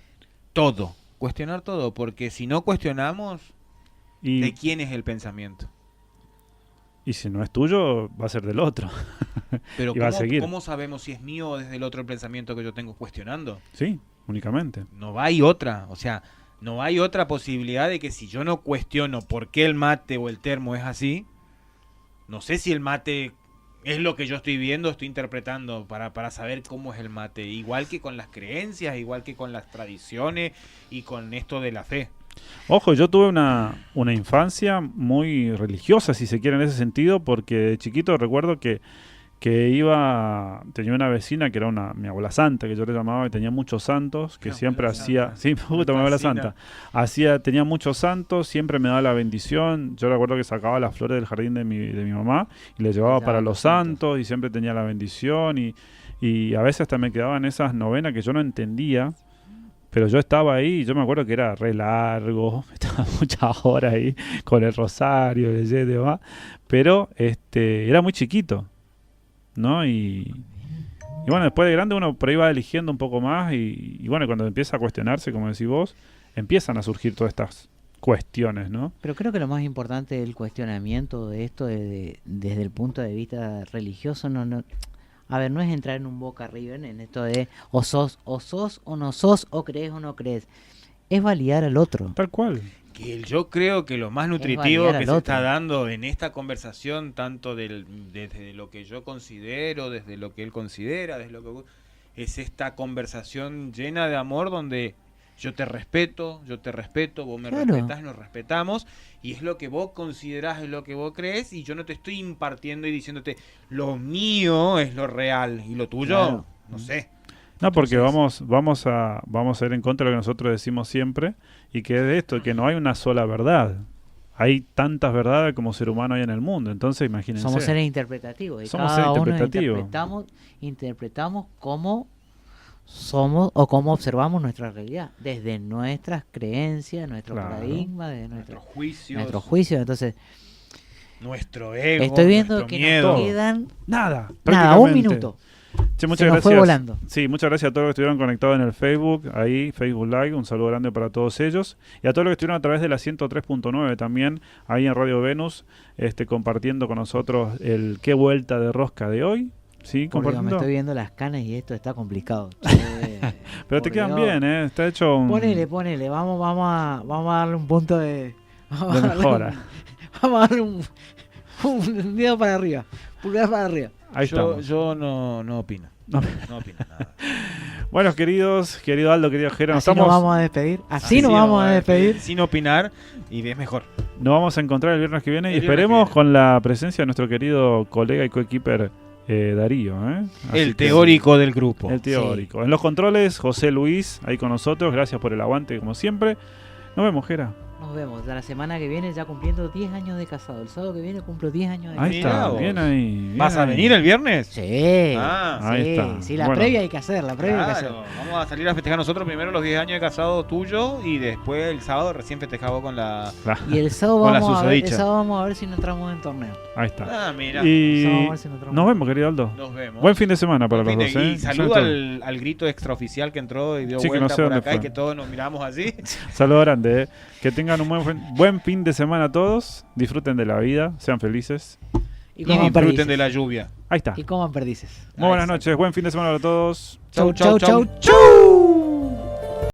todo. Cuestionar todo, porque si no cuestionamos, ¿de Y, quién es el pensamiento? y si no es tuyo, va a ser del otro. Pero Y va a seguir. ¿cómo sabemos si es mío o desde el otro el pensamiento que yo tengo cuestionando? Sí, únicamente. No hay otra, o sea, no hay otra posibilidad de que si yo no cuestiono por qué el mate o el termo es así, no sé si el mate es lo que yo estoy viendo, estoy interpretando para saber cómo es el mate. Igual que con las creencias, igual que con las tradiciones y con esto de la fe. Ojo, yo tuve una infancia muy religiosa, si se quiere, en ese sentido, porque de chiquito recuerdo que tenía una vecina que era mi abuela santa, que yo le llamaba, y tenía muchos santos, que Mi siempre abuela hacía, santa. sí, me gusta mi abuela santa, tenía muchos santos, siempre me daba la bendición. Yo recuerdo que sacaba las flores del jardín de mi mamá y le llevaba para los santos, y siempre tenía la bendición, y a veces hasta me quedaba en esas novenas que yo no entendía. Pero yo estaba ahí y yo me acuerdo que era re largo, estaba muchas horas ahí con el rosario, leyendo y demás, pero era muy chiquito, ¿no? Y bueno, después de grande uno por ahí va eligiendo un poco más y bueno, cuando empieza a cuestionarse, como decís vos, empiezan a surgir todas estas cuestiones, ¿no? Pero creo que lo más importante del cuestionamiento de esto desde el punto de vista religioso a ver, no es entrar en un boca arriba en esto de o sos o no sos, o crees o no crees. Es validar al otro. Tal cual. Que yo creo que lo más nutritivo validar que al se otro. está dando en esta conversación, tanto desde lo que yo considero, desde lo que él considera, es esta conversación llena de amor donde yo te respeto, vos me Claro. respetás, nos respetamos, y es lo que vos considerás, es lo que vos crees, y yo no te estoy impartiendo y diciéndote lo mío es lo real y lo tuyo, Claro. no sé. No, porque Entonces- vamos a ir en contra de lo que nosotros decimos siempre, y que es de esto, que no hay una sola verdad. Hay tantas verdades como ser humano hay en el mundo, entonces imagínense. Somos seres interpretativos. Y Somos cada seres uno interpretativos. interpretamos cómo somos o cómo observamos nuestra realidad. Desde nuestras creencias, nuestro Claro. paradigma, desde Nuestros nuestro juicios, juicio. Entonces, nuestro ego, estoy viendo nuestro que miedo. nos quedan Nada, nada, un prácticamente. minuto. Che, muchas Se nos gracias. fue volando. Sí, muchas gracias a todos los que estuvieron conectados en el Facebook, ahí, Facebook Live, un saludo grande para todos ellos. Y a todos los que estuvieron a través de la 103.9 también, ahí en Radio Venus, compartiendo con nosotros el qué vuelta de rosca de hoy. Sí, Por Dios, me compartiendo. estoy viendo las canas y esto está complicado. Pero te quedan bien, ¿eh? Está hecho un... Ponele, vamos a darle un punto de de mejora. Vamos a darle un dedo para arriba, pulgar para arriba. Ahí Yo, estamos. yo no opino. No. No opino nada. Bueno, querido Aldo, querido Jero, Así nos vamos a despedir. Así nos vamos a despedir. Sin opinar y es mejor. Nos vamos a encontrar el viernes que viene y El viernes esperemos que viene. con la presencia de nuestro querido colega y coequiper Darío. Así El que- teórico del grupo. El teórico. En los controles, José Luis, ahí con nosotros. Gracias por el aguante, como siempre. Nos vemos, Jera. Nos vemos. La semana que viene ya cumpliendo 10 años de casado. El sábado que viene cumplo 10 años de Ahí casado. Mirá está, vos. bien ahí. bien ¿Vas a ahí. venir el viernes? Sí. Ah, ahí sí, está. sí, la Bueno. previa hay que hacer, la previa hay que hacer. Claro, vamos a salir a festejar nosotros primero los 10 años de casado tuyo y después el sábado recién festejamos con la... Y el sábado, Con la vamos a ver, el susodicha. sábado vamos a ver si no entramos en torneo. Ahí está. Ah, mira. El sábado vamos a Y ver si no entramos. nos vemos, querido Aldo. Nos vemos. Buen fin de semana para los Buen fin dos, de- ¿eh? Y saludo al grito extraoficial que entró y dio Sí, que vuelta no sé por dónde acá fue. y que todos nos miramos así. Saludo grande, ¿eh? Que tengan un buen fin de semana a todos. Disfruten de la vida, sean felices. Y Y coman disfruten perdices. de la lluvia. Ahí está. Y coman perdices. Muy buenas exacto. noches, buen fin de semana para todos. Chau, chau, chau, chau.